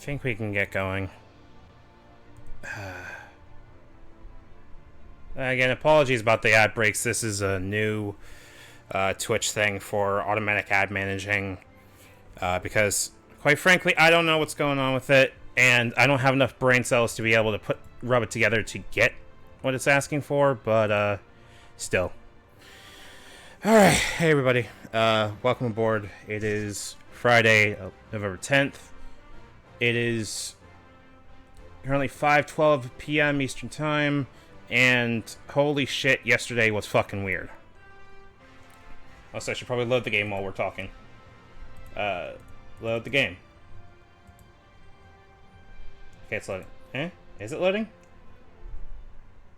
think we can get going. Again, apologies about the ad breaks. This is a new Twitch thing for automatic ad managing because, quite frankly, I don't know what's going on with it, and I don't have enough brain cells to be able to rub it together to get what it's asking for, but still. Alright, hey everybody. Welcome aboard. It is Friday, November 10th. It is currently 5:12 p.m. Eastern Time, and holy shit, yesterday was fucking weird. Also, I should probably load the game while we're talking. Load the game. Okay, it's loading. Is it loading?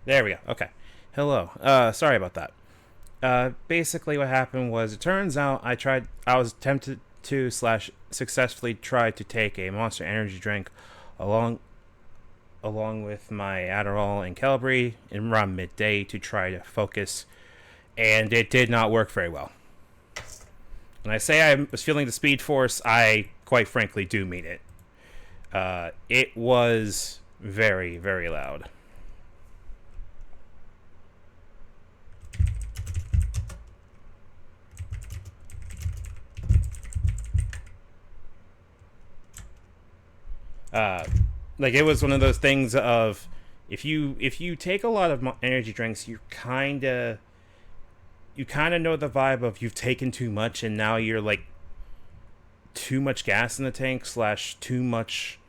There we go. Okay. Hello. Sorry about that. Basically what happened was, it turns out I was tempted to / successfully tried to take a Monster Energy drink along with my Adderall and Celery in around midday to try to focus, and it did not work very well. When I say I was feeling the Speed Force, I quite frankly do mean it. It was very, very loud. Like, it was one of those things of, if you take a lot of energy drinks, you kind of know the vibe of you've taken too much, and now you're like too much gas in the tank / too much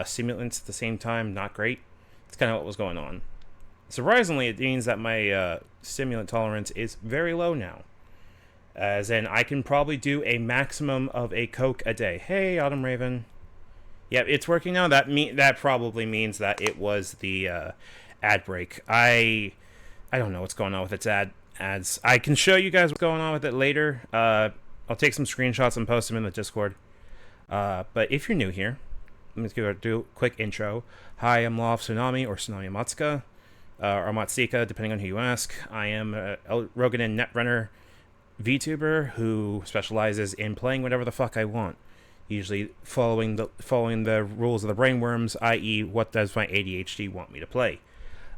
stimulants at the same time. Not great. It's kind of what was going on. Surprisingly, it means that my stimulant tolerance is very low now, as in I can probably do a maximum of a Coke a day. Hey, Autumn Raven. Yep, it's working now. That probably means that it was the ad break. I don't know what's going on with its ads. I can show you guys what's going on with it later. I'll take some screenshots and post them in the Discord. But if you're new here, let me do a quick intro. Hi, I'm Law of Tsunami, or Tsunami Matsuka, or Matsika, depending on who you ask. I am a Rogan and Netrunner VTuber who specializes in playing whatever the fuck I want. Usually following the rules of the brainworms, i.e., what does my ADHD want me to play?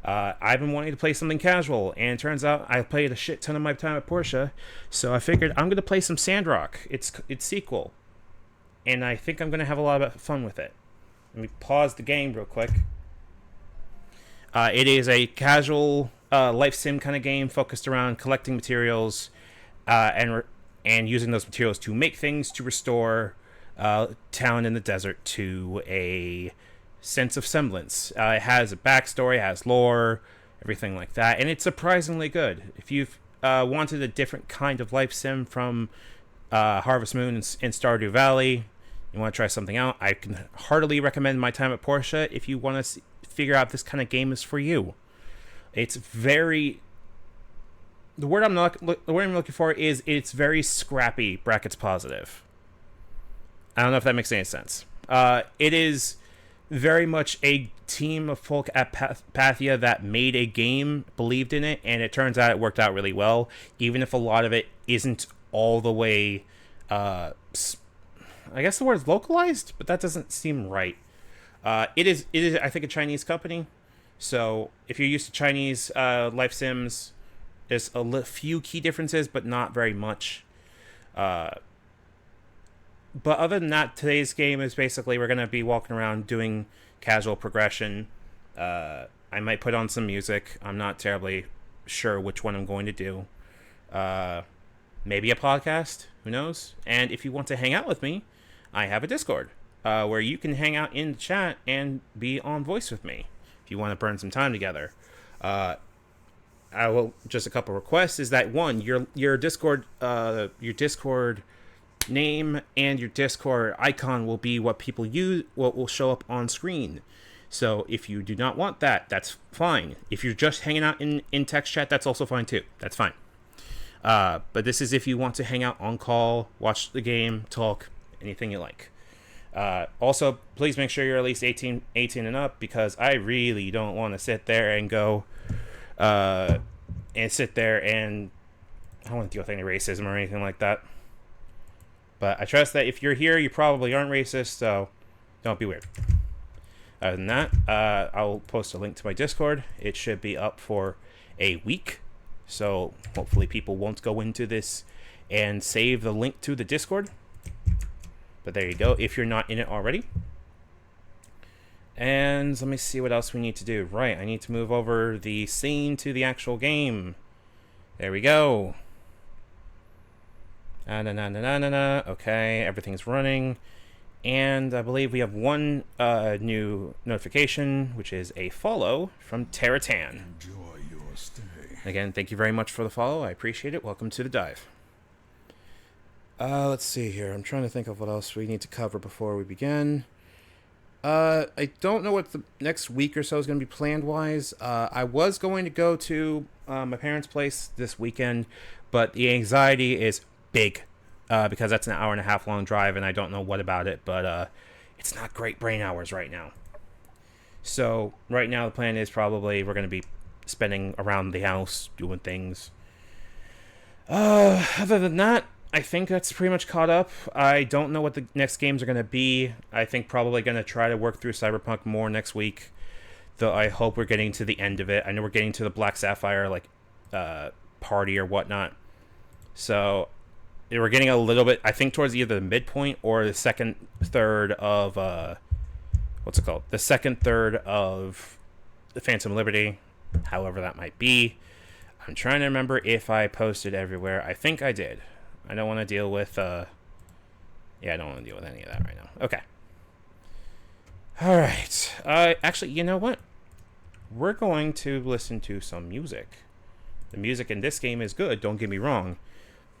I've been wanting to play something casual, and it turns out I played a shit ton of my time at Porsche, so I figured I'm going to play some Sandrock. It's sequel, and I think I'm going to have a lot of fun with it. Let me pause the game real quick. It is a casual life sim kind of game focused around collecting materials and using those materials to make things to restore town in the desert to a sense of semblance. It has a backstory, it has lore, everything like that, and it's surprisingly good. If you've wanted a different kind of life sim from Harvest Moon and Stardew Valley, you want to try something out, I can heartily recommend My Time at Porsche if you want to figure out if this kind of game is for you. It's very... The word I'm looking for is it's very scrappy, brackets positive. I don't know if that makes any sense. It is very much a team of folk at Pathia that made a game, believed in it, and it turns out it worked out really well, even if a lot of it isn't all the way, I guess the word is localized, but that doesn't seem right. It is, I think, a Chinese company, so if you're used to Chinese life sims, there's a few key differences, but not very much. But other than that, today's game is basically we're going to be walking around doing casual progression. I might put on some music. I'm not terribly sure which one I'm going to do. Maybe a podcast. Who knows? And if you want to hang out with me, I have a Discord where you can hang out in the chat and be on voice with me if you want to burn some time together. I will just a couple requests is that one, your Discord name and your Discord icon will be what people use, what will show up on screen. So if you do not want that, that's fine. If you're just hanging out in text chat, that's also fine too. That's fine. But this is if you want to hang out on call, watch the game, talk, anything you like. Also, please make sure you're at least 18 and up, because I really don't want to sit there and go and I don't want to deal with any racism or anything like that. But I trust that if you're here, you probably aren't racist, so Don't be weird. Other than that, I'll post a link to my Discord. It should be up for a week, so hopefully people won't go into this and save the link to the Discord. But there you go, if you're not in it already. And let me see what else we need to do. Right, I need to move over the scene to the actual game. There we go. Okay, everything's running. And I believe we have one new notification, which is a follow from Terratan. Enjoy your stay. Again, thank you very much for the follow. I appreciate it. Welcome to the dive. Let's see here. I'm trying to think of what else we need to cover before we begin. I don't know what the next week or so is going to be planned-wise. I was going to go to my parents' place this weekend, but the anxiety is big. Because that's an 1.5 hour long drive, and I don't know what about it, but it's not great brain hours right now. So right now the plan is probably we're going to be spending around the house doing things. Other than that, I think that's pretty much caught up. I don't know what the next games are going to be. I think probably going to try to work through Cyberpunk more next week, though I hope we're getting to the end of it. I know we're getting to the Black Sapphire party or whatnot, so we're getting a little bit, I think, towards either the midpoint or the second third of, what's it called? The second third of the Phantom Liberty, however that might be. I'm trying to remember if I posted everywhere. I think I did. I don't want to deal with, I don't want to deal with any of that right now. Okay. Alright. Actually, you know what? We're going to listen to some music. The music in this game is good, don't get me wrong.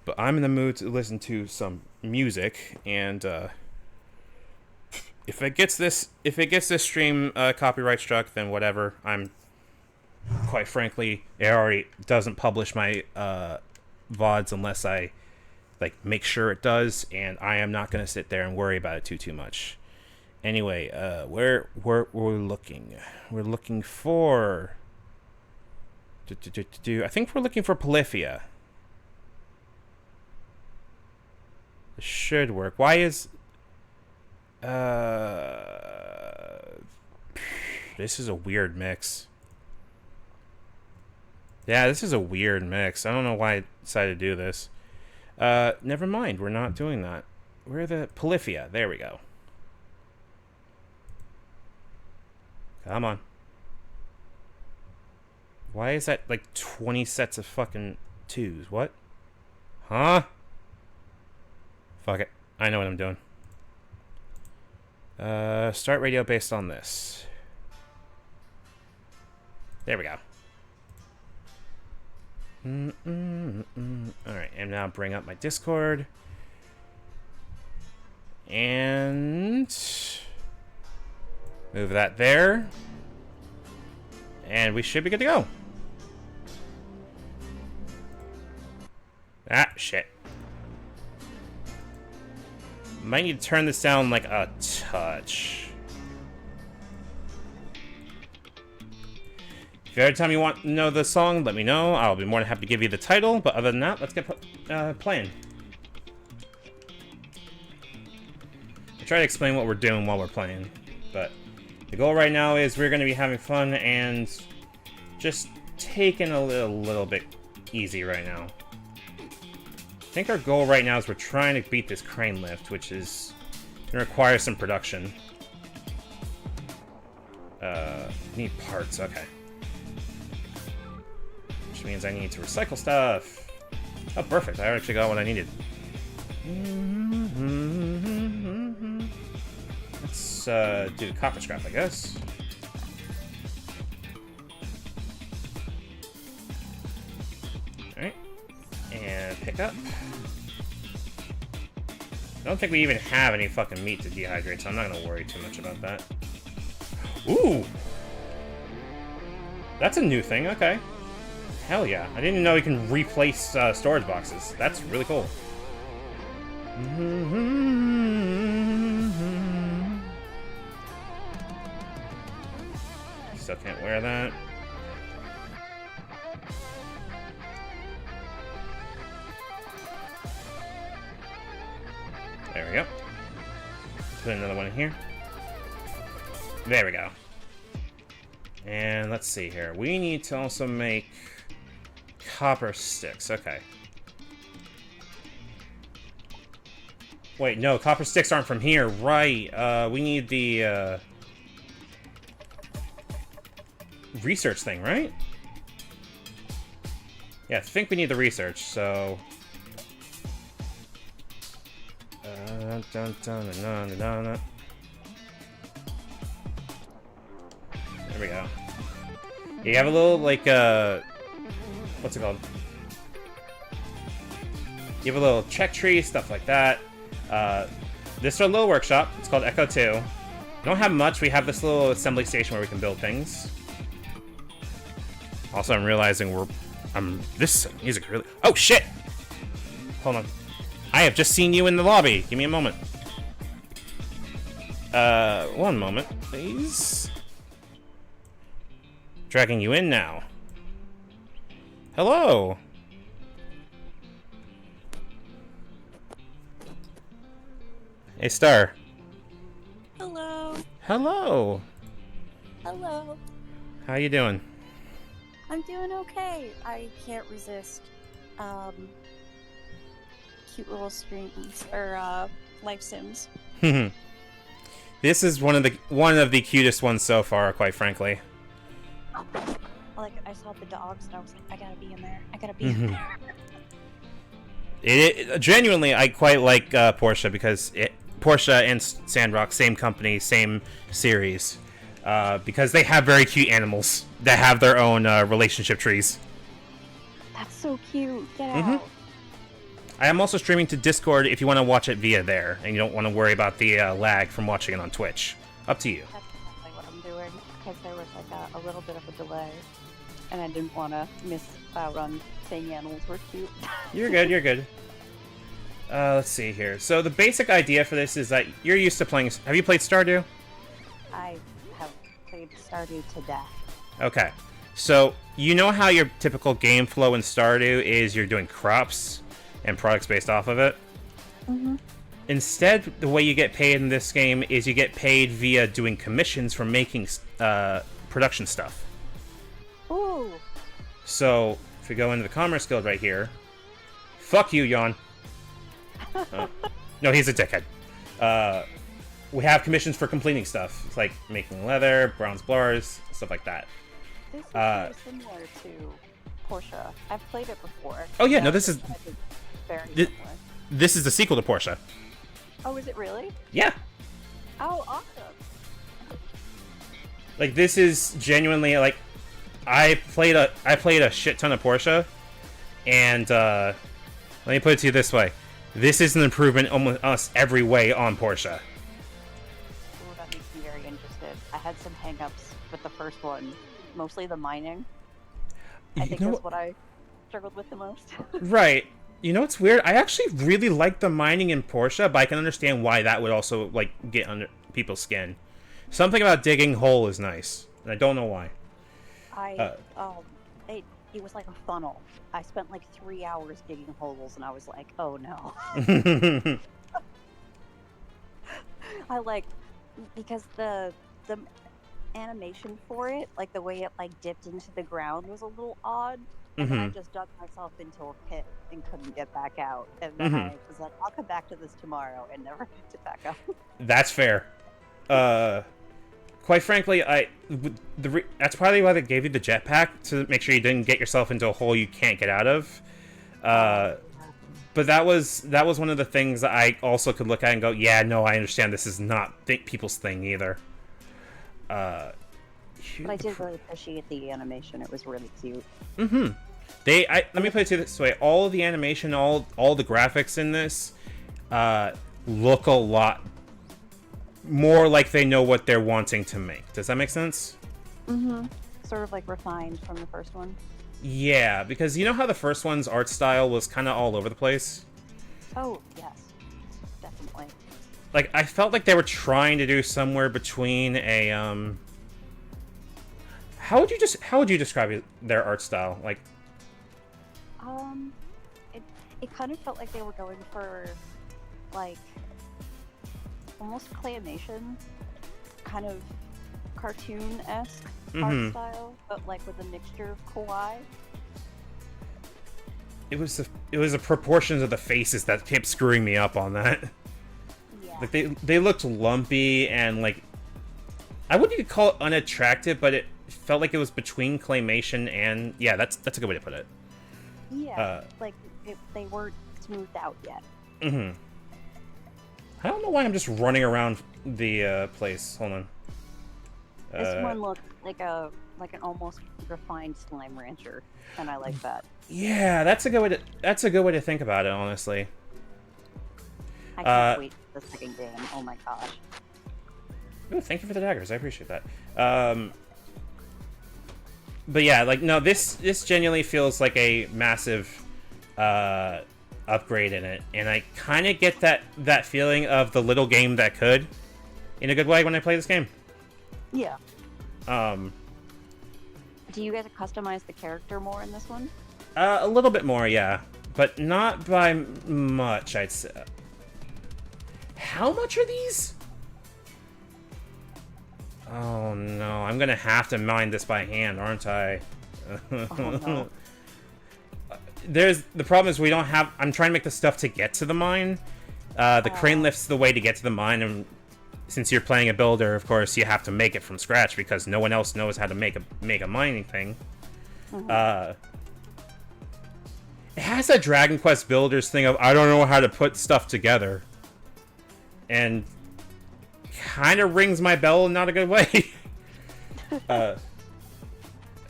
But I'm in the mood to listen to some music, and if it gets this stream copyright struck, then whatever. I'm quite frankly, it already doesn't publish my VODs unless I make sure it does, and I am not going to sit there and worry about it too much. Anyway, where we're looking, we're looking for. I think we're looking for Polyphia. This should work. Why is... This is a weird mix. Yeah, this is a weird mix. I don't know why I decided to do this. Never mind. We're not doing that. Where the... Polyphia. There we go. Come on. Why is that 20 sets of fucking twos? What? Huh? Fuck it. I know what I'm doing. Start radio based on this. There we go. Alright, and now bring up my Discord. And move that there. And we should be good to go. Ah, shit. Might need to turn this down a touch. If every time you want to know the song, let me know. I'll be more than happy to give you the title. But other than that, let's get playing. I'll try to explain what we're doing while we're playing. But the goal right now is we're going to be having fun and just taking a little bit easy right now. I think our goal right now is we're trying to beat this crane lift, which is going to require some production. Need parts, okay. Which means I need to recycle stuff. Oh, perfect. I actually got what I needed. Let's do the copper scrap, I guess. Alright. And pick up. I don't think we even have any fucking meat to dehydrate, so I'm not gonna worry too much about that. Ooh! That's a new thing, okay. Hell yeah. I didn't know you can replace storage boxes. That's really cool. Still can't wear that. There we go. Put another one in here. There we go. And let's see here. We need to also make copper sticks. Okay. Wait, no, copper sticks aren't from here. Right. We need the research thing, right? Yeah, I think we need the research, so... There we go. You have a little, like, what's it called? You have a little check tree, stuff like that. This is our little workshop. It's called Echo 2. We don't have much. We have this little assembly station where we can build things. Also, I'm realizing this music really... Oh, shit! Hold on. I have just seen you in the lobby. Give me a moment. One moment, please. Dragging you in now. Hello! Hey, Star. Hello. Hello! Hello. How you doing? I'm doing okay. I can't resist cute little streams or life sims. This is one of the cutest ones so far, quite frankly. Like, I saw the dogs and I was like, I gotta be in there. I gotta be in there. Genuinely, I quite like Porsche because Porsche and Sandrock, same company, same series, because they have very cute animals that have their own relationship trees. That's so cute. Get out. I am also streaming to Discord if you want to watch it via there, and you don't want to worry about the lag from watching it on Twitch. Up to you. That's exactly what I'm doing, because there was like a little bit of a delay, and I didn't want to miss out on saying animals were cute. You're good, you're good. Let's see here. So the basic idea for this is that you're used to playing... Have you played Stardew? I have played Stardew to death. Okay. So, you know how your typical game flow in Stardew is you're doing crops and products based off of it? Instead, the way you get paid in this game is you get paid via doing commissions for making production stuff. Ooh. So, if we go into the Commerce Guild right here... Fuck you, Yon. No, he's a dickhead. We have commissions for completing stuff. It's like making leather, bronze bars, stuff like that. This is very similar to Porsche. I've played it before. Oh yeah, no, this is... Very similar. This is the sequel to Porsche. Oh, is it really? Yeah. Oh, awesome. Like, this is genuinely, like... I played a shit ton of Porsche, and, let me put it to you this way. This is an improvement almost every way on Porsche. Ooh, that makes me very interested. I had some hang-ups with the first one. Mostly the mining. I think that's what I struggled with the most. Right. You know what's weird? I actually really like the mining in Porsche, but I can understand why that would also, like, get under people's skin. Something about digging hole is nice, and I don't know why. It was like a funnel. I spent like 3 hours digging holes, and I was like, oh no. Because the animation for it, like the way it like dipped into the ground was a little odd. And then I just dug myself into a pit and couldn't get back out. And then I was like, I'll come back to this tomorrow, and never picked it back up. That's fair. Quite frankly, that's probably why they gave you the jetpack, to make sure you didn't get yourself into a hole you can't get out of. But that was one of the things that I also could look at and go, yeah, no, I understand this is not people's thing either. But I did really appreciate the animation. It was really cute. Let me put it to you this way: all of the animation, all the graphics in this, look a lot more like they know what they're wanting to make. Does that make sense? Sort of like refined from the first one. Yeah, because you know how the first one's art style was kind of all over the place? Oh, yes. Definitely. Like, I felt like they were trying to do somewhere between a, How would you describe their art style? Like... It kind of felt like they were going for, like, almost claymation, kind of cartoon-esque art style, but like with a mixture of kawaii. It was the proportions of the faces that kept screwing me up on that. Yeah. Like they looked lumpy and like I wouldn't even call it unattractive, but it felt like it was between claymation and yeah, that's a good way to put it. Yeah, they weren't smoothed out yet. Mm-hmm. I don't know why I'm just running around the place. Hold on. This one looks like an almost refined slime rancher, and I like that. Yeah, that's a good way to think about it, honestly. I can't wait for the second game. Oh my gosh. Ooh, thank you for the daggers. I appreciate that. But yeah, like no, this genuinely feels like a massive upgrade in it, and I kind of get that feeling of the little game that could, in a good way, when I play this game. Yeah. Do you get to customize the character more in this one? A little bit more, yeah, but not by much, I'd say. How much are these? Oh no, I'm gonna have to mine this by hand, aren't I? Oh, no. The problem is we don't have. I'm trying to make the stuff to get to the mine. The crane lift's the way to get to the mine, and since you're playing a builder, of course, you have to make it from scratch because no one else knows how to make a mining thing. It has a Dragon Quest Builders thing of I don't know how to put stuff together, and kind of rings my bell in not a good way.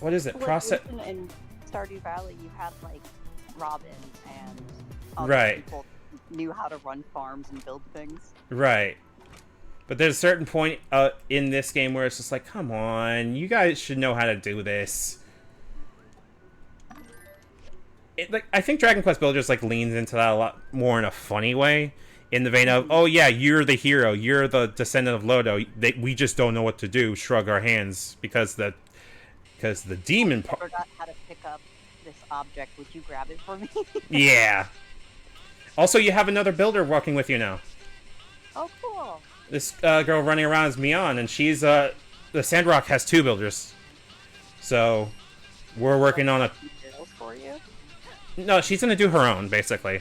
What is it? Process. In Stardew Valley, you had like Robin and other right. people knew how to run farms and build things. Right. But there's a certain point in this game where it's just like, come on, you guys should know how to do this. I think Dragon Quest Builders leans into that a lot more in a funny way, in the vein of, oh yeah, you're the hero, you're the descendant of Lodo. We just don't know what to do. Shrug our hands because the demon. I forgot how to pick up this object. Would you grab it for me? Yeah. Also, you have another builder walking with you now. Oh, cool. This girl running around is Mion, and she's the Sandrock has 2 builders. So we're working on a. For you? No, she's gonna do her own basically.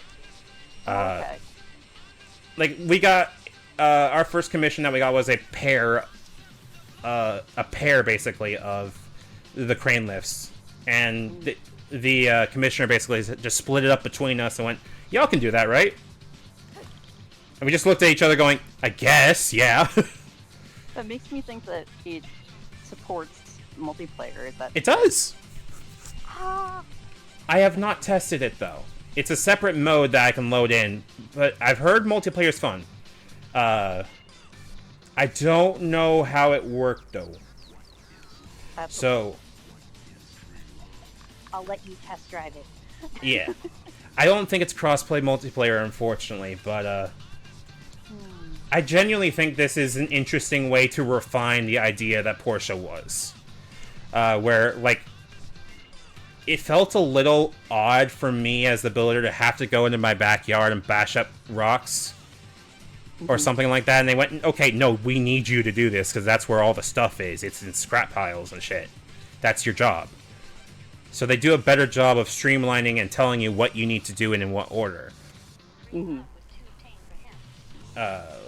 Okay. We got our first commission that we got was a pair basically of the crane lifts, and the commissioner basically just split it up between us and went, "Y'all can do that, right?" And we just looked at each other, going, "I guess, yeah." That makes me think that it supports multiplayer. Is that it does? Ah. I have not tested it though. It's a separate mode that I can load in, but I've heard multiplayer's fun. I don't know how it worked though. So I'll let you test drive it. Yeah. I don't think it's crossplay multiplayer, unfortunately, but I genuinely think this is an interesting way to refine the idea that Portia was. Where, it felt a little odd for me as the builder to have to go into my backyard and bash up rocks or something like that, and they went, okay, no, we need you to do this because that's where all the stuff is. It's in scrap piles and shit. That's your job. So they do a better job of streamlining and telling you what you need to do and in what order. Let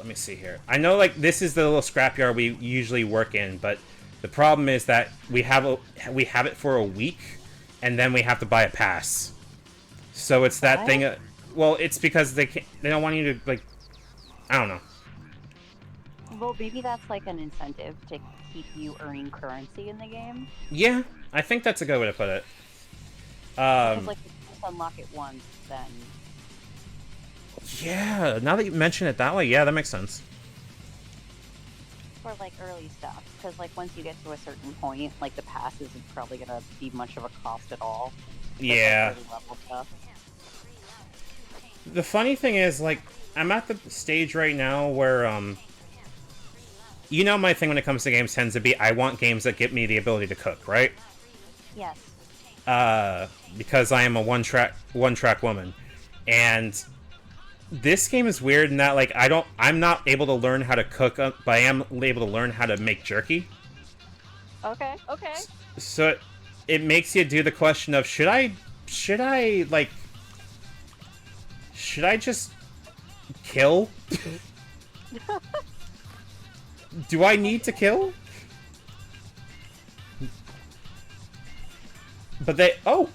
me see here. I know, this is the little scrapyard we usually work in, but the problem is that we have it for a week, and then we have to buy a pass. So it's that thing. Well, it's because they don't want you to I don't know. Well, maybe that's an incentive to keep you earning currency in the game. Yeah, I think that's a good way to put it. Because if you just unlock it once, then. Yeah, now that you mention it that way, yeah, that makes sense. For early stuff, because once you get to a certain point, the pass isn't probably gonna be much of a cost at all. Yeah. Early level stuff. The funny thing is, I'm at the stage right now where, my thing when it comes to games tends to be I want games that give me the ability to cook, right? Yes. Because I am a one-track woman, and this game is weird in that I'm not able to learn how to cook, but I am able to learn how to make jerky. Okay, okay. So it makes you do the question of should I like should I just kill? Do I need to kill? But they oh.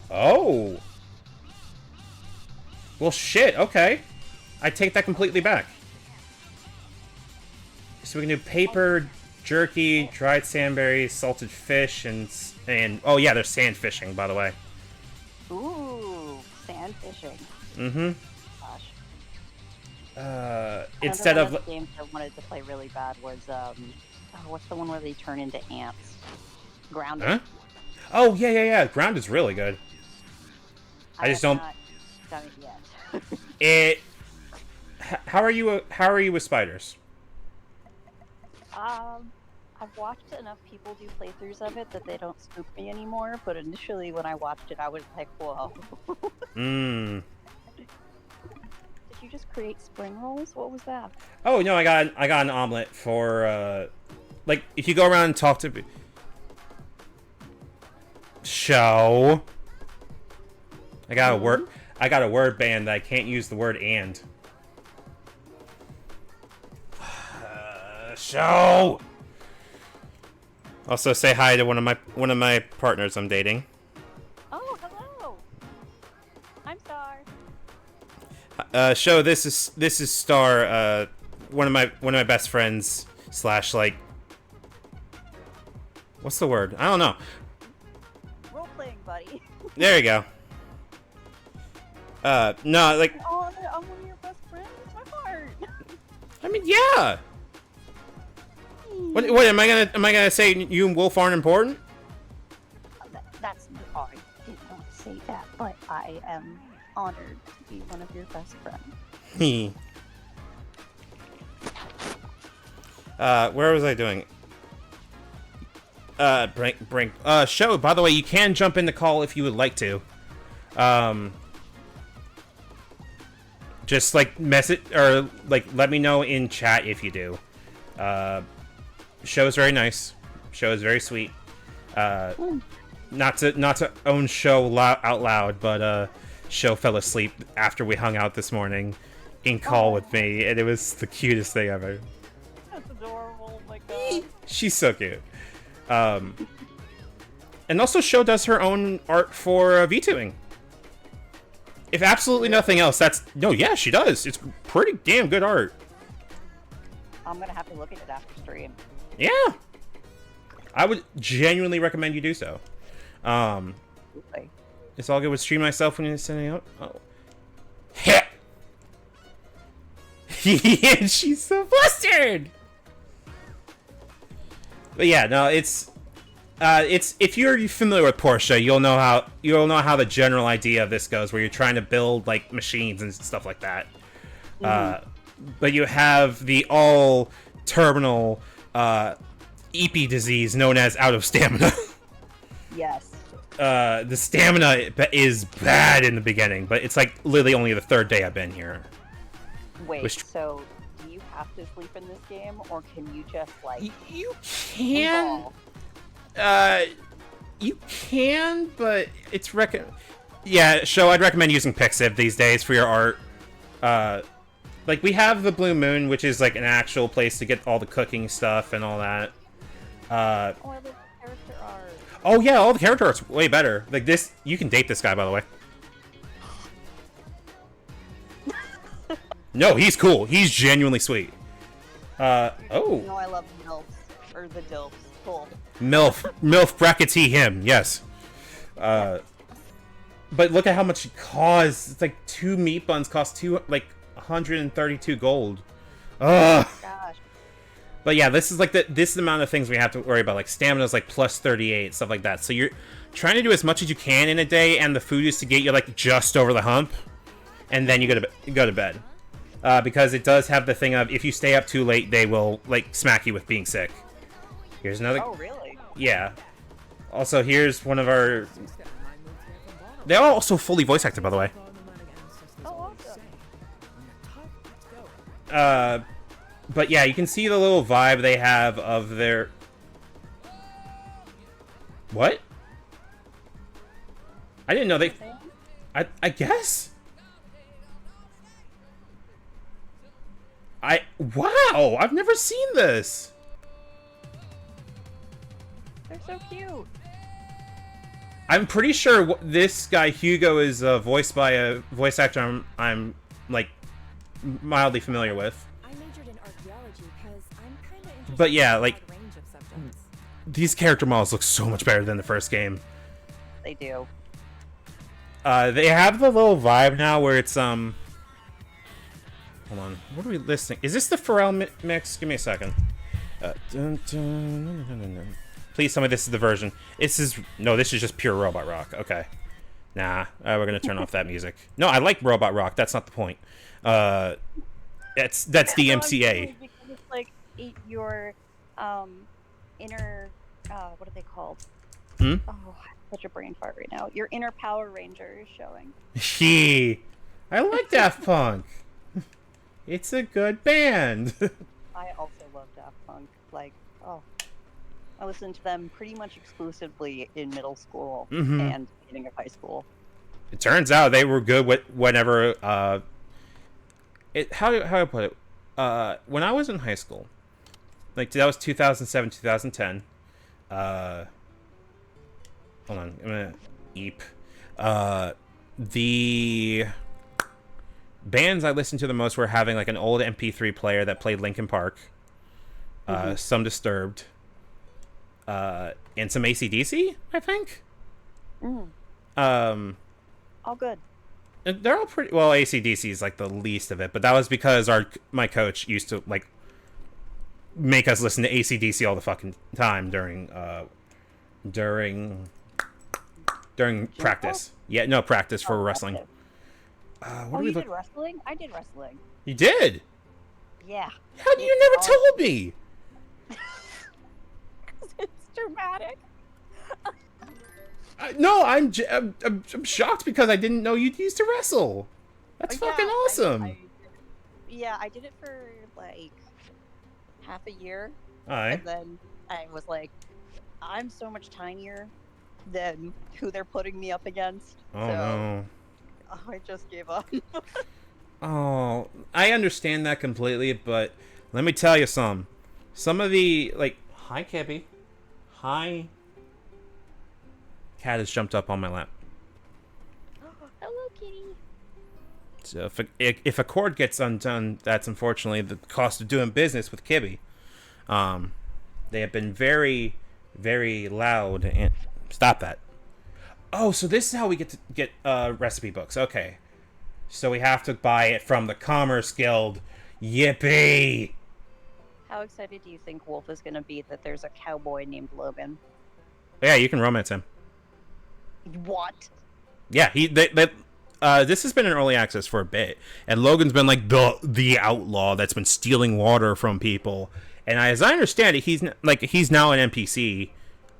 Well shit, okay. I take that completely back. So we can do paper, jerky, dried sandberries, salted fish, and oh yeah, there's sand fishing, by the way. Ooh, sand fishing. Mm-hmm. Gosh. Instead one of the games I wanted to play really bad was what's the one where they turn into ants? Grounded. huh? Oh yeah. Ground is really good. I just don't. Not done it yet. It. How are you? How are you with spiders? I've watched enough people do playthroughs of it that they don't spook me anymore. But initially, when I watched it, I was like, "Whoa." Mmm. Did you just create spring rolls? What was that? Oh no, I got an omelet for like if you go around and talk to show. I got a word band that I can't use the word and. Show. Also say hi to one of my partners I'm dating. Oh, hello. I'm Star. Show, this is Star, one of my best friends / like what's the word? I don't know. Role playing, buddy. There you go. No, like Oh, I'm one of your best friends. My heart. I mean, yeah. What am I gonna say? You and Wolf aren't important? That's I did not say that, but I am honored to be one of your best friends. Where was I doing? Brink. Show. By the way, you can jump in the call if you would like to. Just like message or like let me know in chat if you do. Show is very nice. Show is very sweet. Not to own show out loud, but show fell asleep after we hung out this morning in call with me, and it was the cutest thing ever. That's adorable. Oh my god. She's so cute. And also, show does her own art for V2ing. If absolutely nothing else, yeah, she does. It's pretty damn good art. I'm gonna have to look at it after stream. Yeah, I would genuinely recommend you do so. It's all good with stream myself when you're sending out. Oh, and she's so flustered. But yeah, no, it's if you're familiar with Porsche, you'll know how the general idea of this goes, where you're trying to build like machines and stuff like that. But you have the all terminal EP disease known as out of stamina. Yes. The stamina is bad in the beginning, but it's like literally only the third day I've been here. Wait, so do you have to sleep in this game, or can you just like you can you can, but it's yeah, show I'd recommend using Pixiv these days for your art. Like we have the Blue Moon, which is like an actual place to get all the cooking stuff and all that. oh, I love the character art. Oh yeah, all the character art's way better. Like this, you can date this guy, by the way. No, he's cool. He's genuinely sweet. Oh. No, I love MILFs or the DILFs. Cool. MILF brackets him. Yes. But look at how much it costs. It's like 2 meat buns cost 132 gold. Ugh. Gosh. But yeah, this is like this amount of things we have to worry about. Like stamina's like plus 38, stuff like that. So you're trying to do as much as you can in a day, and the food is to get you like just over the hump, and then you go to bed. Because it does have the thing of if you stay up too late, they will like smack you with being sick. Here's another. Oh really? Yeah. Also, here's one of our. They are also fully voice acted, by the way. Oh, awesome. But yeah, you can see the little vibe they have of their. What? I didn't know they... I guess? Wow! I've never seen this! They're so cute. I'm pretty sure this guy, Hugo, is voiced by a voice actor I'm like, mildly familiar with. I majored in archaeology because I'm kind of interested But yeah, in a like, wide range of subjects. these character models look so much better than the first game. They do. They have the little vibe now where it's, hold on, what are we listening? Is this the Pharrell mix? Give me a second. Please tell me this is the version. No, this is just pure robot rock. Okay. Nah, we're gonna turn off that music. No, I like robot rock. That's not the point. That's DMCA. Because it's like your inner what are they called? Hmm? Oh, such a brain fart right now. Your inner Power Ranger is showing. I like Daft Punk. It's a good band. I also love Daft Punk. Like, oh, I listened to them pretty much exclusively in middle school and beginning of high school. It turns out they were good whenever how do I put it? When I was in high school, like that was 2007, 2010. Hold on, I'm gonna eep. The bands I listened to the most were having like an old MP3 player that played Linkin Park, some Disturbed, and some AC/DC, I think. All good. They're all pretty well. AC/DC is like the least of it, but that was because my coach used to like make us listen to AC/DC all the fucking time during practice. Yeah, no practice for wrestling. You did wrestling? I did wrestling. You did? Yeah. How do you never told me? It's dramatic. No, I'm shocked because I didn't know you used to wrestle. That's fucking awesome. I did it for like half a year. Alright. And then I was like, I'm so much tinier than who they're putting me up against. Oh no. I just gave up. Oh, I understand that completely, but let me tell you some of the, like, hi, Kippy. Hi. Cat has jumped up on my lap. Hello, kitty. So if a cord gets undone, that's unfortunately the cost of doing business with Kibby. They have been very, very loud and stop that. Oh, so this is how we get recipe books. Okay, so we have to buy it from the Commerce Guild. Yippee! How excited do you think Wolf is going to be that there's a cowboy named Logan? Yeah, you can romance him. What? Yeah, this has been in early access for a bit, and Logan's been like the outlaw that's been stealing water from people. And as I understand it, he's now an NPC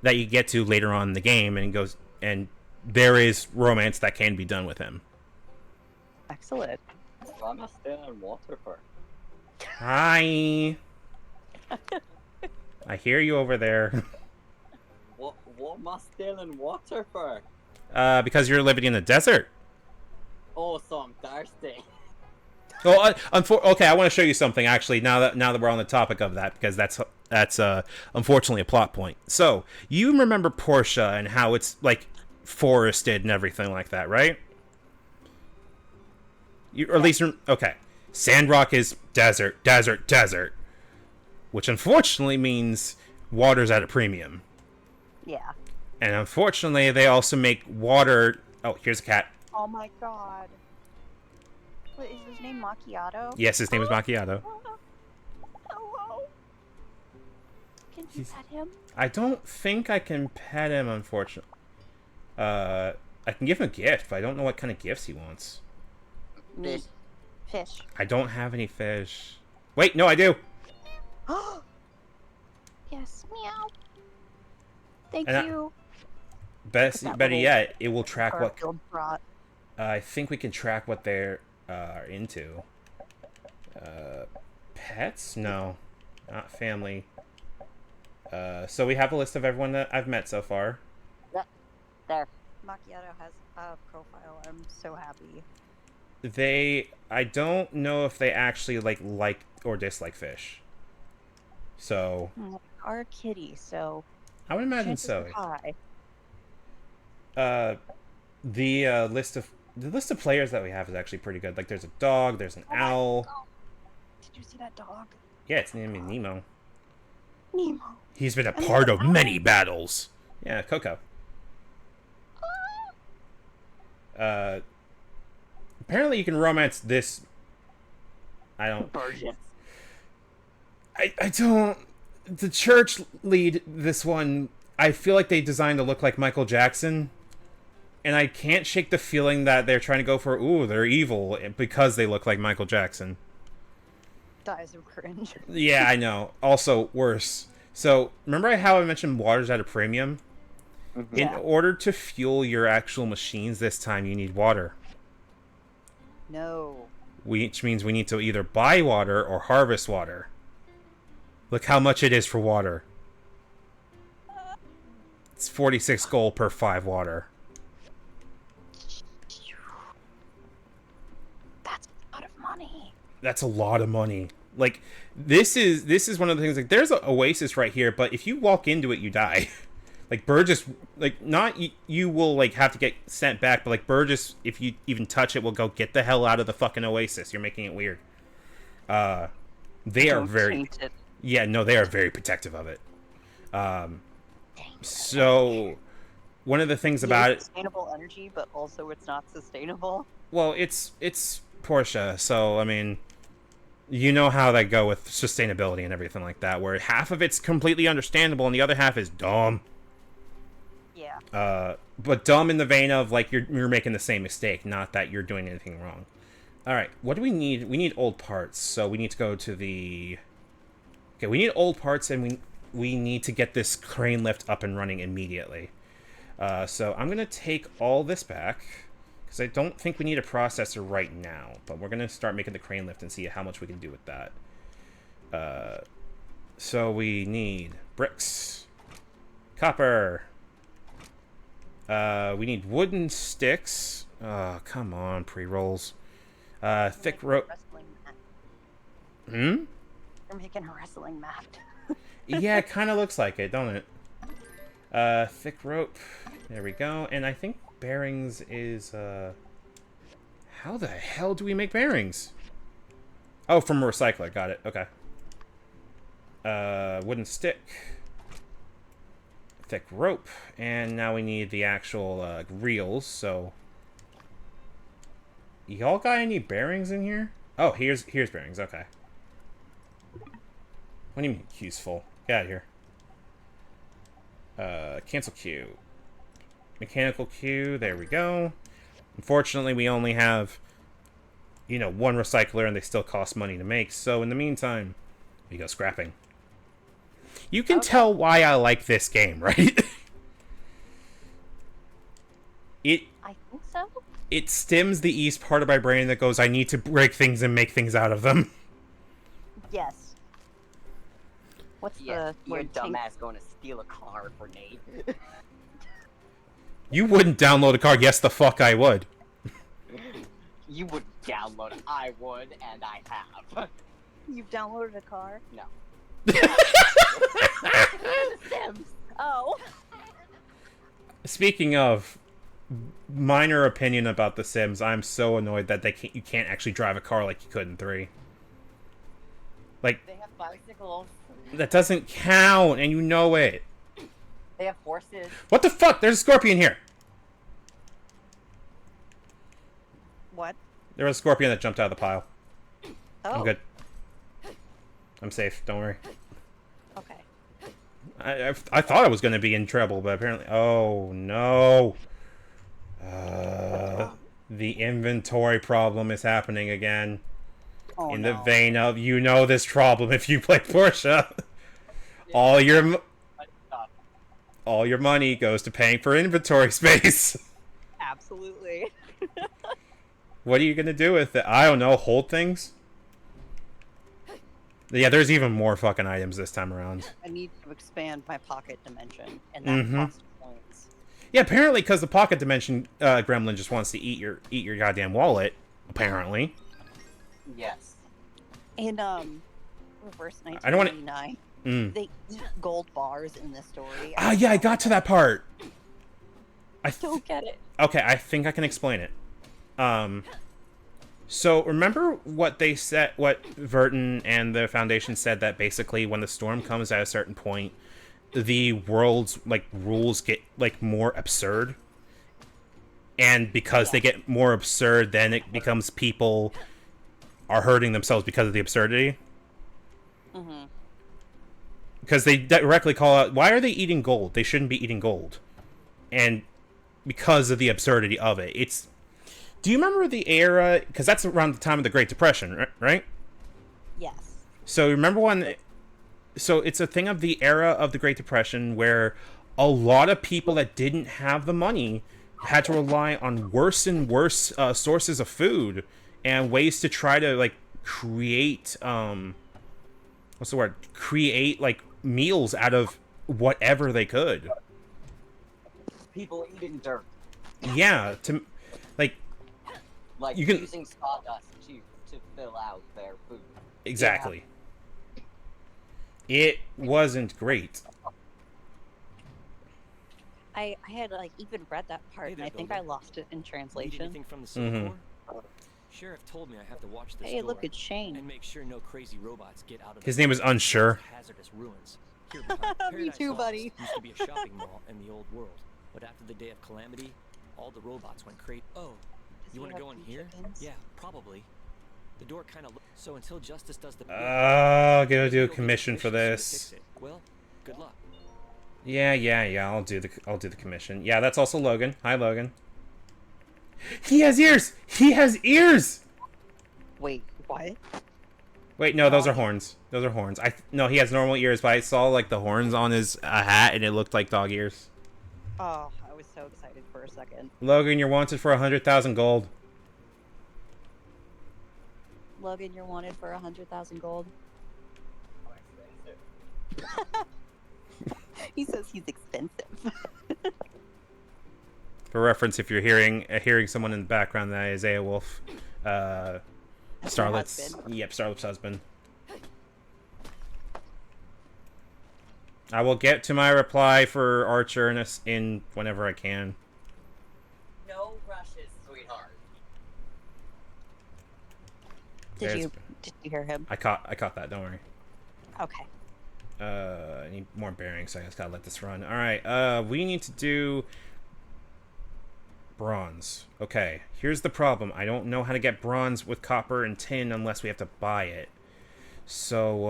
that you get to later on in the game, and there is romance that can be done with him. Excellent. Why am I still in water for? Hi. I hear you over there. What am I still in water for? Because you're living in the desert. Oh, so I'm thirsty. Well, okay, I want to show you something actually. Now that we're on the topic of that, because that's unfortunately a plot point. So you remember Portia and how it's like forested and everything like that, right? Or at least okay. Sandrock is desert, desert, desert, which unfortunately means water's at a premium. Yeah. And unfortunately, they also make water. Oh, here's a cat. Oh my god. What, is his name Macchiato? Yes, his name is Macchiato. Hello. Can you pet him? I don't think I can pet him, unfortunately. I can give him a gift, but I don't know what kind of gifts he wants. Fish. Fish. I don't have any fish. Wait, no, I do. Yes, meow. Thank And you. Better yet, it will track what. Garfield brought. I think we can track what they're into. Pets? No, not family. So we have a list of everyone that I've met so far. There. Macchiato has a profile. I'm so happy. I don't know if they actually like or dislike fish. So Our kitty, so I would imagine chances so. are high. Uh, the list of players that we have is actually pretty good. Like, there's a dog, there's an owl. God. Did you see that dog? Yeah, it's named Nemo. Nemo. He's been a And part there's of an owl. many battles. Yeah, Coco. Apparently you can romance this. I don't. Burgess. I don't. The church lead, this one, I feel like they designed to look like Michael Jackson. And I can't shake the feeling that they're trying to go for, ooh, they're evil because they look like Michael Jackson. Dies of cringe. Yeah, I know. Also, worse. So, remember how I mentioned water's at a premium? Mhm. In Yeah. order to fuel your actual machines this time, you need water. No. Which means we need to either buy water or harvest water. Look how much it is for water. It's 46 gold per 5 water. That's a lot of money. That's a lot of money. Like, this is one of the things, like, there's an oasis right here, but if you walk into it, you die. Like, Burgess, like, not you will, like, have to get sent back, but, like, Burgess, if you even touch it, will go, get the hell out of the fucking oasis. You're making it weird. They are Don't very... taint it. Yeah, no, they are very protective of it. So, one of the things about it... Sustainable energy, but also it's not sustainable. Well, it's Porsche, so, I mean... You know how they go with sustainability and everything like that, where half of it's completely understandable and the other half is dumb. Yeah. But dumb in the vein of, like, you're making the same mistake, not that you're doing anything wrong. Alright, what do we need? We need old parts, so we need to go to the... Okay, we need old parts, and we need to get this crane lift up and running immediately. So I'm going to take all this back, because I don't think we need a processor right now, but we're going to start making the crane lift and see how much we can do with that. So we need bricks, copper, we need wooden sticks. Oh, come on, pre-rolls. Thick rope. Wrestling mat. Hmm? You're making a wrestling mat. Yeah, it kind of looks like it, don't it? Thick rope. There we go. And I think bearings is, how the hell do we make bearings? Oh, from a recycler. Got it. Okay. Wooden stick. Thick rope. And now we need the actual, reels, so... Y'all got any bearings in here? Oh, here's bearings. Okay. What do you mean, queue's full? Get out of here. Cancel queue. Mechanical queue. There we go. Unfortunately, we only have, one recycler, and they still cost money to make. So, in the meantime, we go scrapping. You can tell why I like this game, right? I think so. It stims the east part of my brain that goes, I need to break things and make things out of them. Yes. What's Yeah, the your word? dumbass going to steal a car for Nate. You wouldn't download a car. Yes, the fuck I would. You would download it. I would, and I have. You've downloaded a car? No. Sims. Oh. Speaking of minor opinion about The Sims, I'm so annoyed that you can't actually drive a car like you could in 3. Like, They have bicycles. that doesn't count, and you know it. They have horses. What the fuck? There's a scorpion here. What? There was a scorpion that jumped out of the pile. Oh. I'm good. I'm safe. Don't worry. Okay. I thought I was going to be in trouble, but apparently... Oh, no. The inventory problem is happening again. Oh, In no. the vein of, this problem if you play Porsche. All your money goes to paying for inventory space. Absolutely. What are you going to do with it? I don't know. Hold things? Yeah, there's even more fucking items this time around. I need to expand my pocket dimension, and that costs points. Yeah, apparently because the pocket dimension gremlin just wants to eat your goddamn wallet. Apparently. Yes. In Reverse I don't want to. 1989, they eat gold bars in this story. Ah, yeah, I got to that part. I don't get it. Okay, I think I can explain it. So remember what they said, what Verton and the Foundation said, that basically when the storm comes at a certain point, the world's like rules get like more absurd, and because they get more absurd, then it becomes people are hurting themselves because of the absurdity. Mm-hmm. Because they directly call out, why are they eating gold? They shouldn't be eating gold, and because of the absurdity of it, it's. Do you remember the era? Because that's around the time of the Great Depression, right? Yes. So remember when... So it's a thing of the era of the Great Depression where a lot of people that didn't have the money had to rely on worse and worse sources of food and ways to try to, like, create... what's the word? Create, like, meals out of whatever they could. People eating dirt. Yeah, to... Like you can... using sawdust to fill out their food. Exactly. Yeah. It wasn't great. I had like even read that part, and I think I lost it in translation. Anything from the Civil War? Sheriff told me I have to watch this Hey, door look, it's Shane. and make sure no crazy robots get out of His name is Unsure. hazardous ruins. Here behind Me Paradise too, Lost buddy. Used to be a shopping mall in the old world, but after the day of calamity, all the robots went crazy. Oh, Does you he want to have go in two here? chickens? Yeah, probably. The door kind of so until justice does the. I'll go do a commission for this. Well, good luck. Yeah. I'll do the commission. Yeah, that's also Logan. Hi, Logan. He has ears. He has ears. Wait, what? Wait, no, those are horns. Those are horns. No, he has normal ears, but I saw like the horns on his hat, and it looked like dog ears. Oh, I was so excited for a second. Logan, you're wanted for 100,000 gold. Logan, you're wanted for 100,000 gold. He says he's expensive. For reference, if you're hearing someone in the background, that is Aewolf, Starlet's. husband. Yep, Starlet's husband. I will get to my reply for Archer in whenever I can. No rushes, sweetheart. Did you hear him? I caught that. Don't worry. Okay. I need more bearings, so I just gotta let this run. Alright, we need to do bronze. Okay, here's the problem. I don't know how to get bronze with copper and tin unless we have to buy it. So,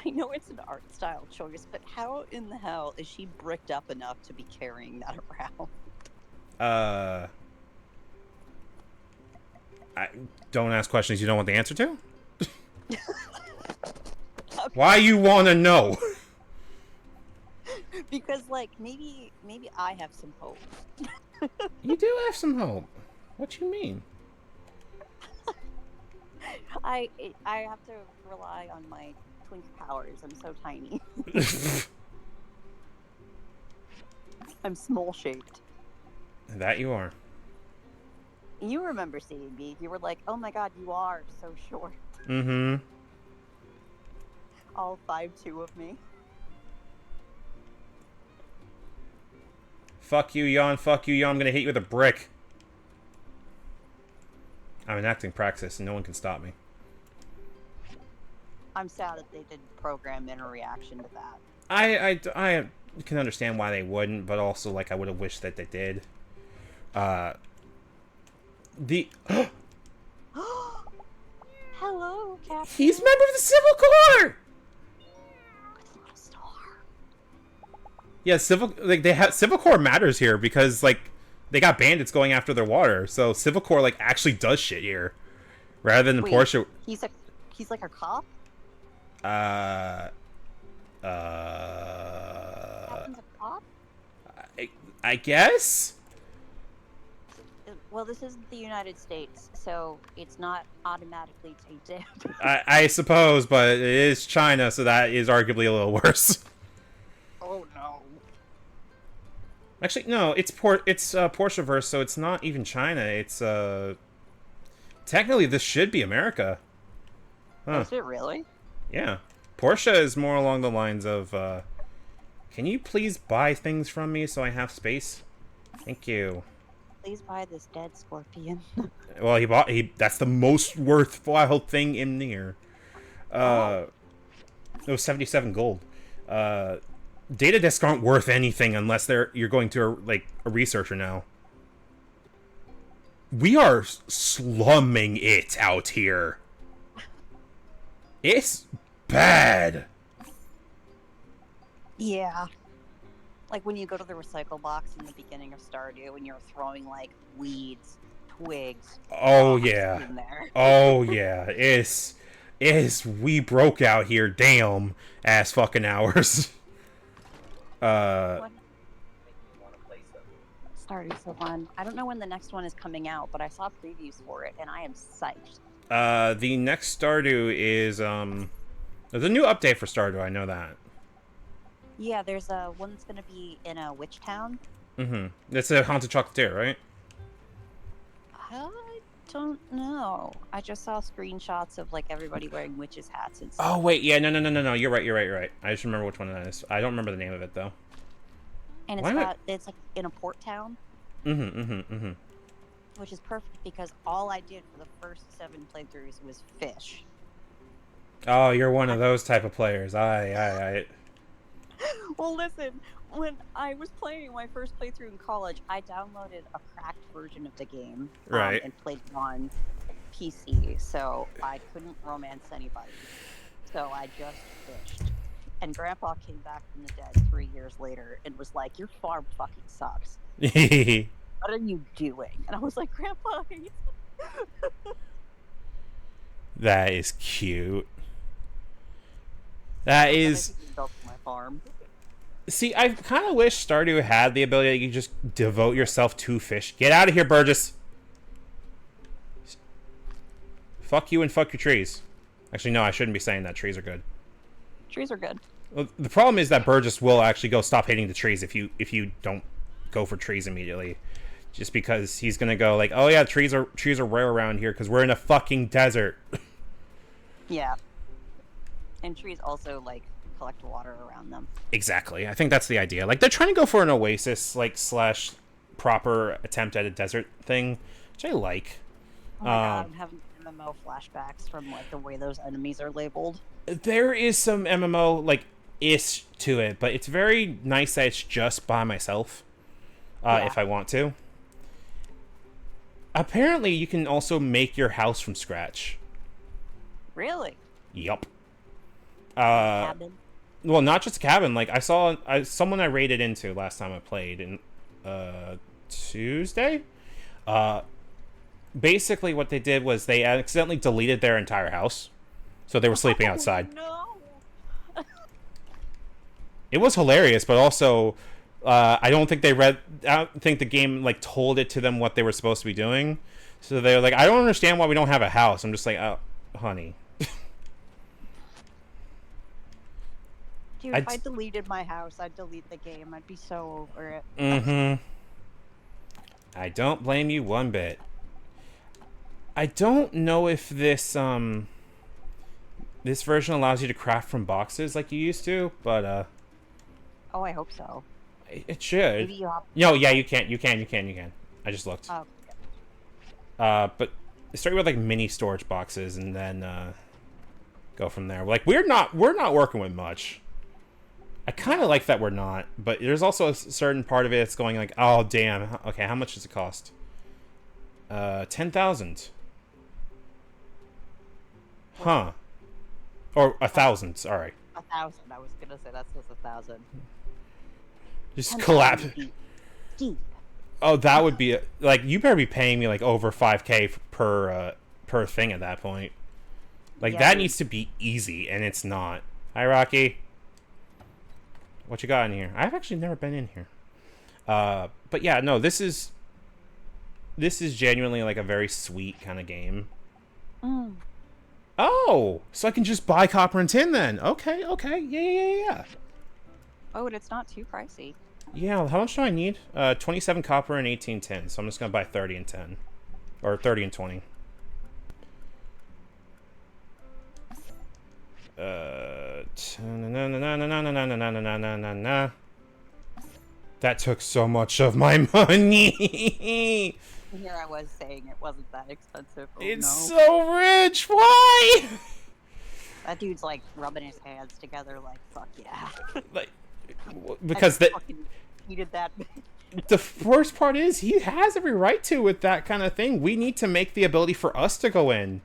I know it's an art style choice, but how in the hell is she bricked up enough to be carrying that around? Don't ask questions you don't want the answer to? Why you wanna know? Because, like, maybe I have some hope. You do have some hope. What you mean? I have to rely on my twink powers. I'm so tiny. I'm small shaped. That you are. You remember seeing me. You were like, oh my god, you are so short. Mm-hmm. All 5'2" of me. Fuck you, yawn. Fuck you, yawn. I'm gonna hit you with a brick. I'm enacting praxis, and no one can stop me. I'm sad that they didn't program in a reaction to that. I can understand why they wouldn't, but also, like, I would have wished that they did. Hello, Captain. He's a member of the Civil Corps! It's not a star. Yeah, Civil Corps matters here because, like, they got bandits going after their water, so Civil Corps, like, actually does shit here. Rather than Wait, Porsche... He's like a cop? Captain's a cop? I guess? Well, this isn't the United States, so it's not automatically tainted. I suppose, but it is China, so that is arguably a little worse. Oh, no. Actually, no, it's Porsche verse, so it's not even China. It's technically this should be America. Huh. Is it really? Yeah. Porsche is more along the lines of can you please buy things from me so I have space? Thank you. Please buy this dead scorpion. Well, that's the most worthwhile thing in here. It was 77 gold. Data discs aren't worth anything unless you're going to a researcher now. We are slumming it out here. It's bad. Yeah. Like when you go to the recycle box in the beginning of Stardew and you're throwing like weeds, twigs. Oh rocks yeah. In there. Oh yeah. We broke out here. Damn ass fucking hours. Stardew's so fun. I don't know when the next one is coming out, but I saw previews for it and I am psyched. The next Stardew is there's a new update for Stardew. I know that. Yeah, there's one that's gonna be in a witch town. Mm-hmm. That's a haunted chocolatier, right? I don't know. I just saw screenshots of like everybody wearing witches hats and stuff. Oh wait, yeah, no. You're right. I just remember which one that is. I don't remember the name of it though. And it's like in a port town. Mm-hmm. Which is perfect because all I did for the first 7 playthroughs was fish. Oh, you're one of those type of players. I. Well, listen, when I was playing my first playthrough in college, I downloaded a cracked version of the game, Right. and played it on PC, so I couldn't romance anybody. So I just fished. And Grandpa came back from the dead 3 years later and was like, "Your farm fucking sucks. What are you doing?" And I was like, "Grandpa hates me." That is cute. That is. Built my farm. See, I kind of wish Stardew had the ability that you just devote yourself to fish. Get out of here, Burgess. Fuck you and fuck your trees. Actually, no, I shouldn't be saying that. Trees are good. Trees are good. Well, the problem is that Burgess will actually go stop hitting the trees if you don't go for trees immediately. Just because he's gonna go like, oh yeah, trees are rare around here because we're in a fucking desert. Yeah. And trees also like collect water around them. Exactly. I think that's the idea. Like they're trying to go for an oasis slash proper attempt at a desert thing, which I like. Oh my god, I'm having MMO flashbacks from like the way those enemies are labeled. There is some MMO like ish to it, but it's very nice that it's just by myself. If I want to. Apparently, you can also make your house from scratch. Really? Yup. Cabin? Well, not just a cabin. Like I saw someone I raided into last time I played in Tuesday. Basically, what they did was they accidentally deleted their entire house, so they were sleeping outside. No. It was hilarious, but also I don't think the game like told it to them what they were supposed to be doing. So they're like, I don't understand why we don't have a house. I'm just like, oh, honey. Dude, if I deleted my house, I'd delete the game. I'd be so over it. Mm-hmm. I don't blame you one bit. I don't know if this version allows you to craft from boxes like you used to, but Oh, I hope so. it should. Maybe you have... No, yeah, you can. I just looked. Oh, But start with like mini storage boxes and then go from there. Like we're not working with much. I kind of like that we're not, but there's also a certain part of it that's going like, oh damn, okay, how much does it cost? 10,000. Huh? Or 1,000? Sorry. 1,000. I was gonna say that's just 1,000. Just collapse. Deep. Oh, that would be like you better be paying me like over 5K per thing at that point. Like that needs to be easy, and it's not. Hi, Rocky. What you got in here? I've actually never been in here. But yeah, no, this is genuinely like a very sweet kind of game. Mm. Oh, so I can just buy copper and tin then? Okay, yeah. Oh, and it's not too pricey. Yeah, how much do I need? 27 copper and 18 tin. So I'm just gonna buy 30 and 10, or 30 and 20. That took so much of my money. Here I was saying it wasn't that expensive. Oh, It's no. so rich. Why? That dude's like rubbing his hands together, like fuck yeah. Like, because I the fucking needed that. worst part is he has every right to with that kind of thing. We need to make the ability for us to go in,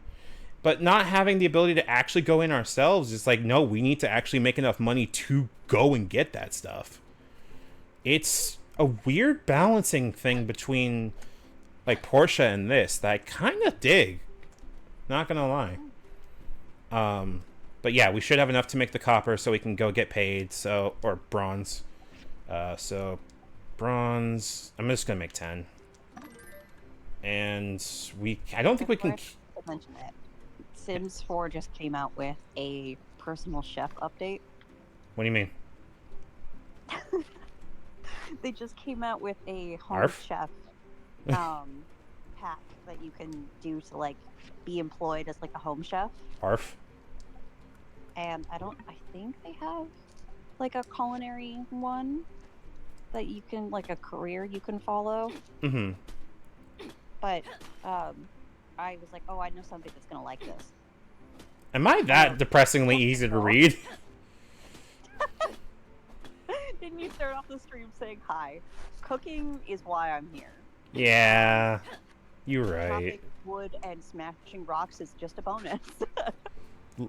but not having the ability to actually go in ourselves is like, no, we need to actually make enough money to go and get that stuff. It's a weird balancing thing between like Porsche and this that I kind of dig. Not gonna lie. But yeah, we should have enough to make the copper so we can go get paid. So, or bronze. So bronze. I'm just gonna make 10. And I don't think we can. To mention it, Sims 4 just came out with a personal chef update. What do you mean? They just came out with a home Arf. chef pack that you can do to like be employed as like a home chef. Arf. And I think they have like a culinary one that you can, like a career you can follow. Mm-hmm. But I was like, oh, I know somebody that's gonna like this. Am I that depressingly easy to read? Didn't you start off the stream saying hi? Cooking is why I'm here. Yeah. You're right. Chopping wood and smashing rocks is just a bonus.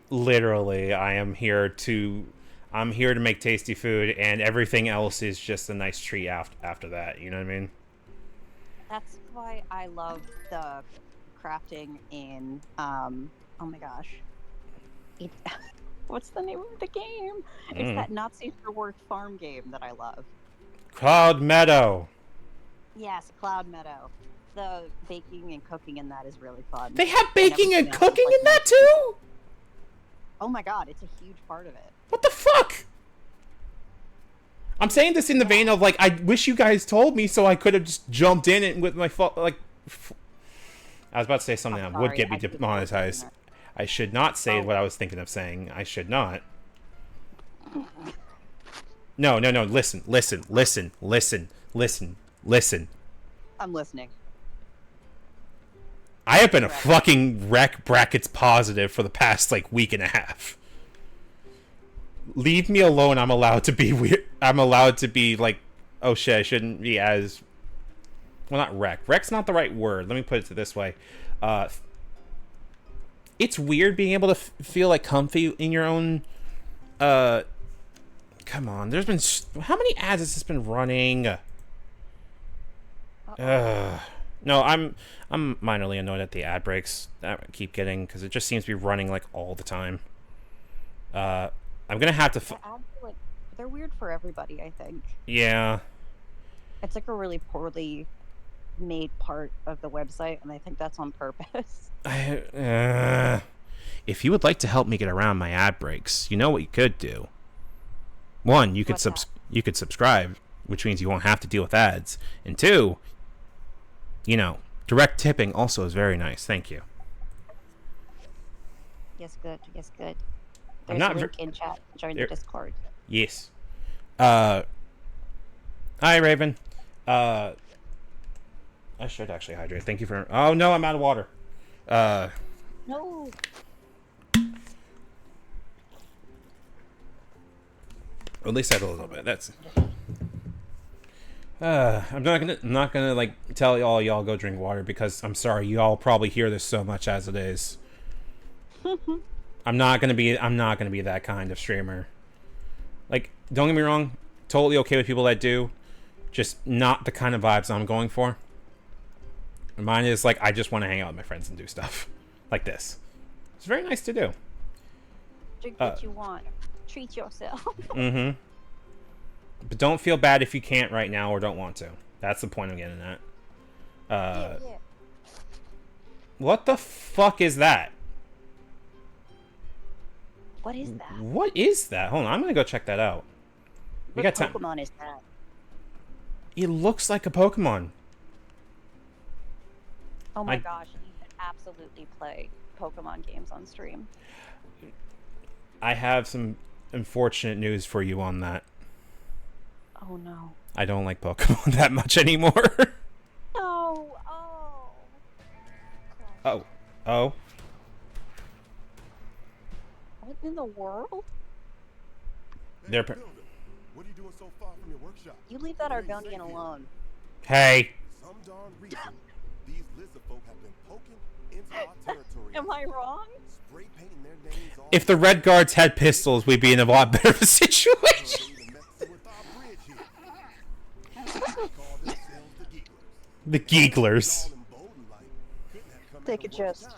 Literally, I'm here to make tasty food, and everything else is just a nice treat after that. You know what I mean? That's why I love the crafting in oh my gosh. What's the name of the game? It's that not safe for work farm game that I love. Cloud Meadow. Yes, Cloud Meadow. The baking and cooking in that is really fun. They have baking and everything else is, cooking like, in that too? Oh my god, it's a huge part of it. What the fuck? I'm saying this in the vein of like, I wish you guys told me so I could have just jumped in it with my I was about to say something that would get me demonetized. I should not say what I was thinking of saying. I should not. No. Listen. I'm listening. I have been a fucking wreck brackets positive for the past like week and a half. Leave me alone. I'm allowed to be weird. I'm allowed to be like, oh shit, I shouldn't be as, well, not wreck. Wreck's not the right word. Let me put it this way. It's weird being able to feel like comfy in your own. Come on. There's been how many ads has this been running? No, I'm minorly annoyed at the ad breaks that I keep getting because it just seems to be running like all the time. I'm gonna have to. The ads are, like, they're weird for everybody, I think. Yeah. It's like a really poorly made part of the website, and I think that's on purpose. If you would like to help me get around my ad breaks, you know what you could do. One, you could you could subscribe, which means you won't have to deal with ads. And two, you know, direct tipping also is very nice. Thank you. Yes, good. Yes, good. I'm There's not a link in chat. Join the Discord. Yes. Hi, Raven. I should actually hydrate. Thank you for. Oh no, I'm out of water. No. At least I had a little bit. That's. I'm not gonna like tell y'all go drink water because I'm sorry, y'all probably hear this so much as it is. I'm not gonna be that kind of streamer. Like, don't get me wrong, totally okay with people that do, just not the kind of vibes I'm going for. Mine is like, I just want to hang out with my friends and do stuff like this. It's very nice to do. Drink what you want. Treat yourself. Mm-hmm. But don't feel bad if you can't right now or don't want to. That's the point I'm getting at. Yeah. What the fuck is that? What is that? What is that? Hold on, I'm gonna go check that out. We got time. Pokemon is that? It looks like a Pokemon. Oh my gosh, you could absolutely play Pokemon games on stream. I have some unfortunate news for you on that. Oh no. I don't like Pokemon that much anymore. Oh, oh. Oh. Oh. What in the world? They're Builder, what are you doing so far from your workshop? You leave that Argonian alone. Hey. Some darn reason, these lizard folk have been poking into our territory. Am I wrong? Spray painting their names all If the Red Guards had pistols, we'd be in a lot better of a situation. The Geeglers. They could just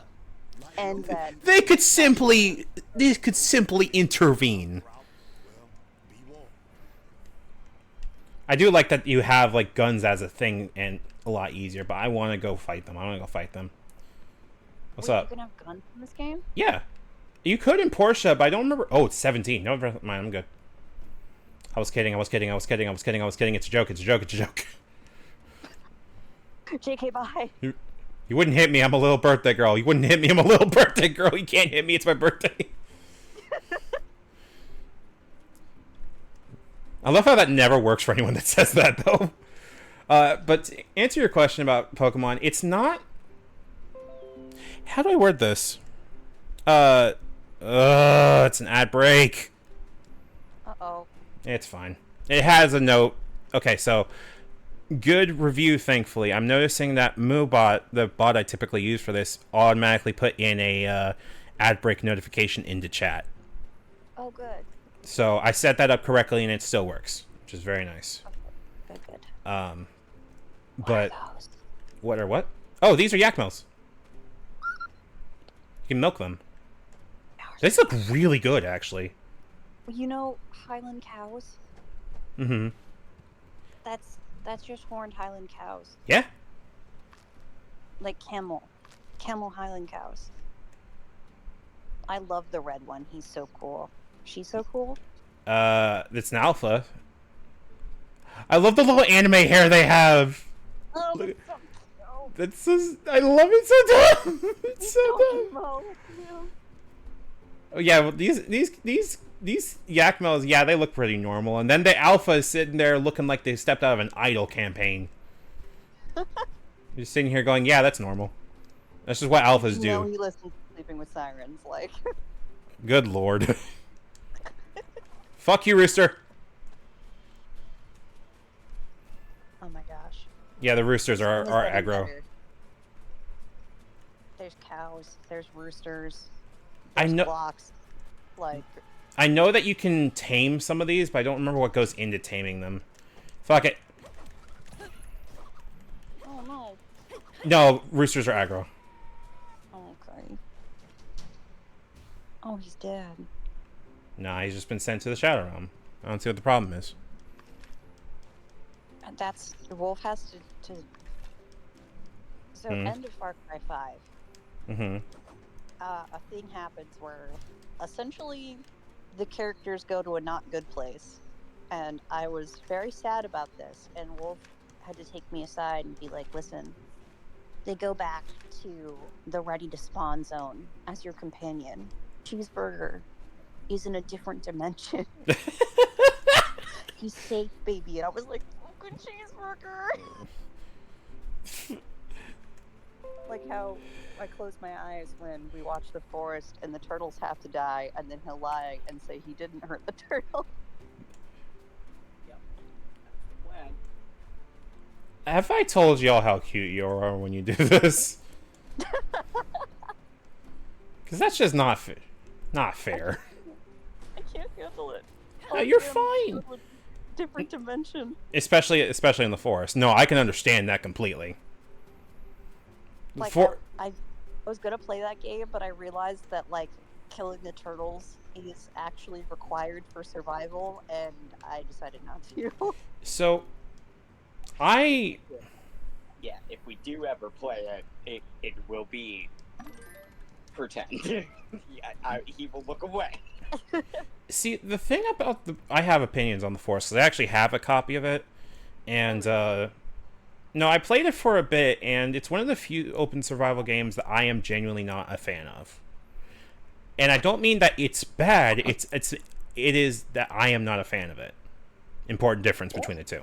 end that. They could simply intervene. I do like that you have like guns as a thing and a lot easier, but I want to go fight them. What's Wait, up? You can have guns in this game? Yeah. You could in Porsche, but I don't remember. Oh, it's 17. No, never mind. I'm good. I was kidding. It's a joke. JK, bye. You wouldn't hit me. I'm a little birthday girl. You can't hit me. It's my birthday. I love how that never works for anyone that says that, though. But to answer your question about Pokemon, it's not... How do I word this? It's an ad break. Uh-oh. It's fine. It has a note. Okay, so... Good review, thankfully. I'm noticing that MooBot, the bot I typically use for this, automatically put in a ad break notification into chat. Oh, good. So I set that up correctly, and it still works, which is very nice. Okay. Good. But what are what? Oh, these are Yakmels. You can milk them. These look really good, actually. You know Highland cows? Mm-hmm. That's just horned Highland cows. Yeah. Like camel Highland cows. I love the red one. He's so cool. She's so cool. It's an alpha. I love the little anime hair they have. Oh, Look that's so cute. That's so... I love it so dumb. It's so dumb. Emo, yeah. Oh yeah, well, these Yakmels, yeah, they look pretty normal. And then the alpha is sitting there looking like they stepped out of an Idol campaign. You're sitting here going, yeah, that's normal. That's just what alphas You know do. he listens to Sleeping with Sirens, like. Good lord. Fuck you, Rooster. Oh my gosh. Yeah, the roosters are This is getting aggro. better. There's cows. There's roosters. I There's know. blocks. Like. I know that you can tame some of these, but I don't remember what goes into taming them. Fuck it. Oh no. No, roosters are aggro. Okay. Oh, he's dead. Nah, he's just been sent to the Shadow Realm. I don't see what the problem is. And that's the wolf has to. So end of Far Cry 5. Mm-hmm. A thing happens where essentially the characters go to a not good place, and I was very sad about this. And Wolf had to take me aside and be like, "Listen, they go back to the ready to spawn zone as your companion. Cheeseburger is in a different dimension. He's safe, baby." And I was like, "Oh, good Cheeseburger." Like how I close my eyes when we watch The Forest and the turtles have to die, and then he'll lie and say he didn't hurt the turtle. Yep. That's the plan. Have I told y'all how cute you are when you do this? Because that's just not fair. I can't handle it. No, you're damn, fine. Different dimension. Especially in the forest. No, I can understand that completely. Like I was gonna play that game, but I realized that like killing the turtles is actually required for survival, and I decided not to. So, Yeah, if we do ever play it, it will be pretend. He will look away. see, the thing about I have opinions on the forest, 'cause I actually have a copy of it, And no, I played it for a bit, and it's one of the few open survival games that I am genuinely not a fan of. And I don't mean that it's bad. It is that I am not a fan of it. Important difference between the two.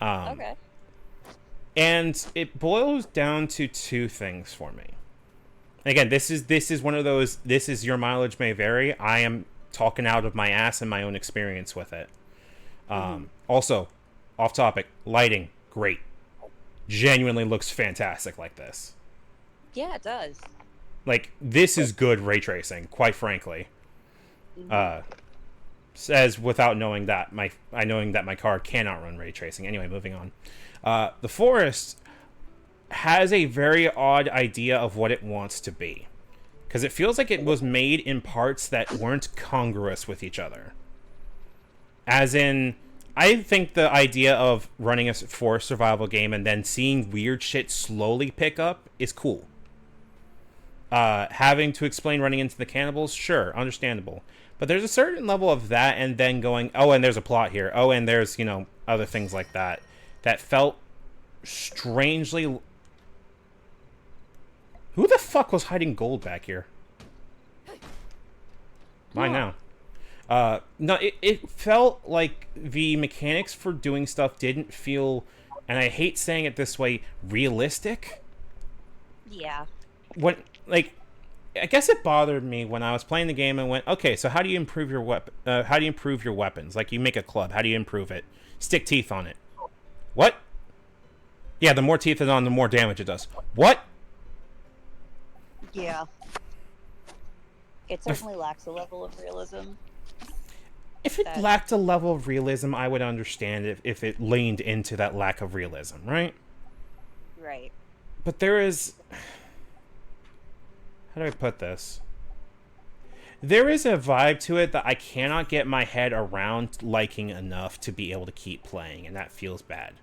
Okay. And it boils down to two things for me. Again, this is one of those. This is your mileage may vary. I am talking out of my ass and my own experience with it. Also, off topic, lighting great. Genuinely looks fantastic like this. Yeah, it does. Like, this is good ray tracing, quite frankly. Says without knowing that my card cannot run ray tracing. Anyway, moving on. The Forest has a very odd idea of what it wants to be, because it feels like it was made in parts that weren't congruous with each other. As in, I think the idea of running a forest survival game and then seeing weird shit slowly pick up is cool. Having to explain running into the cannibals, sure, understandable. But there's a certain level of that, and then going, oh, and there's a plot here. Oh, and there's, other things like that. That felt strangely... Who the fuck was hiding gold back here? Mine now. No, it felt like the mechanics for doing stuff didn't feel, and I hate saying it this way, realistic. Yeah. I guess it bothered me when I was playing the game and went, okay, so how do you improve your how do you improve your weapons? Like, you make a club, how do you improve it? Stick teeth on it. What? Yeah, the more teeth it's on, the more damage it does. What? Yeah. It certainly lacks a level of realism. If it lacked a level of realism, I would understand it if it leaned into that lack of realism, right? Right. But there is... How do I put this? There is a vibe to it that I cannot get my head around liking enough to be able to keep playing, and that feels bad.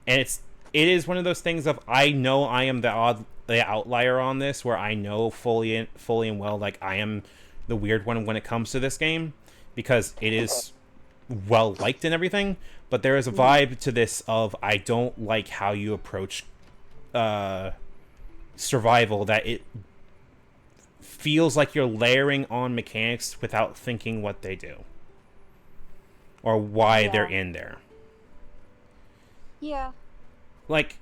And it is one of those things of, I know I am the outlier on this, where I know fully and well, like, I am the weird one when it comes to this game, because it is well liked and everything, but there is a vibe to this of, I don't like how you approach survival, that it feels like you're layering on mechanics without thinking what they do or why they're in there. Yeah. Like,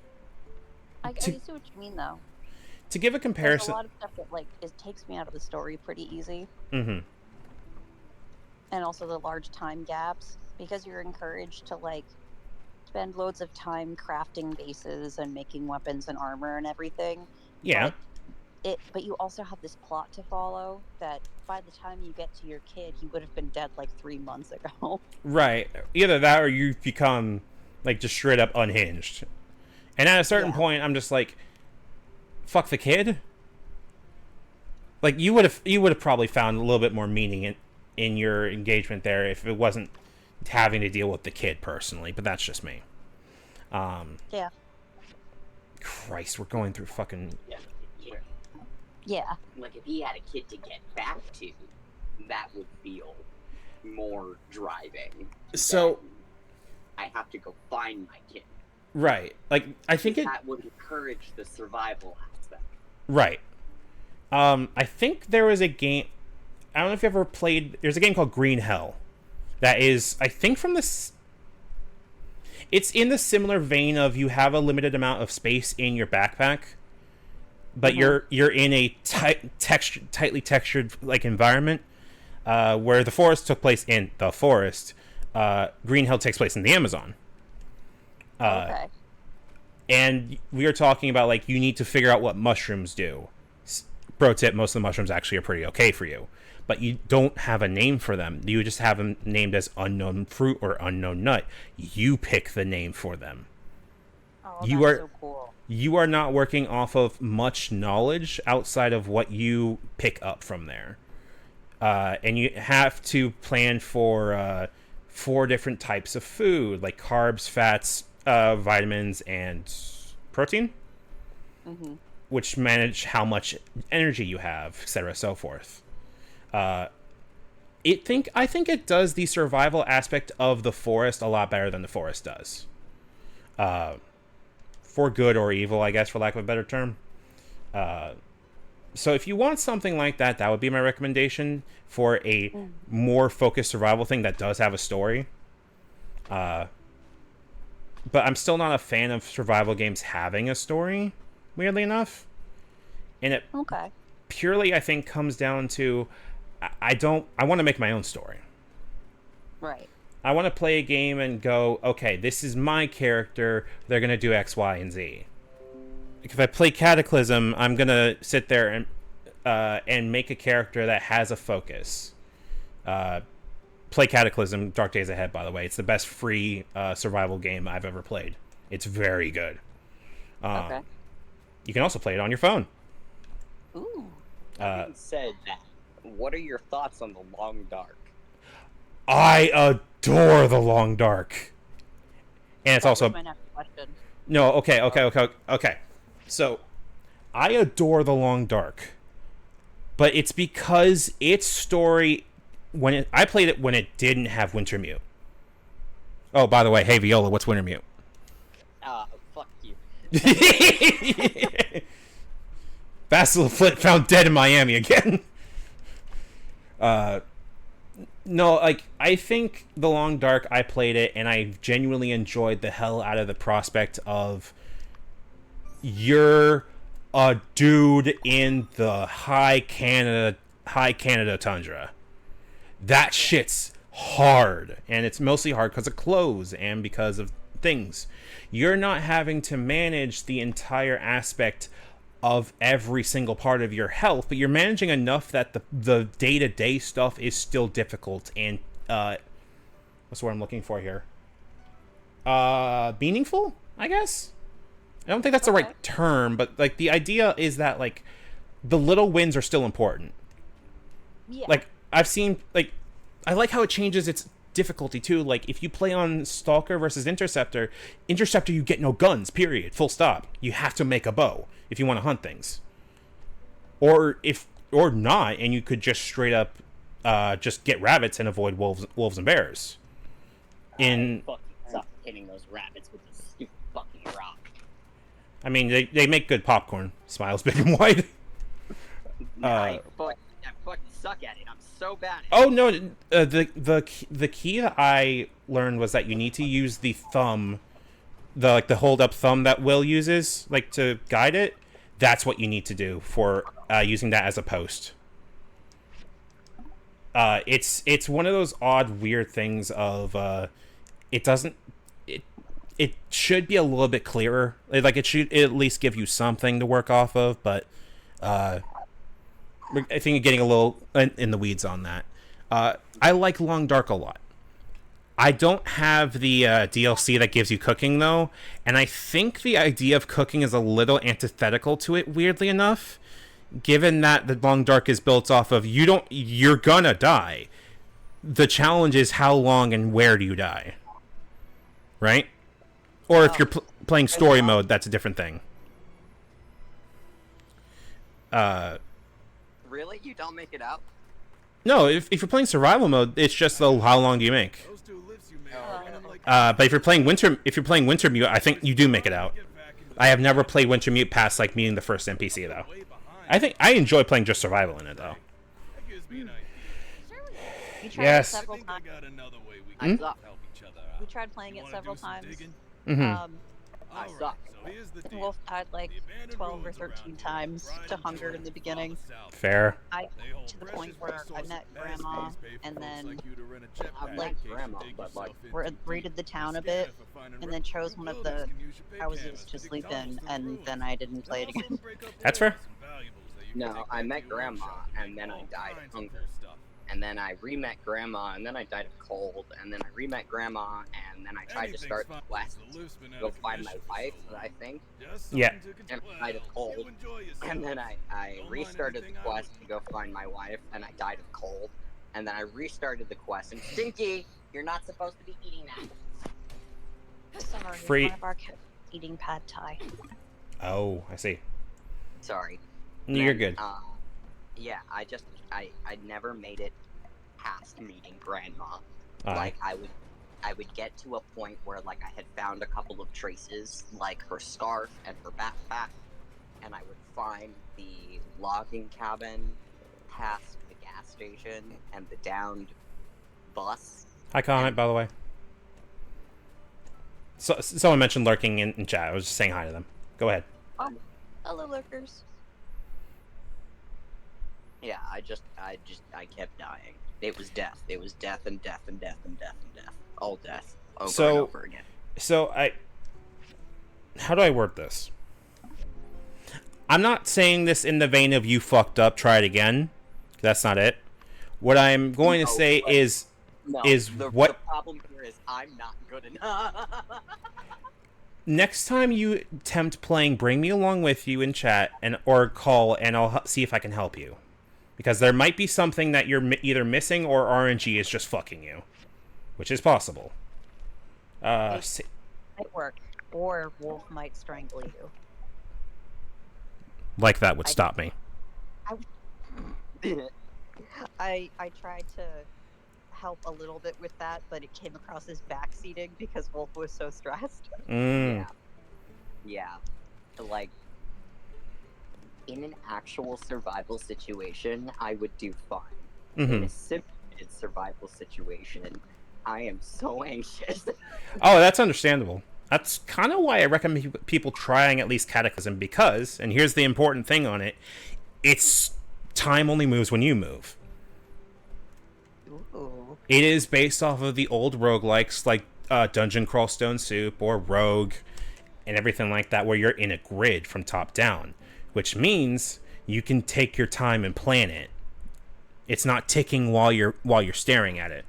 I see what you mean, though. To give a comparison, there's a lot of stuff that it takes me out of the story pretty easy. Mm-hmm. And also the large time gaps, because you're encouraged to spend loads of time crafting bases and making weapons and armor and everything. Yeah. But you also have this plot to follow that by the time you get to your kid, he would have been dead 3 months ago. Right. Either that or you become just straight up unhinged. And at a certain point, I'm just like, fuck the kid. You would have probably found a little bit more meaning in your engagement there if it wasn't having to deal with the kid personally, but that's just me. Yeah. Christ, we're going through fucking... Yeah. If he had a kid to get back to, that would feel more driving. So... I have to go find my kid. Right. I think that would encourage the survival aspect. Right. I think there was a game... I don't know if you ever played... There's a game called Green Hell. That is, I think, from this... It's in the similar vein of you have a limited amount of space in your backpack, but you're in a tightly textured environment, where the forest took place in the forest. Green Hell takes place in the Amazon. Okay. And we are talking about you need to figure out what mushrooms do. Pro tip: most of the mushrooms actually are pretty okay for you, but you don't have a name for them. You just have them named as unknown fruit or unknown nut. You pick the name for them. Oh, that's so cool. You are not working off of much knowledge outside of what you pick up from there. And you have to plan for 4 different types of food, like carbs, fats, vitamins, and protein, which manage how much energy you have, etc., so forth. I think it does the survival aspect of the forest a lot better than the forest does. For good or evil, I guess, for lack of a better term. So if you want something like that, that would be my recommendation for a more focused survival thing that does have a story. But I'm still not a fan of survival games having a story, weirdly enough. And it purely, I think, comes down to I want to make my own story. Right. I want to play a game and go, okay, this is my character. They're going to do X, Y, and Z. If I play Cataclysm, I'm going to sit there and make a character that has a focus. Play Cataclysm, Dark Days Ahead, by the way. It's the best free survival game I've ever played. It's very good. Okay. You can also play it on your phone. Ooh. Having said that, what are your thoughts on the Long Dark? I adore the Long Dark. And it's That also... was my next question. No, okay. So, I adore the Long Dark. But it's because its story... I played it when it didn't have Wintermute. Oh, by the way, hey Viola, what's Wintermute? Fuck you. Basil Flint found dead in Miami again. No, like, I think The Long Dark, I played it, and I genuinely enjoyed the hell out of the prospect of you're a dude in the high Canada tundra. That shit's hard, and it's mostly hard because of clothes and because of things. You're not having to manage the entire aspect of every single part of your health, but you're managing enough that the day-to-day stuff is still difficult and what's the word I'm looking for here? Meaningful, I guess? I don't think that's the right term, but like the idea is that like the little wins are still important. Yeah. Like I've seen like I like how it changes its difficulty too. Like if you play on Stalker versus Interceptor you get no guns, period, full stop. You have to make a bow if you want to hunt things. Or not, and you could just straight up just get rabbits and avoid wolves and bears. Fucking stop hitting those rabbits with this stupid fucking rock. I mean, they make good popcorn. Smiles big and wide. I fucking suck at it. I'm so bad at it. Oh no, the key that I learned was that you need to use the thumb, the hold up thumb that Will uses, like to guide it. That's what you need to do for using that as a post. It's one of those odd, weird things of it should be a little bit clearer. Like it should at least give you something to work off of, but I think you're getting a little in the weeds on that. I like Long Dark a lot. I don't have the DLC that gives you cooking, though, and I think the idea of cooking is a little antithetical to it, weirdly enough, given that the Long Dark is built off of you're gonna die. The challenge is how long and where do you die, right? Or if you're playing story mode, that's a different thing. Really? You don't make it out? No, if you're playing survival mode, it's just how long do you make? But if you're playing Wintermute, I think you do make it out. I have never played Wintermute past like meeting the first NPC though. I think I enjoy playing just survival in it though. We tried Yes. it several times. I suck. We tried playing it several times. Mm-hmm. I suck. Wolf died like 12 or 13 times to hunger in the beginning. Fair. To the point where I met Grandma, and then I like grandma, but like raided the town a bit, and then chose one of the houses to sleep in, and then I didn't play it again. That's fair. no, I met grandma and then I died of hunger. And then I re-met grandma and then I died of cold. And then I re-met grandma and then I tried to start the quest to go find my wife, I think. Yeah. And I died of cold. And then I restarted the quest to go find my wife and I died of cold. And then I restarted the quest and Stinky, you're not supposed to be eating that. Sorry, Free- one of our kids eating pad thai. Oh, I see. Sorry. You're Then, good. Yeah, I never made it past meeting Grandma. Aye. Like, I would get to a point where, like, I had found a couple of traces, like her scarf and her backpack, and I would find the logging cabin past the gas station and the downed bus. Hi, comment, by the way. So, someone mentioned lurking in chat. I was just saying hi to them. Go ahead. Hello, lurkers. Yeah, I kept dying. It was death. It was death and death and death and death and death. All death. Over and over again. So, how do I word this? I'm not saying this in the vein of you fucked up, try it again. That's not it. What I'm going to say is the problem here is I'm not good enough. Next time you attempt playing, bring me along with you in chat or call, and I'll see if I can help you. Because there might be something that you're either missing or RNG is just fucking you. Which is possible. It might work. Or Wolf might strangle you. Like that would stop me. I tried to help a little bit with that, but it came across as backseating because Wolf was so stressed. Yeah. Like, in an actual survival situation, I would do fine. In a simulated survival situation, I am so anxious. Oh, that's understandable. That's kind of why I recommend people trying at least Cataclysm, because, and here's the important thing on it, it's time only moves when you move. Ooh. It is based off of the old roguelikes like Dungeon Crawl Stone Soup or Rogue and everything like that, where you're in a grid from top down, which means you can take your time and plan it. It's not ticking while you're staring at it.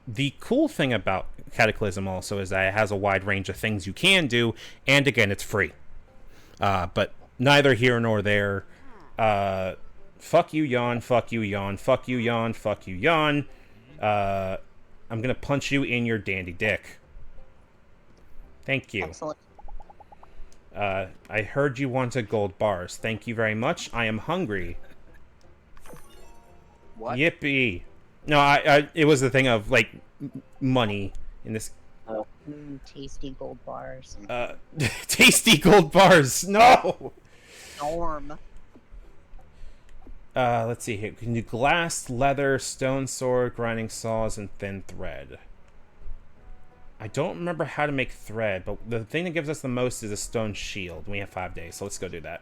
The cool thing about Cataclysm also is that it has a wide range of things you can do, and again, it's free. But neither here nor there. Fuck you, yawn. Fuck you, yawn. Fuck you, yawn. Fuck you, yawn. I'm gonna punch you in your dandy dick. Thank you. Excellent. I heard you wanted gold bars. Thank you very much. I am hungry. What? Yippee. No, it was the thing of, like, money in this. Tasty gold bars. Tasty gold bars. No! Norm. Let's see here. We can do glass, leather, stone sword, grinding saws, and thin thread. I don't remember how to make thread, but the thing that gives us the most is a stone shield. We have 5 days, so let's go do that.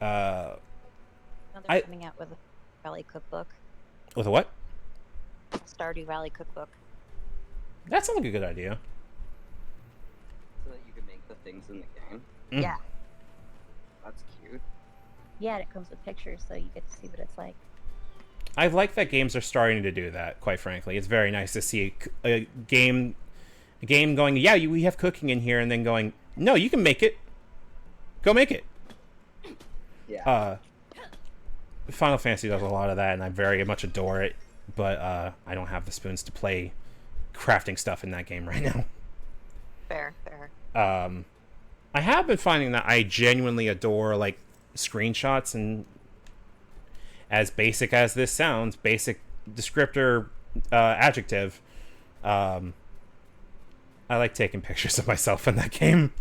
Now they're coming out with a Valley cookbook. With a what? Stardew Valley cookbook. That sounds like a good idea. So that you can make the things in the game. Yeah. That's cute. Yeah, and it comes with pictures, so you get to see what it's like. I like that games are starting to do that, quite frankly. It's very nice to see a game going, yeah, we have cooking in here, and then going, no, you can make it. Go make it. Yeah. Final Fantasy does a lot of that, and I very much adore it, but I don't have the spoons to play crafting stuff in that game right now. Fair. I have been finding that I genuinely adore, like, screenshots, and as basic as this sounds, basic descriptor adjective, I like taking pictures of myself in that game.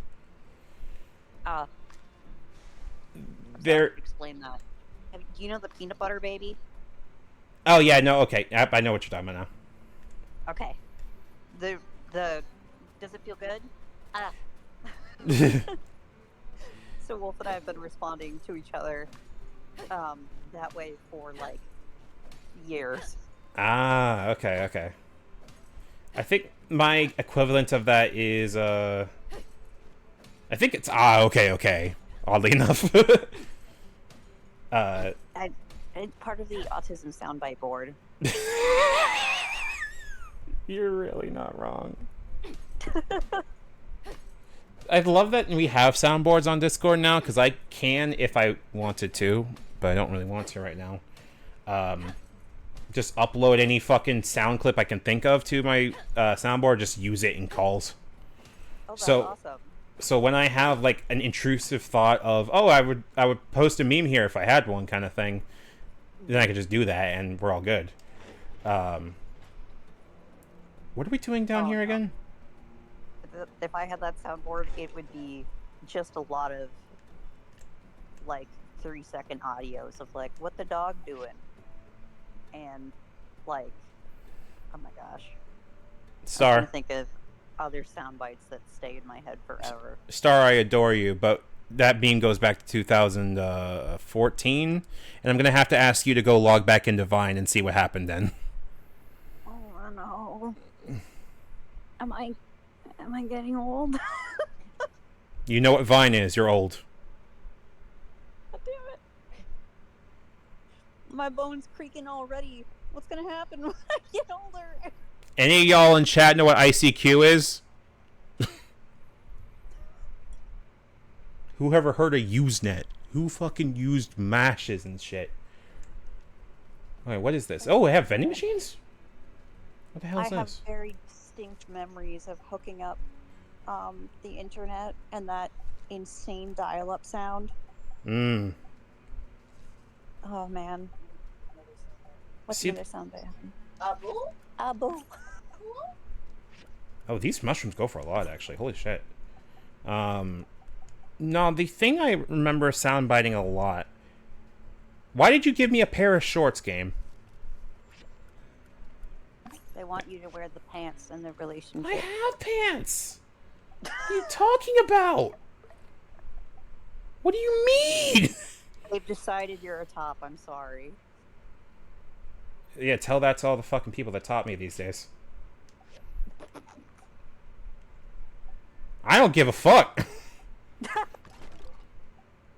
Explain that. Do you know the peanut butter baby? Oh yeah, no, okay, I know what you're talking about now. Okay. The does it feel good? So Wolf and I have been responding to each other that way for like years. Okay. I think my equivalent of that is I think it's okay. Oddly enough. I'm part of the autism soundbite board. You're really not wrong. I love that we have soundboards on Discord now, because I can if I wanted to, but I don't really want to right now. Just upload any fucking sound clip I can think of to my soundboard, just use it in calls. Oh, that's awesome. So when I have like an intrusive thought of, oh, I would post a meme here if I had one, kind of thing, then I could just do that, and we're all good. What are we doing down here again? If I had that soundboard, it would be just a lot of like 3-second audios of like what the dog doing, and like, oh my gosh, I'm Star, trying to think of other sound bites that stay in my head forever. Star, I adore you, but that beam goes back to 2014, and I'm gonna have to ask you to go log back into Vine and see what happened then. Oh no. Am I getting old? You know what Vine is. You're old. God damn it. My bones creaking already. What's gonna happen when I get older? Any of y'all in chat know what ICQ is? Who ever heard of Usenet? Who fucking used mashes and shit? Wait, what is this? Oh, I have vending machines? What the hell is I have this? very distinct memories of hooking up the internet and that insane dial-up sound. Mmm. Oh man. What's See- the other sound they have? Abu. Oh, these mushrooms go for a lot, actually. Holy shit. No, the thing I remember soundbiting a lot. Why did you give me a pair of shorts, game? They want you to wear the pants in the relationship. I have pants. What are you talking about? What do you mean? They've decided you're a top. I'm sorry. Yeah, tell that to all the fucking people that taught me these days. I don't give a fuck.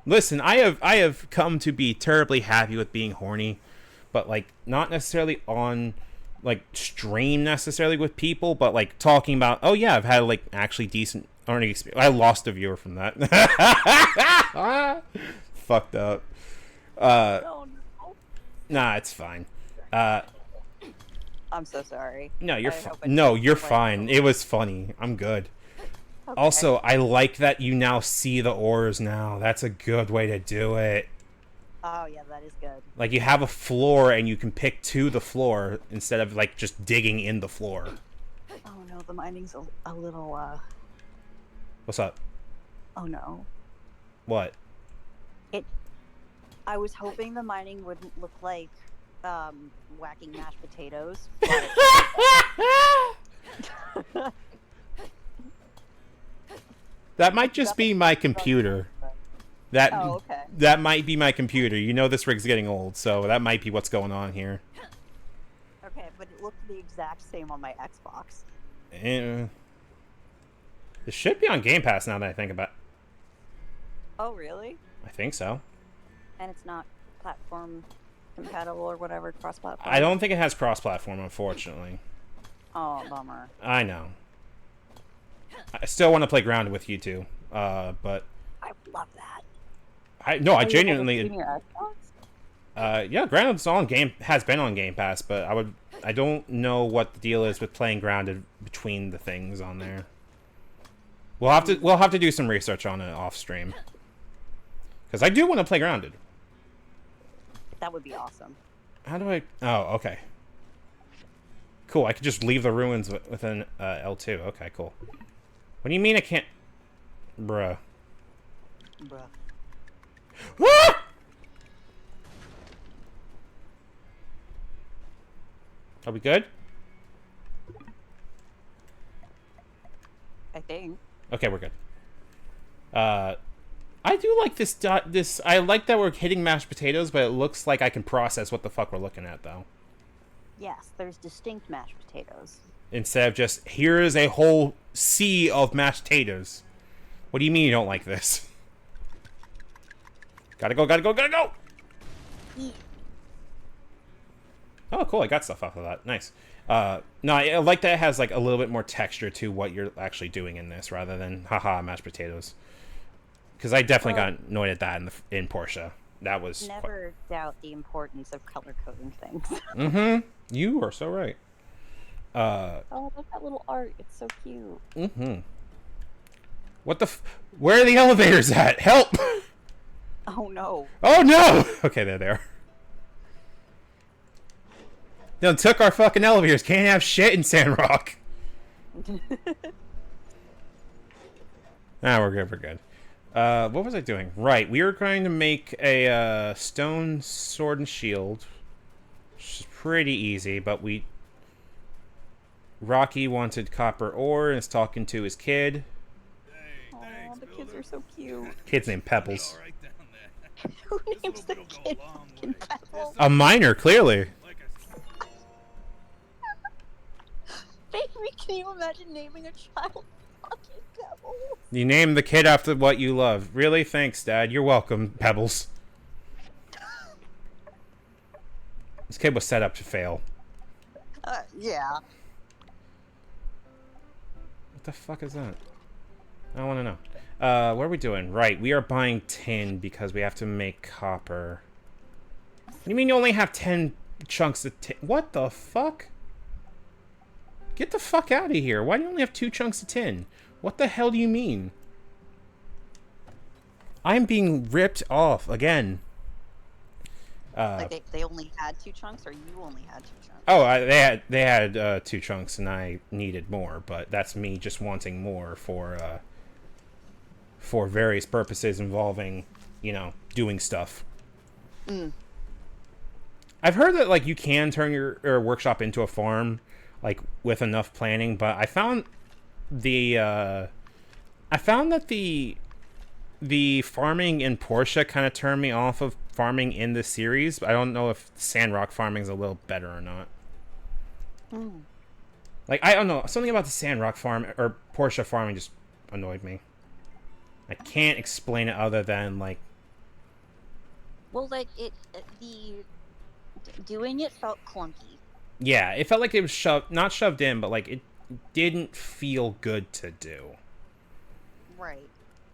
Listen, I have come to be terribly happy with being horny, but like not necessarily on like stream necessarily with people, but like talking about, oh yeah, I've had like actually decent horny experience. I lost a viewer from that. Fucked up. Oh no. Nah, it's fine. I'm so sorry. No, you're I hope I no, didn't you're like- fine. It was funny. I'm good. Okay. Also, I like that you now see the ores now. That's a good way to do it. Oh yeah, that is good. Like you have a floor and you can pick to the floor instead of like just digging in the floor. Oh no, the mining's a little What's up? oh no. What? I was hoping the mining wouldn't look like whacking mashed potatoes. But That might just be my computer. That Oh, okay. that might be my computer. You know this rig's getting old, so that might be what's going on here. Okay, but it looked the exact same on my Xbox. Eh. It should be on Game Pass now that I think about it. Oh really? I think so. And it's not platform compatible or whatever, cross-platform? I don't think it has cross-platform, unfortunately. Oh, bummer. I know. I still want to play Grounded with you two, but I would love that. I Oh, you have genuinely, it in your Xbox? yeah, Grounded's on has been on Game Pass, but I don't know what the deal is with playing Grounded between the things on there. We'll have to do some research on it off stream, because I do want to play Grounded. That would be awesome. How do I? Oh, okay. Cool. I could just leave the ruins within L2. Okay, cool. What do you mean I can't? Bruh. Bruh. Ah! Are we good? I think. Okay, we're good. I do like this. I like that we're hitting mashed potatoes, but it looks like I can process what the fuck we're looking at, though. Yes, there's distinct mashed potatoes. Instead of just, here is a whole sea of mashed taters. What do you mean you don't like this? Gotta go, gotta go, gotta go! Oh, cool, I got stuff off of that. Nice. No, I like that it has like a little bit more texture to what you're actually doing in this, rather than, haha, mashed potatoes. Because I definitely got annoyed at that in Portia. That was... Never doubt the importance of color coding things. Mm-hmm. You are so right. Oh, look at that little art. It's so cute. Mm-hmm. What the where are the elevators at? Help! Oh no. Oh no! Okay, there they are. They took our fucking elevators. Can't have shit in Sandrock. We're good. We're good. What was I doing? Right, we were going to make a stone sword and shield, which is pretty easy. But Rocky wanted copper ore and is talking to his kid. Oh, the kids are so cute. Kid's named Pebbles. Who names the kid fucking Pebbles? A miner, clearly. Baby, can you imagine naming a child fucking Pebbles? You named the kid after what you love. Really? Thanks, Dad. You're welcome, Pebbles. This kid was set up to fail. Yeah. What the fuck is that? I want to know. What are we doing? Right, we are buying tin because we have to make copper. What do you mean you only have 10 chunks of tin? What the fuck? Get the fuck out of here. Why do you only have 2 chunks of tin? What the hell do you mean? I'm being ripped off again. Like they only had 2 chunks, or you only had 2 chunks? Oh, they had 2 chunks, and I needed more. But that's me just wanting more for various purposes involving, doing stuff. I've heard that like you can turn your workshop into a farm, like with enough planning. But I found that the farming in Portia kind of turned me off of farming in this series. I don't know if Sandrock farming is a little better or not. Like, I don't know. Something about the Sandrock farm or Portia farming just annoyed me. I can't explain it other than, like... Well, like, doing it felt clunky. Yeah, it felt like it was not shoved in, but, like, it didn't feel good to do. Right.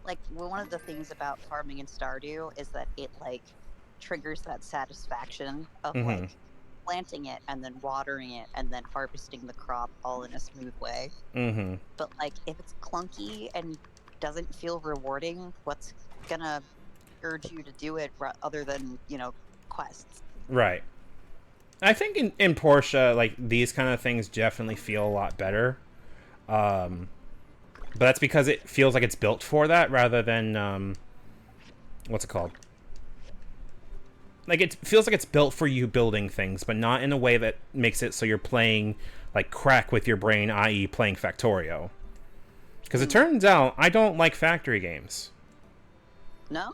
Like, one of the things about farming in Stardew is that it, like, triggers that satisfaction of, like, planting it and then watering it and then harvesting the crop all in a smooth way. But, like, if it's clunky and doesn't feel rewarding, what's gonna urge you to do it other than, quests? Right. I think in Portia, like, these kind of things definitely feel a lot better. But that's because it feels like it's built for that rather than, what's it called? Like, it feels like it's built for you building things, but not in a way that makes it so you're playing, like, crack with your brain, i.e. playing Factorio. Because it turns out I don't like factory games. No?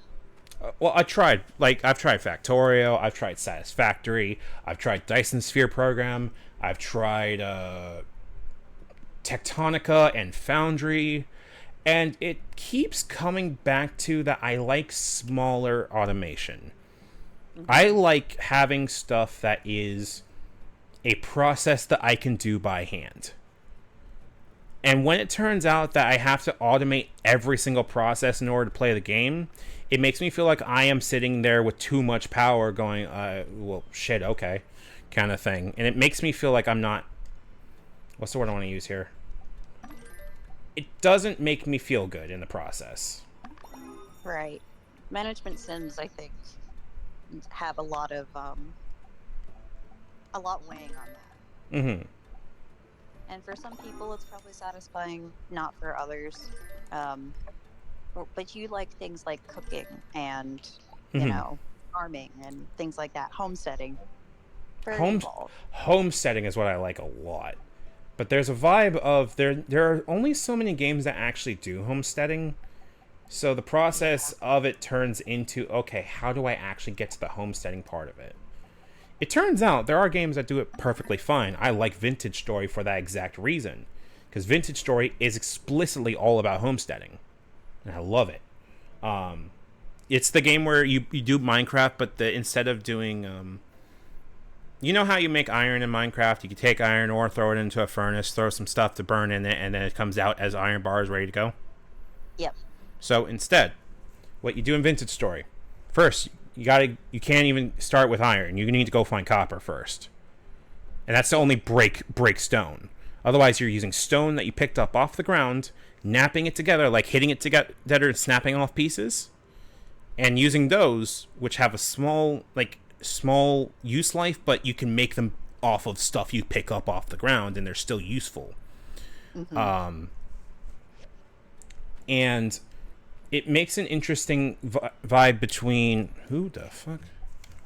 Well, I've tried Factorio, I've tried Satisfactory, I've tried Dyson Sphere Program, I've tried Tectonica and Foundry, and it keeps coming back to that I like smaller automation. I like having stuff that is a process that I can do by hand. And when it turns out that I have to automate every single process in order to play the game, it makes me feel like I am sitting there with too much power going, well, shit, okay, kind of thing. And it makes me feel like I'm not... What's the word I want to use here? It doesn't make me feel good in the process. Right. Management sims, I think, have a lot weighing on that. And for some people, it's probably satisfying, not for others. But you like things like cooking and, farming and things like that. Homesteading. Homesteading is what I like a lot. But there's a vibe of... There are only so many games that actually do homesteading. So the process of it turns into, okay, how do I actually get to the homesteading part of it? It turns out there are games that do it perfectly fine. I like Vintage Story for that exact reason. Because Vintage Story is explicitly all about homesteading. And I love it. It's the game where you do Minecraft, but instead of doing... you know how you make iron in Minecraft? You can take iron ore, throw it into a furnace, throw some stuff to burn in it, and then it comes out as iron bars ready to go? Yep. So instead, what you do in Vintage Story... First, you can't even start with iron. You need to go find copper first. And that's the only break stone. Otherwise, you're using stone that you picked up off the ground, napping it together, like hitting it together and snapping off pieces, and using those, which have a small use life, but you can make them off of stuff you pick up off the ground, and they're still useful. And it makes an interesting vibe between... Who the fuck?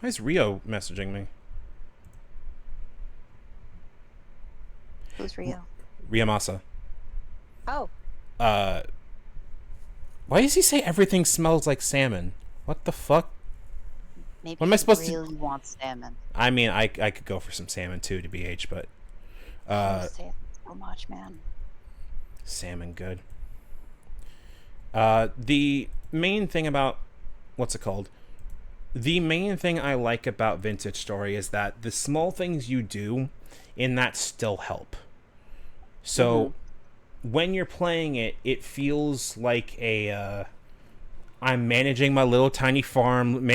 Why is Rio messaging me? Who's Rio? Riamasa. Oh. Why does he say everything smells like salmon? What the fuck? Maybe What am I supposed he really wants salmon. I mean, I could go for some salmon too, to BH, but... I love salmon so much, man. Salmon good. The main thing about... What's it called? The main thing I like about Vintage Story is that the small things you do in that still help. So, when you're playing it, it feels like a... I'm managing my little tiny farm,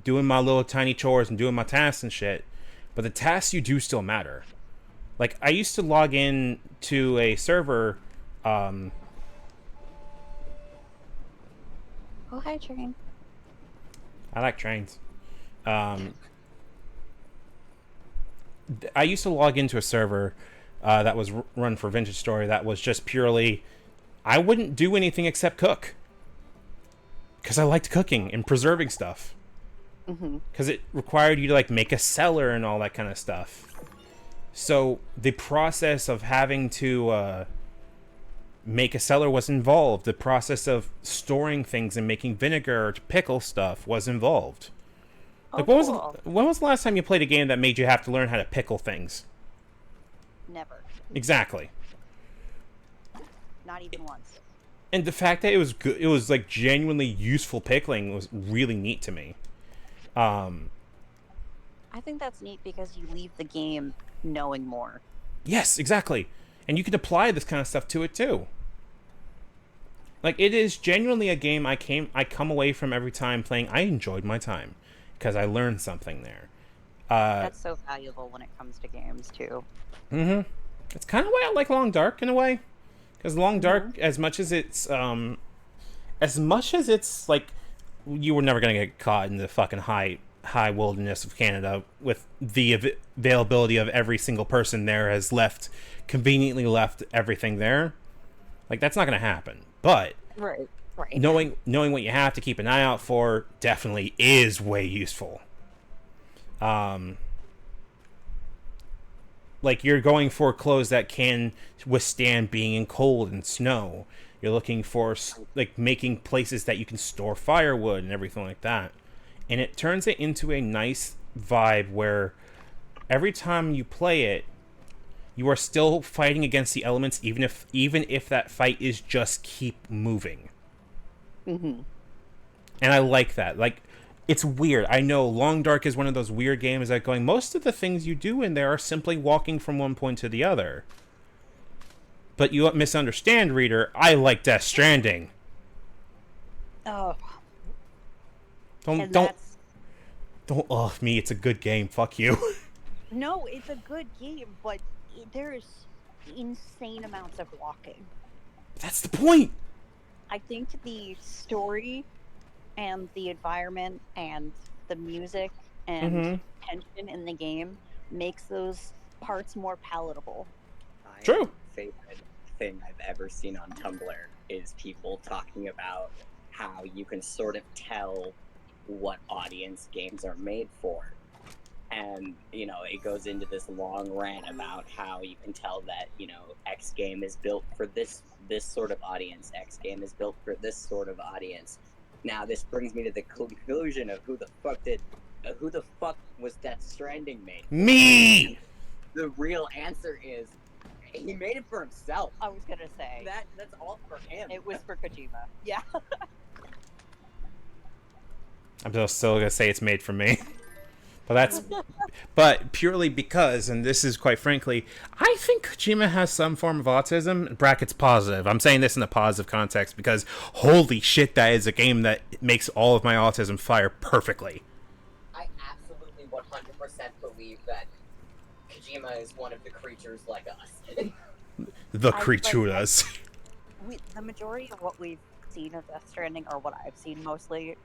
doing my little tiny chores and doing my tasks and shit. But the tasks you do still matter. Like, I used to log in to a server... Oh, hi, train. I like trains. I used to log into a server that was run for Vintage Story that was just purely... I wouldn't do anything except cook. Because I liked cooking and preserving stuff. Because it required you to, like, make a cellar and all that kind of stuff. So the process of having to make a cellar was involved. The process of storing things and making vinegar to pickle stuff was involved. Like, when was the last time you played a game that made you have to learn how to pickle things? Never. Exactly. Not even once. And the fact that it was good, it was like genuinely useful pickling was really neat to me. I think that's neat because you leave the game knowing more. Yes, exactly. And you can apply this kind of stuff to it too. Like, it is genuinely a game I come away from every time playing. I enjoyed my time because I learned something there. That's so valuable when it comes to games too. It's kind of why I like Long Dark in a way, because Long Dark, as much as it's like you were never gonna get caught in the fucking high wilderness of Canada with the availability of every single person there has conveniently left everything there. Like, that's not gonna happen. But right. knowing what you have to keep an eye out for definitely is way useful. Like, you're going for clothes that can withstand being in cold and snow. You're looking for, like, making places that you can store firewood and everything like that. And it turns it into a nice vibe where every time you play it, you are still fighting against the elements, even if that fight is just keep moving. And I like that. Like, it's weird. I know Long Dark is one of those weird games that most of the things you do in there are simply walking from one point to the other. But you misunderstand, reader. I like Death Stranding. Oh. Don't off me. It's a good game. Fuck you. No, it's a good game, but there's insane amounts of walking. That's the point. I think the story and the environment and the music and tension in the game makes those parts more palatable. True. My favorite thing I've ever seen on Tumblr is people talking about how you can sort of tell what audience games are made for. And, you know, it goes into this long rant about how you can tell that, you know, X game is built for this sort of audience, X game is built for this sort of audience. Now, this brings me to the conclusion of who the fuck was Death Stranding made? Me! The real answer is, he made it for himself. I was gonna say. That's all for him. It was for Kojima. Yeah. I'm still gonna say it's made for me. But purely because, and this is quite frankly, I think Kojima has some form of autism, brackets positive. I'm saying this in a positive context because holy shit, that is a game that makes all of my autism fire perfectly. I absolutely 100% believe that Kojima is one of the creatures like us. The creaturas. The majority of what we've seen of Death Stranding, or what I've seen mostly,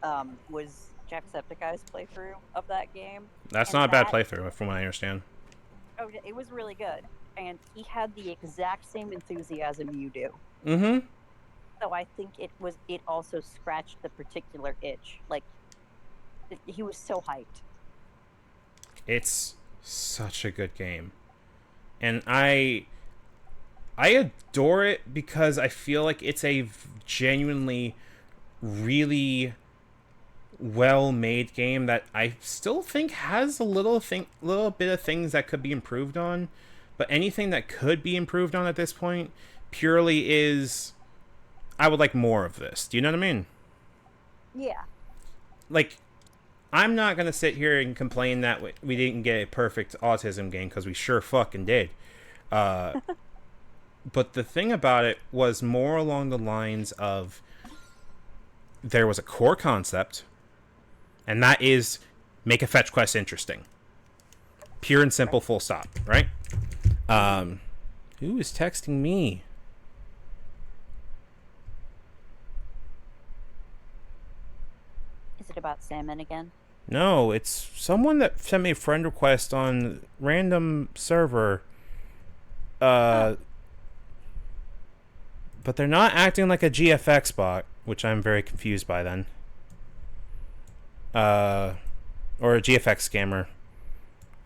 was Jacksepticeye's playthrough of that game. That's not a bad playthrough, from what I understand. it was really good, and he had the exact same enthusiasm you do. Mm-hmm. So I think it also scratched the particular itch. Like he was so hyped. It's such a good game. And I adore it because I feel like it's a genuinely really well-made game that I still think has a little bit of things that could be improved on, but anything that could be improved on at this point purely is I would like more of this. Do you know what I mean? Yeah. Like, I'm not gonna sit here and complain that we didn't get a perfect autism game, because we sure fucking did. But the thing about it was more along the lines of there was a core concept, and that is make a fetch quest interesting. Pure and simple, full stop, right? Who is texting me? Is it about salmon again? No, it's someone that sent me a friend request on random server. But they're not acting like a GFX bot, which I'm very confused by then. Or a GFX scammer,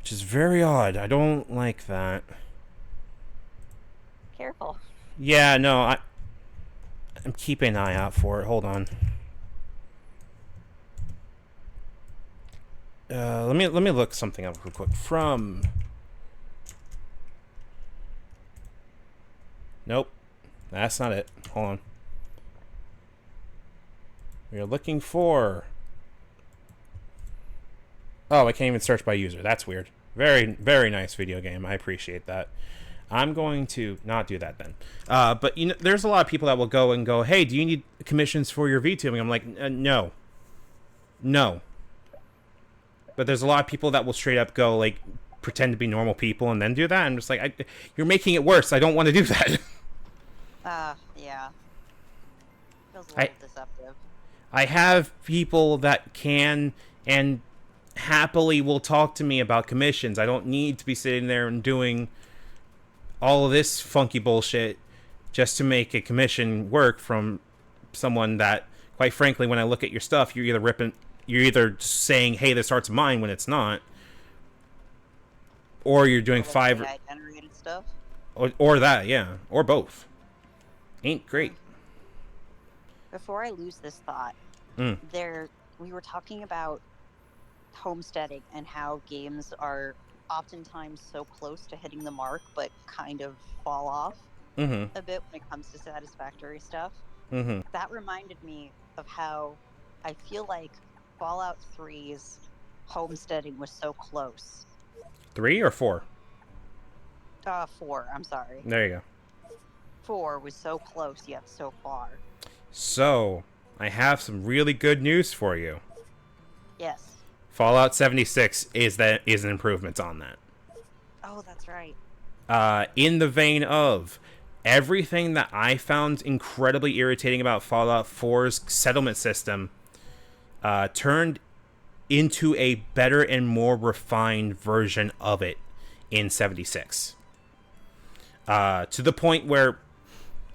which is very odd. I don't like that. Careful. Yeah, no, I'm keeping an eye out for it. Hold on. Let me look something up real quick. From. Nope, that's not it. Hold on. We are looking for. Oh, I can't even search by user. That's weird. Very, very nice video game. I appreciate that. I'm going to not do that then. But you know, there's a lot of people that will go, hey, do you need commissions for your VTubing? I'm like, no. No. But there's a lot of people that will straight up go, like, pretend to be normal people and then do that. I'm just like, you're making it worse. I don't want to do that. Yeah. Feels a little deceptive. I have people that can and happily will talk to me about commissions. I don't need to be sitting there and doing all of this funky bullshit just to make a commission work from someone that, quite frankly, when I look at your stuff, you're either saying, hey, this art's mine when it's not, or you're doing five AI generated stuff. or that, yeah, or both. Ain't great. Before I lose this thought, we were talking about homesteading and how games are oftentimes so close to hitting the mark but kind of fall off a bit when it comes to satisfactory stuff. That reminded me of how I feel like Fallout 3's homesteading was so close. 3 or 4? 4, I'm sorry. There you go. 4 was so close yet so far. So, I have some really good news for you. Yes. Fallout 76 is an improvement on that. Oh, that's right. In the vein of everything that I found incredibly irritating about Fallout 4's settlement system turned into a better and more refined version of it in 76. To the point where,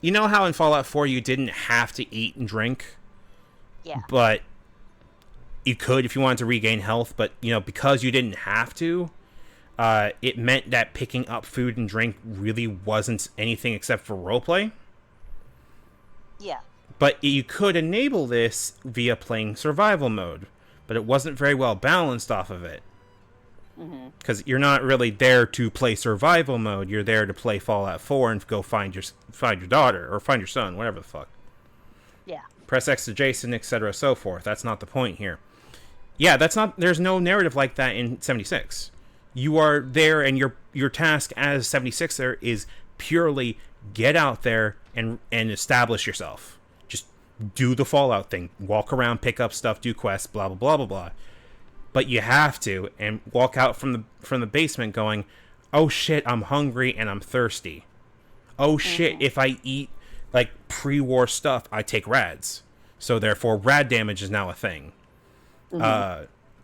you know how in Fallout 4 you didn't have to eat and drink? Yeah. But you could if you wanted to regain health, but, you know, because you didn't have to, it meant that picking up food and drink really wasn't anything except for roleplay. Yeah. But you could enable this via playing survival mode, but it wasn't very well balanced off of it. Because you're not really there to play survival mode, you're there to play Fallout 4 and go find your daughter, or find your son, whatever the fuck. Yeah. Press X to Jason, etc., so forth. That's not the point here. Yeah, there's no narrative like that in 76. You are there, and your task as 76er is purely get out there and establish yourself. Just do the Fallout thing. Walk around, pick up stuff, do quests, blah, blah, blah, blah, blah. But you have to, and walk out from the basement going, oh shit, I'm hungry and I'm thirsty. Oh shit, if I eat, like, pre-war stuff, I take rads. So therefore, rad damage is now a thing.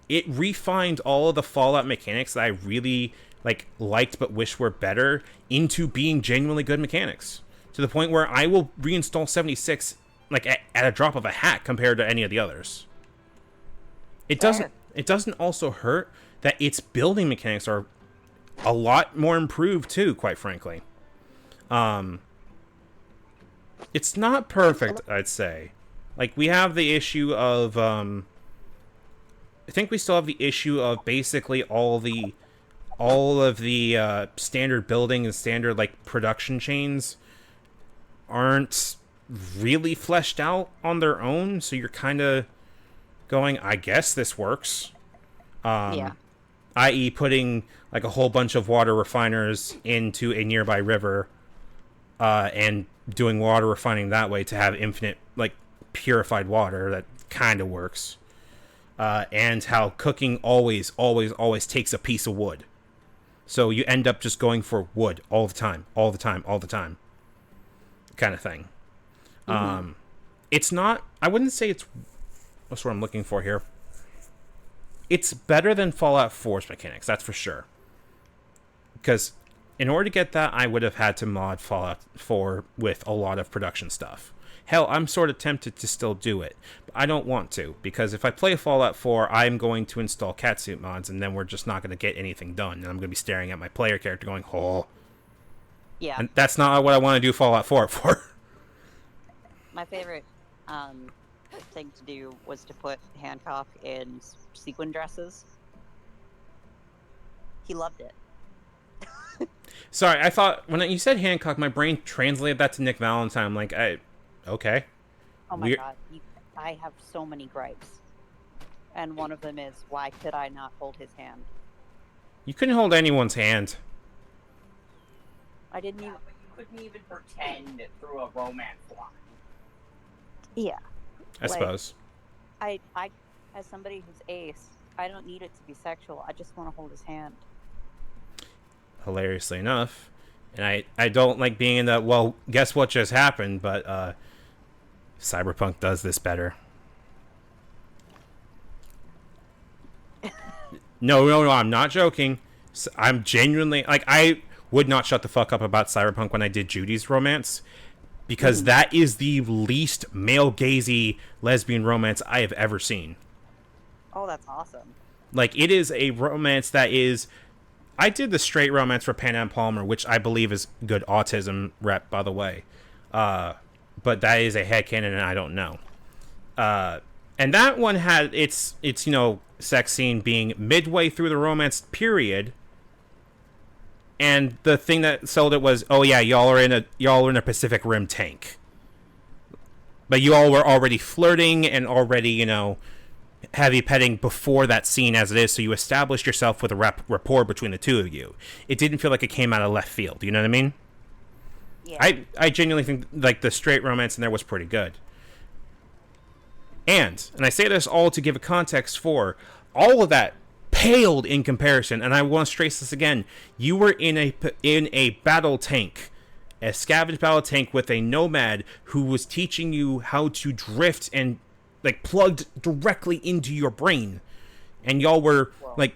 It refined all of the Fallout mechanics that I really like liked but wish were better into being genuinely good mechanics, to the point where I will reinstall 76 like at a drop of a hat compared to any of the others. It doesn't also hurt that its building mechanics are a lot more improved too, quite frankly. It's not perfect, I'd say. Like, we have the issue of I think we still have the issue of basically all of the standard building and standard like production chains aren't really fleshed out on their own, so you're kind of going, I guess this works. Yeah. I.e. putting like a whole bunch of water refiners into a nearby river and doing water refining that way to have infinite like purified water. That kind of works. And how cooking always takes a piece of wood. So you end up just going for wood all the time kind of thing. Mm-hmm. It's not, I wouldn't say it's, what's what I'm looking for here. It's better than Fallout 4's mechanics, that's for sure. Because in order to get that, I would have had to mod Fallout 4 with a lot of production stuff. Hell, I'm sort of tempted to still do it, but I don't want to, because if I play Fallout 4, I'm going to install catsuit mods, and then we're just not going to get anything done, and I'm going to be staring at my player character going, oh. Yeah. And that's not what I want to do Fallout 4 for. My favorite thing to do was to put Hancock in sequin dresses. He loved it. Sorry, I thought, when you said Hancock, my brain translated that to Nick Valentine. I'm like, okay. Oh my god, I have so many gripes. And one of them is, why could I not hold his hand? You couldn't hold anyone's hand. I didn't even... You couldn't even pretend through a romance line. Yeah. I suppose. I, as somebody who's ace, I don't need it to be sexual. I just want to hold his hand. Hilariously enough. And I don't like being in that, well, guess what just happened, but Cyberpunk does this better. No, I'm not joking. I'm genuinely, like, I would not shut the fuck up about Cyberpunk when I did Judy's romance, because that is the least male-gazy lesbian romance I have ever seen. Oh, that's awesome. Like, it is a romance that is... I did the straight romance for Pan Am Palmer, which I believe is good autism rep, by the way. But that is a headcanon, and I don't know. And that one had its sex scene being midway through the romance period. And the thing that sold it was, oh yeah, y'all are in a Pacific Rim tank. But you all were already flirting and already, heavy petting before that scene as it is, so you established yourself with a rapport between the two of you. It didn't feel like it came out of left field, you know what I mean? Yeah. I genuinely think, like, the straight romance in there was pretty good. And I say this all to give a context for all of that paled in comparison, and I want to stress this again. You were in a battle tank, a scavenged battle tank with a nomad who was teaching you how to drift and, like, plugged directly into your brain. And y'all were, like,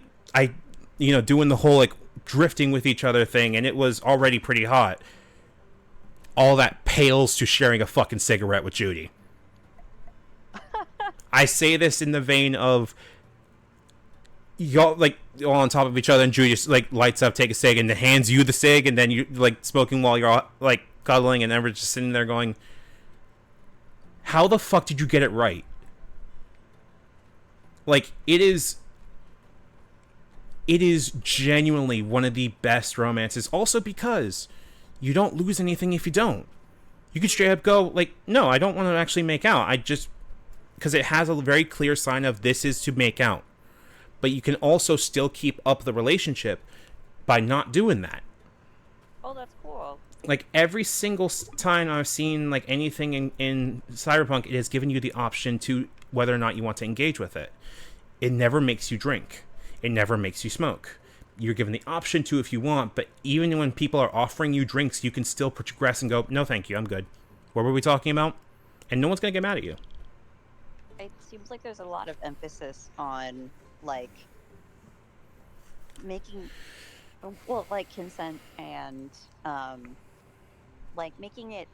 doing the whole, like, drifting with each other thing, and it was already pretty hot. All that pales to sharing a fucking cigarette with Judy. I say this in the vein of y'all, like, all on top of each other, and Judy just, like, lights up, take a cig, and then hands you the cig, and then you, like, smoking while you're all, like, cuddling, and then we're just sitting there going, how the fuck did you get it right? Like, it is genuinely one of the best romances, also because you don't lose anything if you don't. You could straight up go, like, no, I don't want to actually make out. I just... Because it has a very clear sign of this is to make out. But you can also still keep up the relationship by not doing that. Oh, that's cool. Like, every single time I've seen, like, anything in Cyberpunk, it has given you the option to whether or not you want to engage with it. It never makes you drink. It never makes you smoke. You're given the option to if you want, but even when people are offering you drinks, you can still progress and go, no, thank you, I'm good. What were we talking about? And no one's going to get mad at you. It seems like there's a lot of emphasis on, like, making Well, like consent and like making it.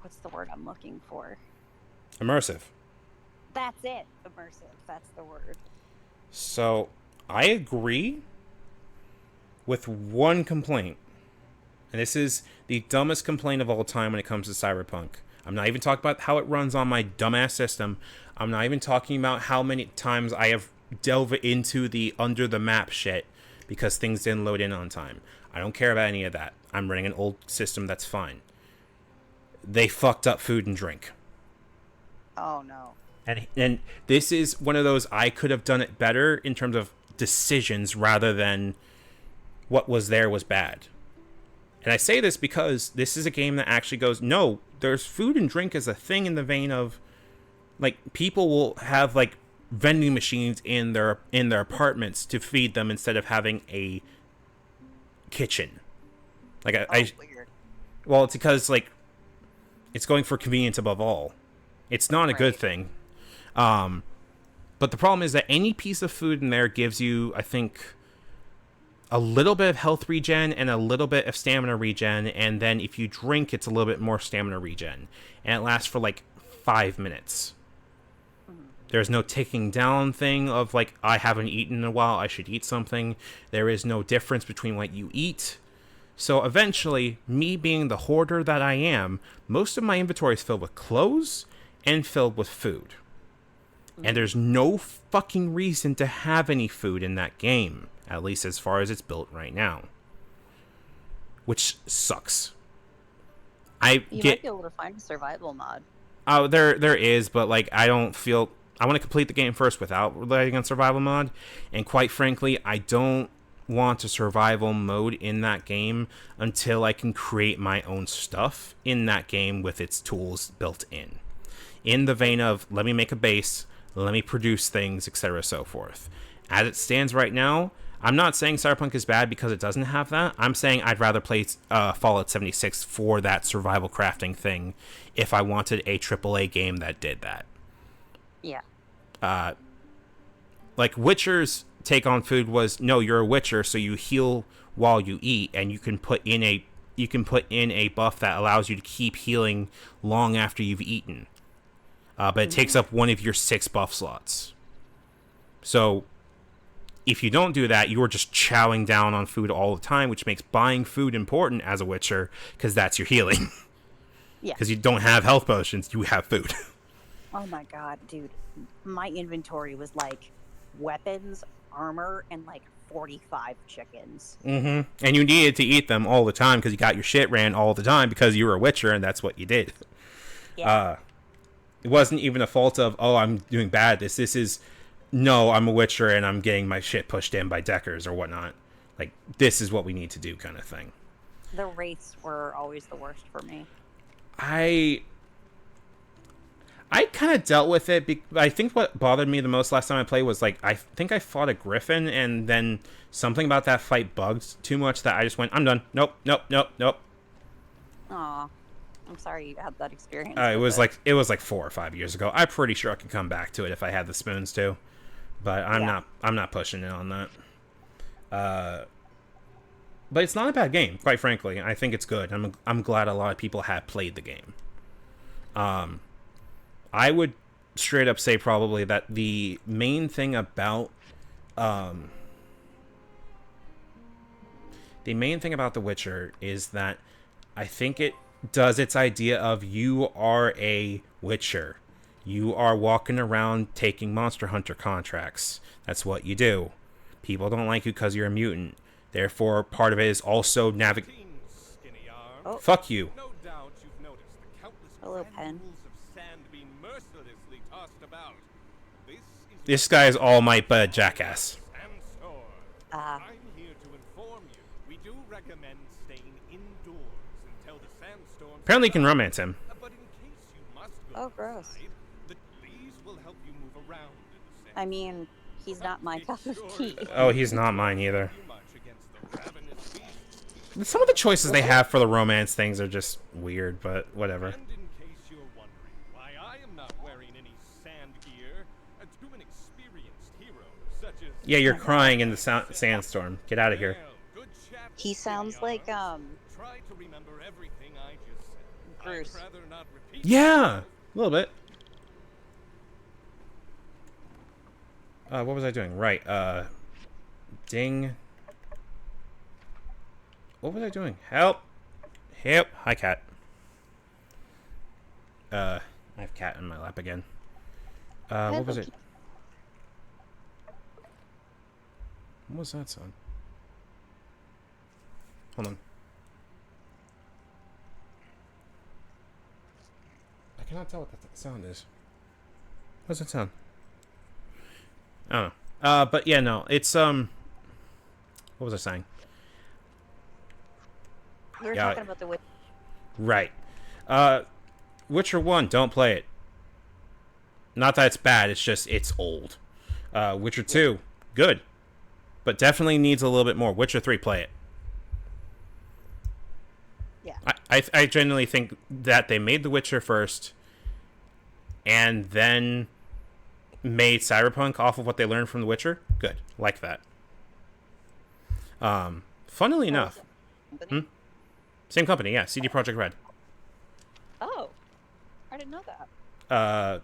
What's the word I'm looking for? Immersive. That's it. Immersive. That's the word. So I agree with one complaint. And this is the dumbest complaint of all time when it comes to Cyberpunk. I'm not even talking about how it runs on my dumbass system. I'm not even talking about how many times I have delved into the under the map shit because things didn't load in on time. I don't care about any of that. I'm running an old system, that's fine. They fucked up food and drink. Oh no. And this is one of those I could have done it better in terms of decisions rather than what was there was bad. And I say this because this is a game that actually goes, no, there's food and drink as a thing in the vein of, like, people will have, like, vending machines in their apartments to feed them instead of having a kitchen. Like, Weird. well, it's because, like, it's going for convenience above all. It's not a good thing. But the problem is that any piece of food in there gives you, I think, a little bit of health regen and a little bit of stamina regen, and then if you drink, it's a little bit more stamina regen. And it lasts for, like, 5 minutes. There's no ticking down thing of, like, I haven't eaten in a while, I should eat something. There is no difference between what you eat. So eventually, me being the hoarder that I am, most of my inventory is filled with clothes and filled with food. And there's no fucking reason to have any food in that game, at least as far as it's built right now. Which sucks. You might be able to find a survival mod. Oh, there is, but, like, I don't feel... I want to complete the game first without relying on survival mod, and quite frankly, I don't want a survival mode in that game until I can create my own stuff in that game with its tools built in the vein of, let me make a base, let me produce things, etc., so forth. As it stands right now, I'm not saying Cyberpunk is bad because it doesn't have that. I'm saying I'd rather play Fallout 76 for that survival crafting thing if I wanted a AAA game that did that. Yeah. Like, Witcher's take on food was, no, you're a Witcher, so you heal while you eat, and you can put in a buff that allows you to keep healing long after you've eaten. But it takes up one of your 6 buff slots. So if you don't do that, you're just chowing down on food all the time, which makes buying food important as a Witcher, because that's your healing. Yeah. Because you don't have health potions, you have food. Oh my god, dude. My inventory was like weapons, armor, and like 45 chickens. And you needed to eat them all the time because you got your shit ran all the time because you were a Witcher and that's what you did. Yeah. It wasn't even a fault of, oh, I'm doing bad. This is, no, I'm a Witcher and I'm getting my shit pushed in by deckers or whatnot. Like, this is what we need to do kind of thing. The wraiths were always the worst for me. I kind of dealt with it. I think what bothered me the most last time I played was, like, I think I fought a griffin, and then something about that fight bugged too much that I just went, I'm done. Nope. Aw, I'm sorry you had that experience. It was like 4 or 5 years ago. I'm pretty sure I could come back to it if I had the spoons too, but I'm not pushing it on that. But it's not a bad game, quite frankly. I think it's good. I'm glad a lot of people have played the game. I would straight up say probably that the main thing about The Witcher is that I think it does its idea of you are a Witcher. You are walking around taking Monster Hunter contracts. That's what you do. People don't like you because you're a mutant. Therefore, part of it is also navigate. Oh. Fuck you. No doubt you've noticed the countless Hello, Pen. granules of sand being mercilessly tossed about. This guy is all might but a jackass. I'm here to inform you. We do recommend staying indoors until the sandstorm. Apparently you can romance him. But in case you must go Oh, gross. outside, the trees will help you move around in the sand. I mean, he's not my cup of tea. Oh, he's not mine either. Too much against the ravenous beast. Some of the choices they have for the romance things are just weird, but whatever. And in case you're wondering why I am not wearing any sand gear, to an experienced hero such as Yeah, you're crying in the sandstorm. Get out of here. Well, good chap He sounds like Try to remember everything I just said. Bruce. I'd rather not repeat Yeah, myself. a little bit. What was I doing? Right. Ding. What was I doing? Help. Help. Hi, cat. I have cat in my lap again. What was it? What was that sound? Hold on. I cannot tell what that sound is. What's that sound? I don't know. But yeah, no, it's what was I saying? We were Yeah. talking about the Witcher. Right. Witcher 1, don't play it. Not that it's bad, it's just it's old. Witcher 2, good. But definitely needs a little bit more. Witcher 3, play it. Yeah. I genuinely think that they made The Witcher first and then made Cyberpunk off of what they learned from The Witcher. Good. Like that. Funnily enough. Company? Same company, yeah. CD Projekt Red. Oh, I didn't know that.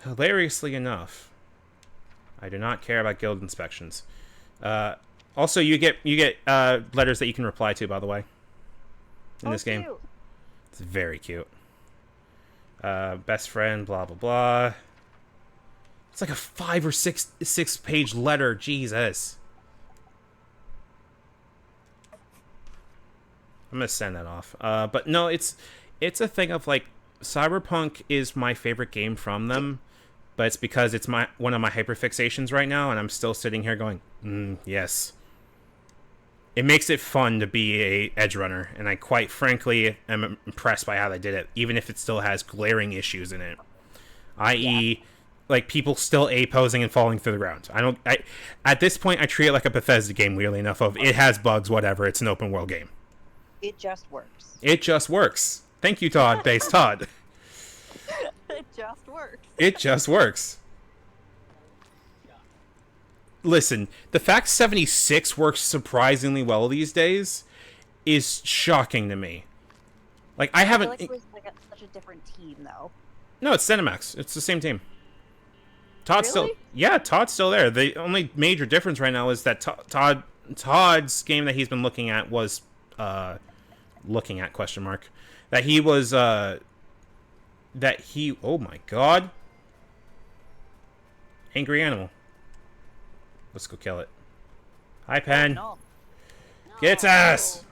Hilariously enough, I do not care about guild inspections. Also, you get letters that you can reply to, by the way, in this game. Cute. It's very cute. Best friend, blah blah blah. It's like a 5 or 6 page letter. Jesus. I'm gonna send that off. But no, it's a thing of like Cyberpunk is my favorite game from them, but it's because it's one of my hyperfixations right now, and I'm still sitting here going, yes. It makes it fun to be a edge runner, and I quite frankly am impressed by how they did it, even if it still has glaring issues in it, i.e., like people still A-posing and falling through the ground. At this point, I treat it like a Bethesda game. Weirdly enough, of it has bugs, whatever. It's an open world game. It just works. It just works. Thank you, Todd. Base Todd. It just works. It just works. Listen, the fact 76 works surprisingly well these days is shocking to me. Like, I I haven't... feel like it was like such a different team, though. No, it's Cinemax. It's the same team. Todd's still... Really? Yeah, Todd's still there. The only major difference right now is that Todd's game that he's been looking at was... looking at, question mark. That he was... Oh my god. Angry Animal. Let's go kill it. Hi, Pen. No. Get its ass!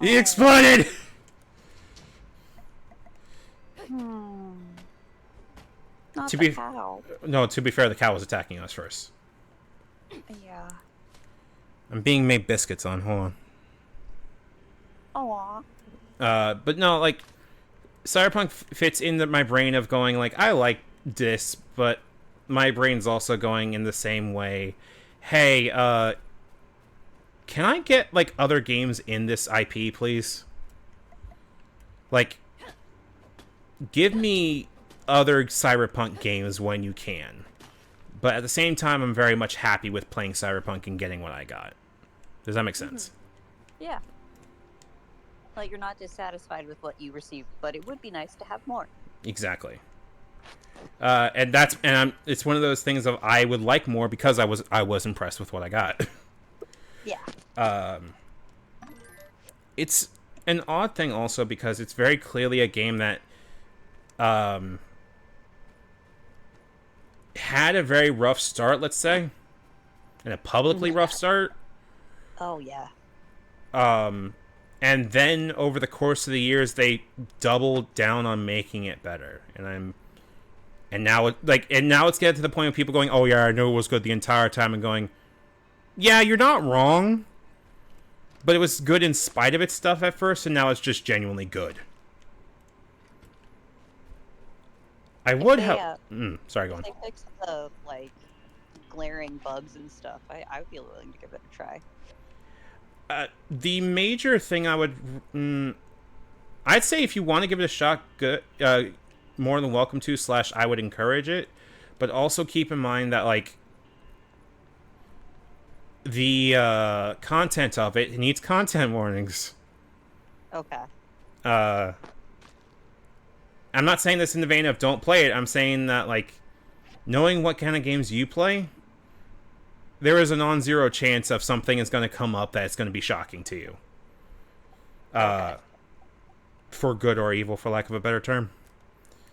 He exploded! Not To the be- cow. No, to be fair, the cow was attacking us first. Yeah. I'm being made biscuits on. Hold Aw. on. But no, like, Cyberpunk fits into my brain of going, like, I like this, but my brain's also going in the same way. Hey, can I get, like, other games in this IP, please? Like, give me other Cyberpunk games when you can. But at the same time, I'm very much happy with playing Cyberpunk and getting what I got. Does that make sense? Yeah. Like, you're not dissatisfied with what you received, but it would be nice to have more. Exactly. It's one of those things of I would like more because I was impressed with what I got. Yeah. It's an odd thing also because it's very clearly a game that had a very rough start, let's say, and a publicly rough start. Oh, yeah. And then over the course of the years, they doubled down on making it better. And now it's getting to the point of people going, "Oh yeah, I know it was good the entire time," and going, "Yeah, you're not wrong." But it was good in spite of its stuff at first, and now it's just genuinely good. I would have. Sorry, go on. If they fix the, like, glaring bugs and stuff, I feel willing to give it a try. The major thing I would, I'd say if you want to give it a shot, more than welcome to / I would encourage it, but also keep in mind that like the content of it needs content warnings. Okay. I'm not saying this in the vein of don't play it. I'm saying that like knowing what kind of games you play, there is a non-zero chance of something is going to come up that's going to be shocking to you. Okay. For good or evil, for lack of a better term.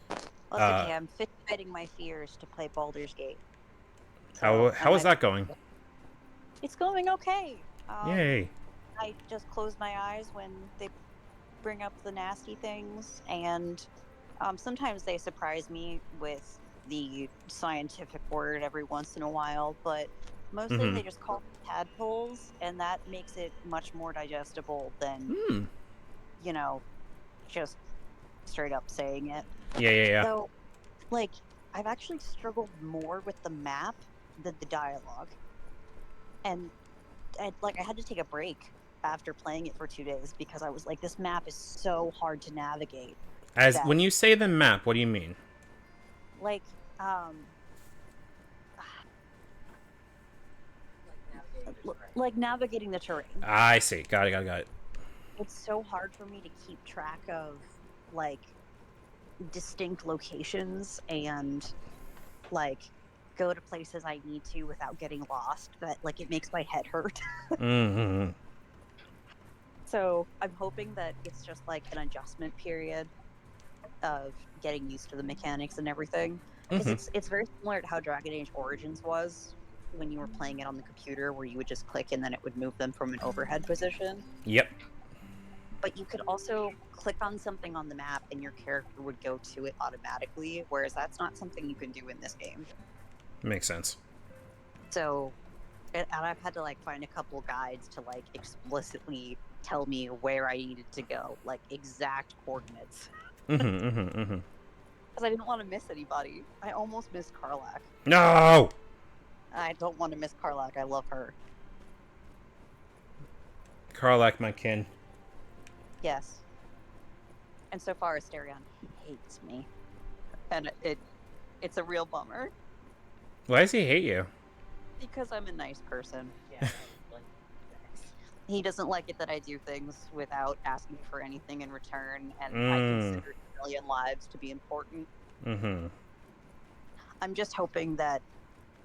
Well, it's okay. I'm fighting my fears to play Baldur's Gate. How is that going? It's going okay. Yay. I just close my eyes when they bring up the nasty things, and sometimes they surprise me with the scientific word every once in a while, but mostly they just call them tadpoles, and that makes it much more digestible than, you know, just straight up saying it. Yeah. So, like, I've actually struggled more with the map than the dialogue. And I had to take a break after playing it for 2 days because I was like, this map is so hard to navigate. When you say the map, what do you mean? Like, like navigating the terrain. I see. Got it. It's so hard for me to keep track of like distinct locations and like go to places I need to without getting lost, that like it makes my head hurt. So I'm hoping that it's just like an adjustment period of getting used to the mechanics and everything. Because it's very similar to how Dragon Age Origins was when you were playing it on the computer, where you would just click and then it would move them from an overhead position. Yep. But you could also click on something on the map and your character would go to it automatically, whereas that's not something you can do in this game. Makes sense. So, and I've had to like find a couple guides to like explicitly tell me where I needed to go, like exact coordinates. Because I didn't want to miss anybody. I almost missed Karlach. No! I don't want to miss Karlach. I love her. Karlach, my kin. Yes. And so far, Asterion hates me. And it's a real bummer. Why does he hate you? Because I'm a nice person. He doesn't like it that I do things without asking for anything in return, and I consider a million lives to be important. I'm just hoping that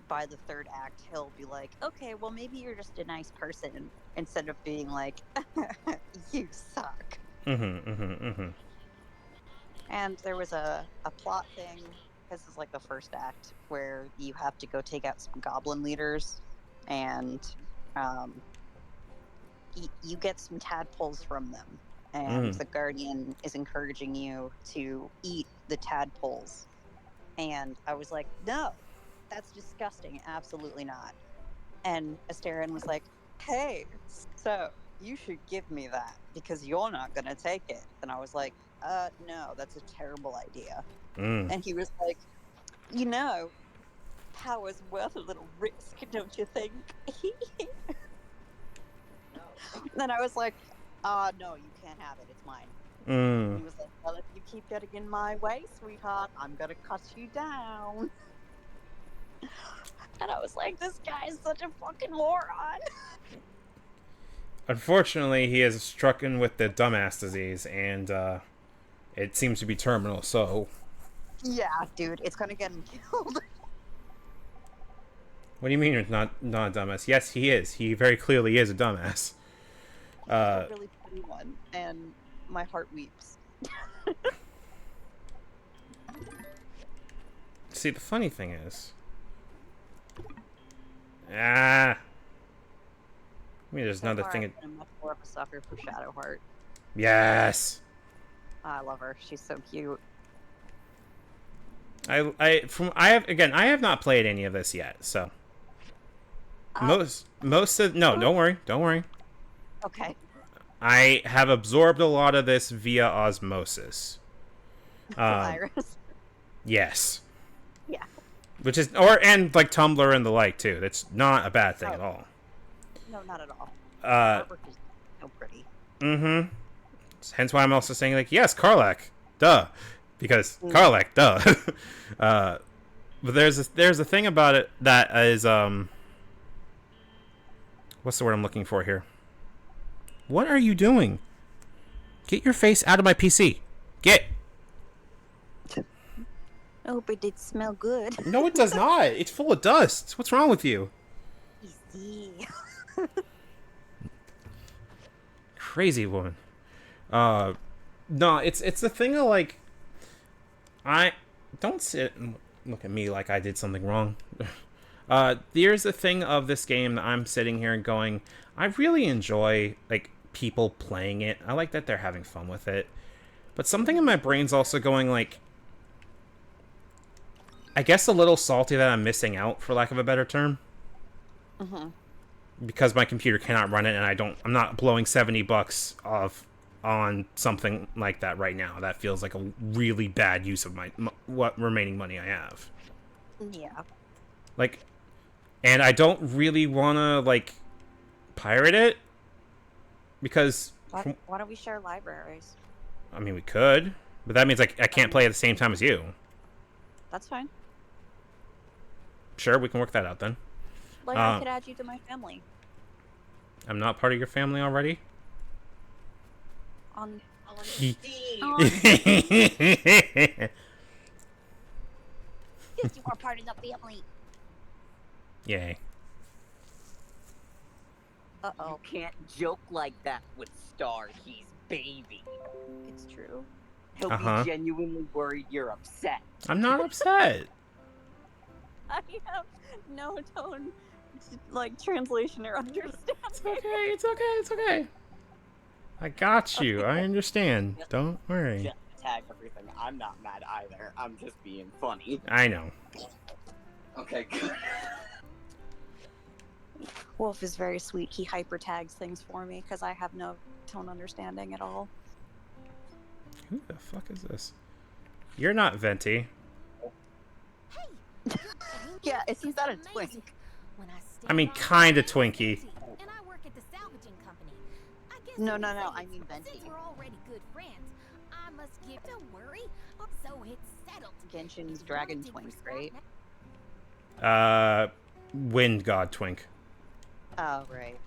by the third act, he'll be like, okay, well, maybe you're just a nice person, instead of being like, you suck. And there was a plot thing. This is like the first act where you have to go take out some goblin leaders, and you get some tadpoles from them, and the guardian is encouraging you to eat the tadpoles. And I was like, no, that's disgusting, absolutely not. And Asterion was like, hey, so you should give me that because you're not gonna take it. And I was like, no, that's a terrible idea. And he was like, you know, power's worth a little risk, don't you think? Then I was like, no, you can't have it, it's mine. He was like, well, if you keep getting in my way, sweetheart, I'm gonna cut you down. And I was like, this guy is such a fucking moron. Unfortunately, he is stricken with the dumbass disease, and it seems to be terminal, so... Yeah, dude, it's gonna get him killed. What do you mean you're not a dumbass? Yes, he is. He very clearly is a dumbass. He's a really funny one, and my heart weeps. See, the funny thing is... I mean, there's another thing... I'm much more of a sucker for Shadowheart. Yes! I love her. She's so cute. I have not played any of this yet, so... Most of... No, don't worry. Okay. I have absorbed a lot of this via osmosis. Iris. Yes. Yeah. Which is... and like Tumblr and the like, too. That's not a bad thing at all. No, not at all. Artwork is so pretty. Hence why I'm also saying, like, yes, Karlach. Duh. because Karlach, duh. But there's a thing about it that is what's the word I'm looking for here? What are you doing? Get your face out of my PC. Get. Oh, but it smell good. No, it does not. It's full of dust. What's wrong with you? Easy. Crazy woman. No, it's the thing of like, I don't sit and look at me like I did something wrong. There's the thing of this game that I'm sitting here and going, I really enjoy like people playing it. I like that they're having fun with it. But something in my brain's also going like, I guess a little salty that I'm missing out, for lack of a better term. Because my computer cannot run it, and I'm not blowing $70 off on something like that right now. That feels like a really bad use of my what remaining money I have. Yeah. Like, and I don't really want to like pirate it because Why don't we share libraries? I mean we could, but that means like I can't play at the same time as you. That's fine. Sure, we can work that out then. Like I could add you to my family. I'm not part of your family already. On Steve. yes, you are part of the family. Yay. Uh-oh. You can't joke like that with Star. He's baby. It's true. He'll be genuinely worried you're upset. I'm not upset. I have no tone, like, translation or understanding. It's okay. I got you. I understand. Don't worry. Tag everything. I'm not mad either. I'm just being funny. I know. Okay, good. Wolf is very sweet. He hyper tags things for me because I have no tone understanding at all. Who the fuck is this? You're not Venti. Yeah, he's not a twink. I mean, kinda Twinkie. And I work at the salvaging company. I guess No, you no, could no, say I mean Venti. Since we're already good friends, I must give. Don't worry. So it's settled. Genshin's dragon twink, right? Wind God Twink. Oh, right.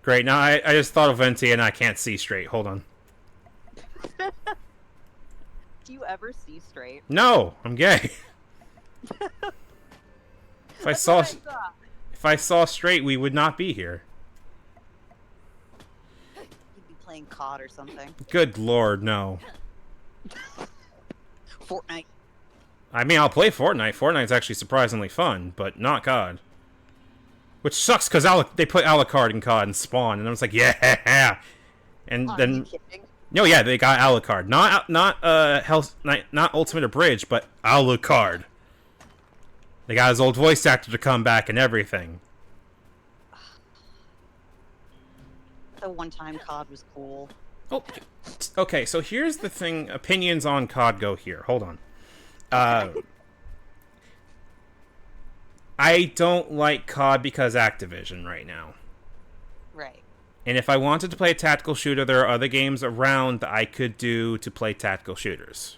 Great, now I just thought of Venti and I can't see straight. Hold on. Do you ever see straight? No, I'm gay. If I saw straight, we would not be here. You'd be playing COD or something. Good lord, no. Fortnite. I mean, I'll play Fortnite. Fortnite's actually surprisingly fun, but not COD. Which sucks, because they put Alucard in COD and Spawn, and I was like, yeah! And Are then... you kidding? No, yeah, they got Alucard. Not Ultimate Abridged, but Alucard. They got his old voice actor to come back and everything. The one-time COD was cool. Oh, okay, so here's the thing. Opinions on COD go here. Hold on. I don't like COD because Activision right now. Right. And if I wanted to play a tactical shooter, there are other games around that I could do to play tactical shooters.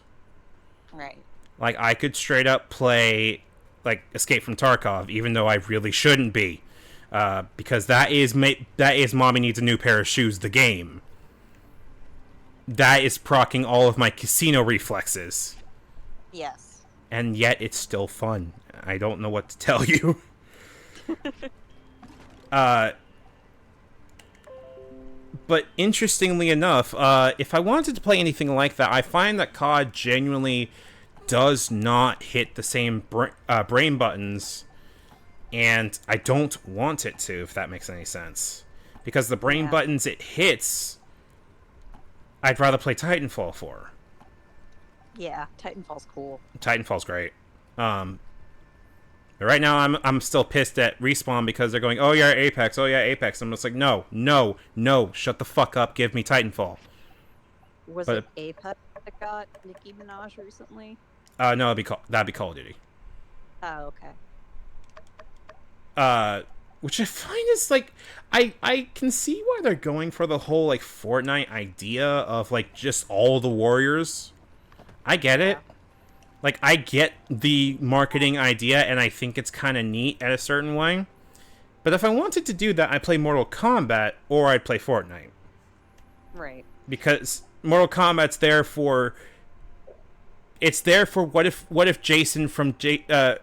Right. Like, I could straight up play, like, Escape from Tarkov, even though I really shouldn't be. Because that is Mommy Needs a New Pair of Shoes, the game. That is proccing all of my casino reflexes. Yes. And yet, it's still fun. I don't know what to tell you. But interestingly enough, if I wanted to play anything like that, I find that COD genuinely does not hit the same brain buttons, and I don't want it to, if that makes any sense. Because the brain buttons it hits, I'd rather play Titanfall for. Yeah, Titanfall's cool. Titanfall's great. But right now, I'm still pissed at Respawn because they're going, oh yeah, Apex. I'm just like, no, shut the fuck up, give me Titanfall. Was it Apex that got Nicki Minaj recently? No, that'd be Call of Duty. Oh, okay. which I find is like, I can see why they're going for the whole like Fortnite idea of like just all the warriors. I get it. Like, I get the marketing idea, and I think it's kind of neat at a certain way. But if I wanted to do that, I'd play Mortal Kombat or I'd play Fortnite. Right. Because Mortal Kombat's there for... It's there for what if Jason from Jason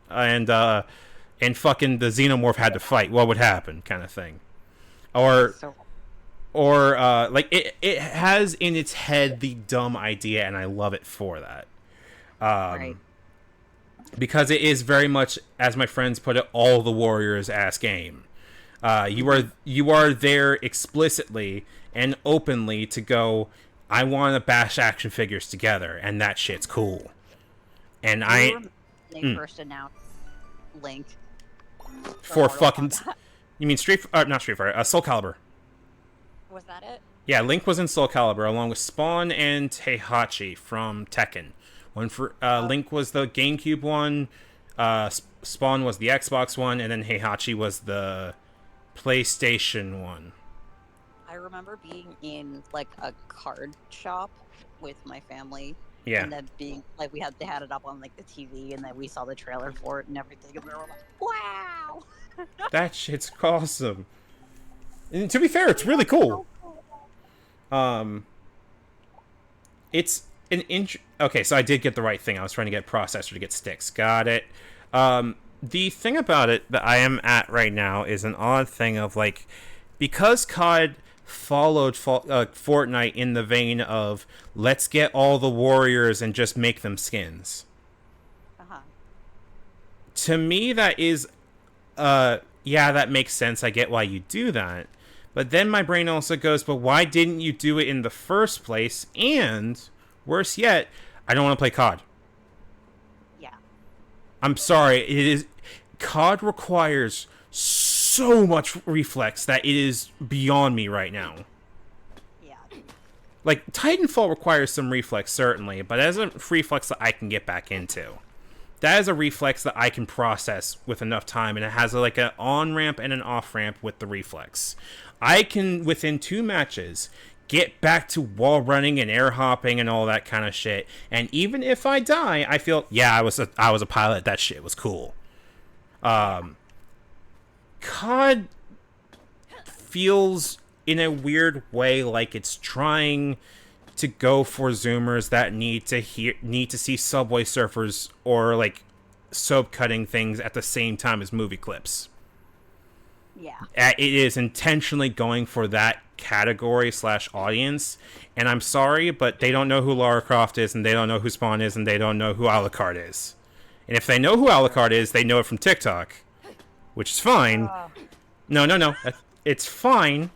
and fucking the Xenomorph had to fight? What would happen, kind of thing. Or like it has in its head the dumb idea, and I love it for that. Right. Because it is very much, as my friends put it, all the warriors ass game. You are there explicitly and openly to go, I want to bash action figures together, and that shit's cool. And they first announced Link for fucking. You mean not Street Fighter? Soul Calibur. Was that it? Yeah, Link was in Soul Calibur along with Spawn and Heihachi from Tekken. Link was the GameCube one, Spawn was the Xbox one, and then Heihachi was the PlayStation one. I remember being in like a card shop with my family. Yeah. And then being like, they had it up on like the TV, and then we saw the trailer for it and everything, and we were like, wow. That shit's awesome. And to be fair, it's really cool. It's an okay, so I did get the right thing. I was trying to get processor to get sticks. Got it. The thing about it that I am at right now is an odd thing of like, because COD followed Fortnite in the vein of let's get all the warriors and just make them skins. To me, that is, yeah, that makes sense. I get why you do that. But then my brain also goes, but why didn't you do it in the first place? And, worse yet, I don't want to play COD. Yeah. I'm sorry. COD requires so much reflex that it is beyond me right now. Yeah. Like, Titanfall requires some reflex, certainly, but as a reflex that I can get back into. That is a reflex that I can process with enough time, and it has like an on-ramp and an off-ramp with the reflex. I can, within 2 matches, get back to wall running and air hopping and all that kind of shit. And even if I die, I feel, yeah, I was a pilot. That shit was cool. COD feels in a weird way like it's trying to go for Zoomers that need to see Subway Surfers or like soap cutting things at the same time as movie clips. Yeah. It is intentionally going for that category / audience, and I'm sorry, but they don't know who Lara Croft is, and they don't know who Spawn is, and they don't know who Alucard is. And if they know who Alucard is, they know it from TikTok, which is fine. No. It's fine.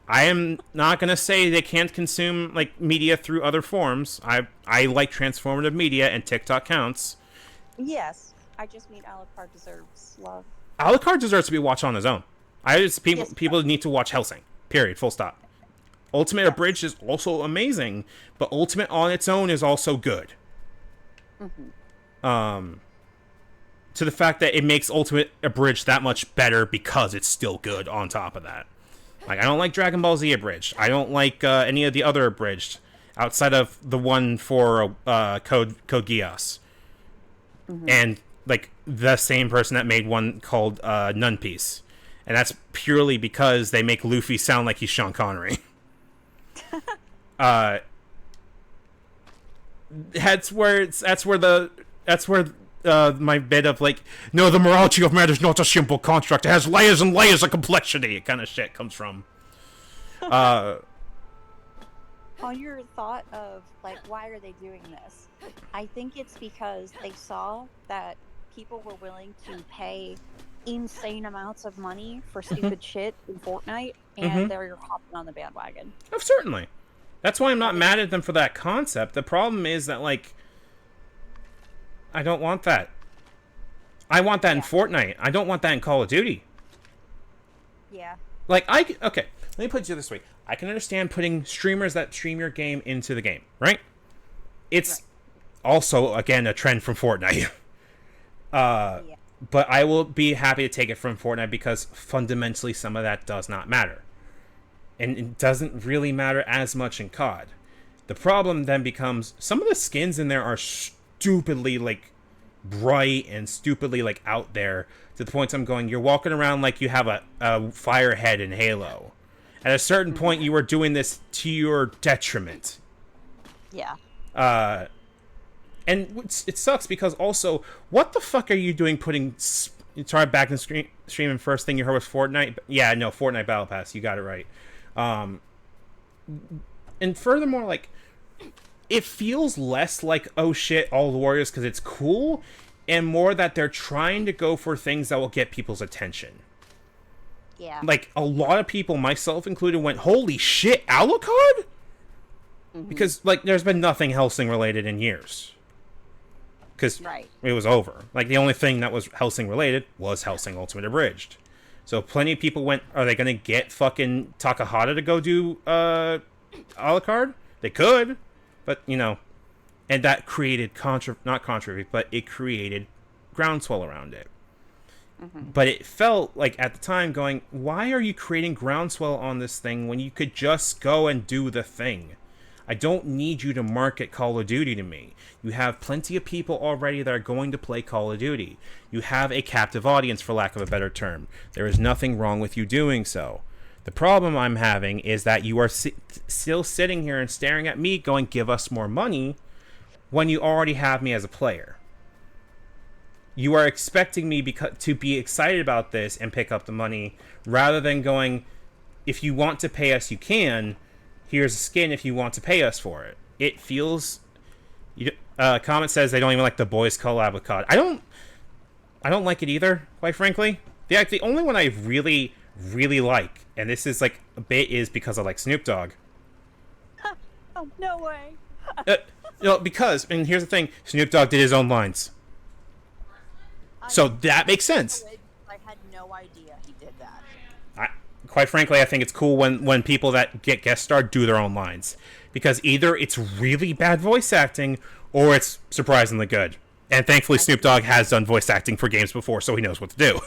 I am not going to say they can't consume like media through other forms. I like transformative media, and TikTok counts. Yes. I just mean Alucard deserves love. Alucard deserves to be watched on his own. People need to watch Hellsing. Period. Full stop. Ultimate Abridged is also amazing, but Ultimate on its own is also good. To the fact that it makes Ultimate Abridged that much better because it's still good on top of that. Like, I don't like Dragon Ball Z Abridged. I don't like any of the other Abridged outside of the one for Code Geass. And like the same person that made one called Nun Piece. And that's purely because they make Luffy sound like he's Sean Connery. That's where my bit of like, no, the morality of man is not a simple construct. It has layers and layers of complexity kind of shit comes from. On your thought of like, why are they doing this? I think it's because they saw that people were willing to pay insane amounts of money for stupid shit in Fortnite, and they're hopping on the bandwagon. Oh, certainly. That's why I'm not mad at them for that concept. The problem is that, like, I don't want that. I want that in Fortnite. I don't want that in Call of Duty. Yeah. Like, okay, let me put it this way. I can understand putting streamers that stream your game into the game, right? It's also, again, a trend from Fortnite. But I will be happy to take it from Fortnite because fundamentally some of that does not matter. And it doesn't really matter as much in COD. The problem then becomes some of the skins in there are stupidly like bright and stupidly like out there to the point I'm going, you're walking around like you have a fire head in Halo. At a certain point, you are doing this to your detriment. Yeah. And it sucks because also, what the fuck are you doing putting... Sorry, back in stream and first thing you heard was Fortnite? Yeah, no, Fortnite Battle Pass. You got it right. And furthermore, like, it feels less like, oh shit, all the warriors because it's cool, and more that they're trying to go for things that will get people's attention. Yeah. Like, a lot of people, myself included, went, holy shit, Alucard? Because, like, there's been nothing Helsing related in years. Because it was over. Like, the only thing that was Helsing related was Helsing Ultimate Abridged. So plenty of people went, are they going to get fucking Takahata to go do Alucard? They could, but, you know, and that created, not controversy, but it created groundswell around it. But it felt like at the time going, why are you creating groundswell on this thing when you could just go and do the thing? I don't need you to market Call of Duty to me. You have plenty of people already that are going to play Call of Duty. You have a captive audience, for lack of a better term. There is nothing wrong with you doing so. The problem I'm having is that you are still sitting here and staring at me going, give us more money, when you already have me as a player. You are expecting me to be excited about this and pick up the money, rather than going, if you want to pay us, you can. Here's a skin if you want to pay us for it. It feels... Comment says they don't even like the boys collab with COD. I don't like it either, quite frankly. The only one I really, really like, and this is like a bit, is because I like Snoop Dogg. Oh, no way. Because, and here's the thing, Snoop Dogg did his own lines. So that makes sense. I had no idea he did that. Quite frankly, I think it's cool when people that get guest starred do their own lines. Because either it's really bad voice acting, or it's surprisingly good. And thankfully, Snoop Dogg has done voice acting for games before, so he knows what to do.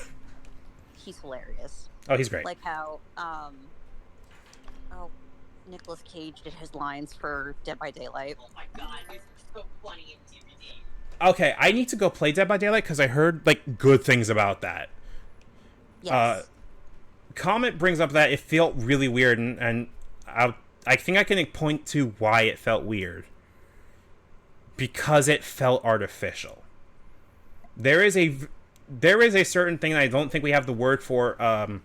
He's hilarious. Oh, he's great. Like how, Nicolas Cage did his lines for Dead by Daylight. Oh my god, he's so funny in DVD. Okay, I need to go play Dead by Daylight because I heard, like, good things about that. Yes. Comet brings up that it felt really weird, and I think I can point to why it felt weird. Because it felt artificial. There is a certain thing that I don't think we have the word for, that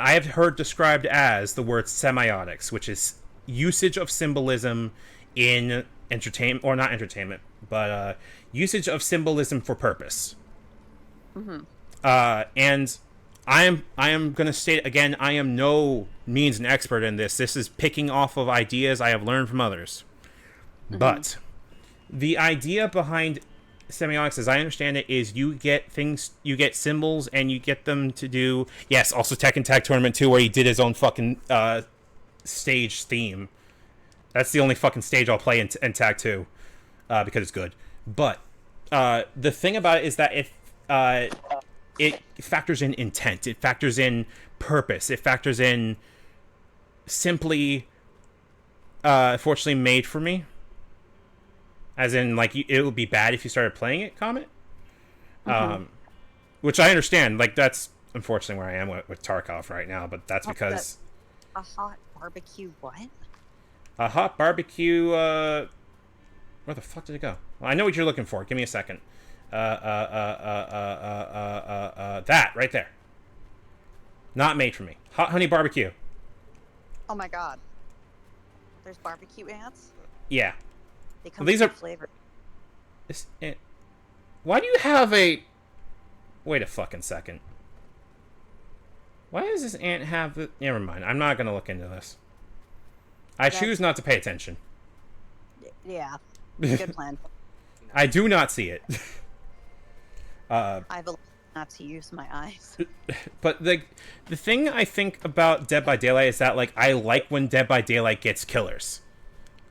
I have heard described as the word semiotics, which is usage of symbolism in entertainment, or not entertainment, but usage of symbolism for purpose. And I am going to state again, I am no means an expert in this. This is picking off of ideas I have learned from others. But the idea behind semiotics, as I understand it, is you get symbols, and you get them to do... Yes, also Tekken Tag Tournament 2, where he did his own fucking stage theme. That's the only fucking stage I'll play in Tag 2, because it's good. But the thing about it is that it factors in intent. It factors in purpose. It factors in simply, fortunately made for me. As in, like, it would be bad if you started playing it, Comet. Which I understand. Like, that's unfortunately where I am with Tarkov right now. But that's because... A hot barbecue what? A hot barbecue, where the fuck did it go? Well, I know what you're looking for. Give me a second. That right there. Not made for me. Hot honey barbecue. Oh my god. There's barbecue ants? Yeah. They come these with are flavor. This ant... Why do you have a... Wait a fucking second. Why does this ant have the... Never mind. I'm not going to look into this. I choose not to pay attention. Yeah. Good plan. I do not see it. I've not to use my eyes. But the thing I think about Dead by Daylight is that, like, I like when Dead by Daylight gets killers.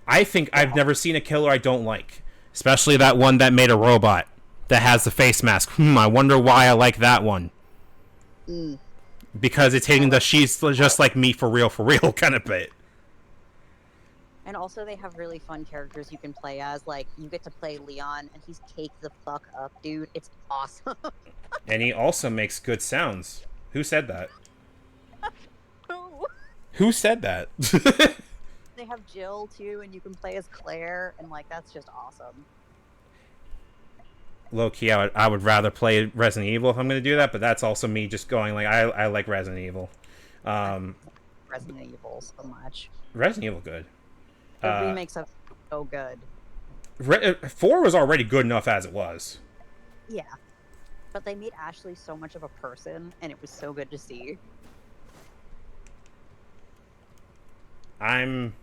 I think I've never seen a killer I don't like. Especially that one that made a robot that has the face mask. I wonder why I like that one. Mm. Because it's hitting the she's just like me for real kind of bit. And also, they have really fun characters you can play as. Like, you get to play Leon, and he's caked the fuck up, dude. It's awesome. And he also makes good sounds. Who said that? Who said that? They have Jill, too, and you can play as Claire, and, like, that's just awesome. Low-key, I would rather play Resident Evil if I'm going to do that, but that's also me just going, like, I like Resident Evil. Resident Evil so much. Resident Evil good. The remakes are so good. 4 was already good enough as it was. Yeah. But they made Ashley so much of a person, and it was so good to see. I'm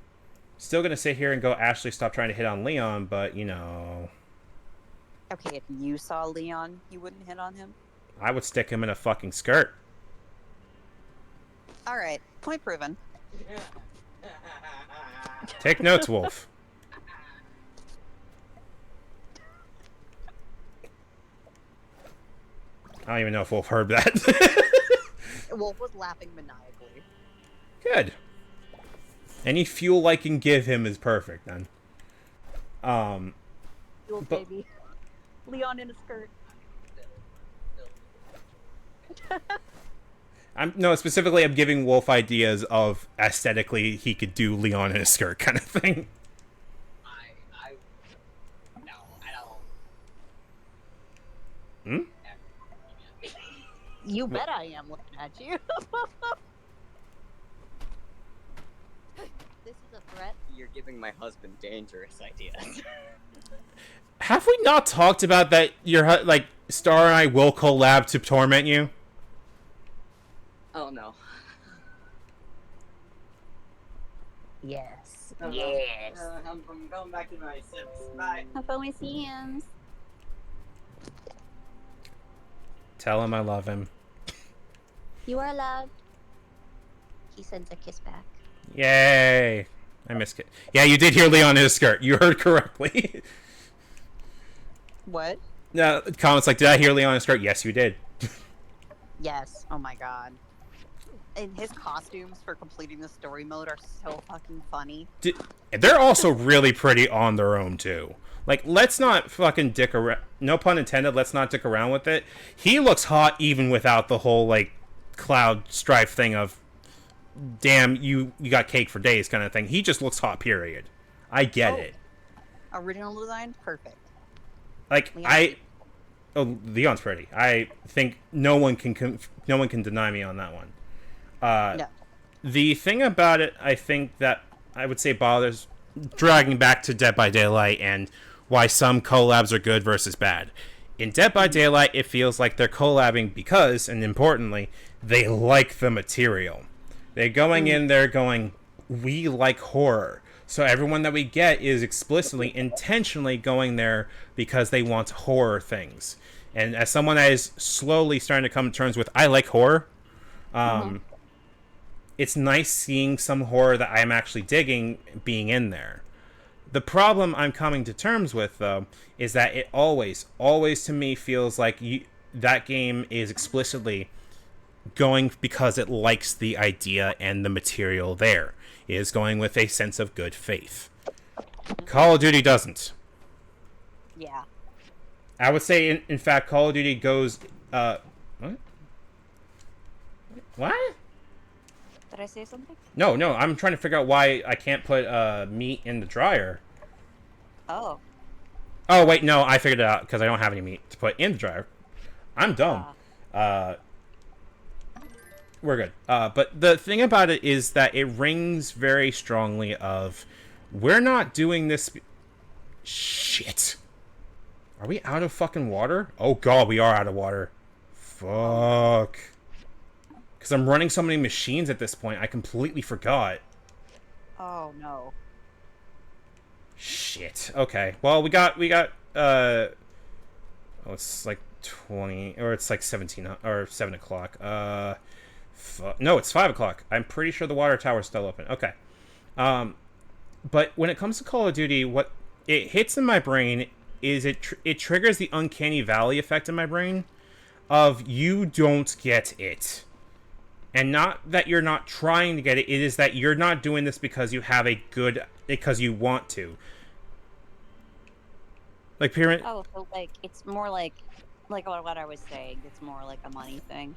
still going to sit here and go, Ashley, stop trying to hit on Leon, but, you know... Okay, if you saw Leon, you wouldn't hit on him? I would stick him in a fucking skirt. Alright, point proven. Take notes, Wolf. I don't even know if Wolf heard that. Wolf was laughing maniacally. Good. Any fuel I can give him is perfect, then. Fuel baby. Leon in a skirt. Specifically, I'm giving Wolf ideas of aesthetically he could do Leon in a skirt kind of thing. No, I don't. You bet I am looking at you. This is a threat. You're giving my husband dangerous ideas. Have we not talked about that your, like, Star and I will collab to torment you? Oh, no. Yes. Yes. I'm going back to my Sims. Bye. Have fun with Sims. Tell him I love him. You are loved. He sends a kiss back. Yay! I missed it. Yeah, you did hear Leon in his skirt. You heard correctly. What? No, comments like, did I hear Leon in his skirt? Yes, you did. Yes. Oh my god. And his costumes for completing the story mode are so fucking funny. They're also really pretty on their own, too. Like, let's not fucking dick around. No pun intended, let's not dick around with it. He looks hot even without the whole, like, Cloud Strife thing of, damn, you got cake for days kind of thing. He just looks hot, period. I get it. Original design? Perfect. Like, Leon's pretty. I think no one can deny me on that one. No. The thing about it, I think that I would say bothers dragging back to Dead by Daylight and why some collabs are good versus bad. In Dead by Daylight, it feels like they're collabing because, and importantly, they like the material. They're going in there going, we like horror. So everyone that we get is explicitly, intentionally going there because they want horror things. And as someone that is slowly starting to come to terms with, I like horror, it's nice seeing some horror that I'm actually digging being in there. The problem I'm coming to terms with, though, is that it always to me feels like that game is explicitly going because it likes the idea and the material there. It is going with a sense of good faith. Call of Duty doesn't. Yeah. I would say, in fact, Call of Duty goes... what? What? Did I say something? No, I'm trying to figure out why I can't put meat in the dryer. Oh. Oh, wait, no, I figured it out, because I don't have any meat to put in the dryer. I'm dumb. We're good. But the thing about it is that it rings very strongly of, we're not doing this... Shit. Are we out of fucking water? Oh god, we are out of water. Fuck. Because I'm running so many machines at this point, I completely forgot. Oh, no. Shit. Okay. Well, we got, oh, it's like 20, or it's like 17, or 7 o'clock. No, it's 5 o'clock. I'm pretty sure the water tower's still open. Okay. But when it comes to Call of Duty, what it hits in my brain is it triggers the uncanny valley effect in my brain of you don't get it. And not that you're not trying to get it, it is that you're not doing this because you have because you want to. Like Pyramid... Oh, so like it's more like what I was saying. It's more like a money thing.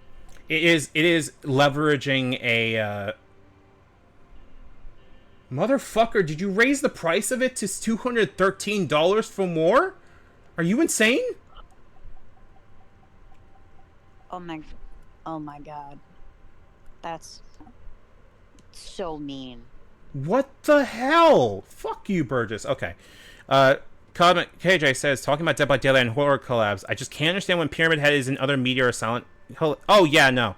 It is leveraging a... Motherfucker, did you raise the price of it to $213 for more? Are you insane? Oh my god. That's so mean. What the hell? Fuck you, Burgess. Okay. KJ says, talking about Dead by Daylight and horror collabs, I just can't understand when Pyramid Head is in other media or Silent Hill. Oh, yeah, no.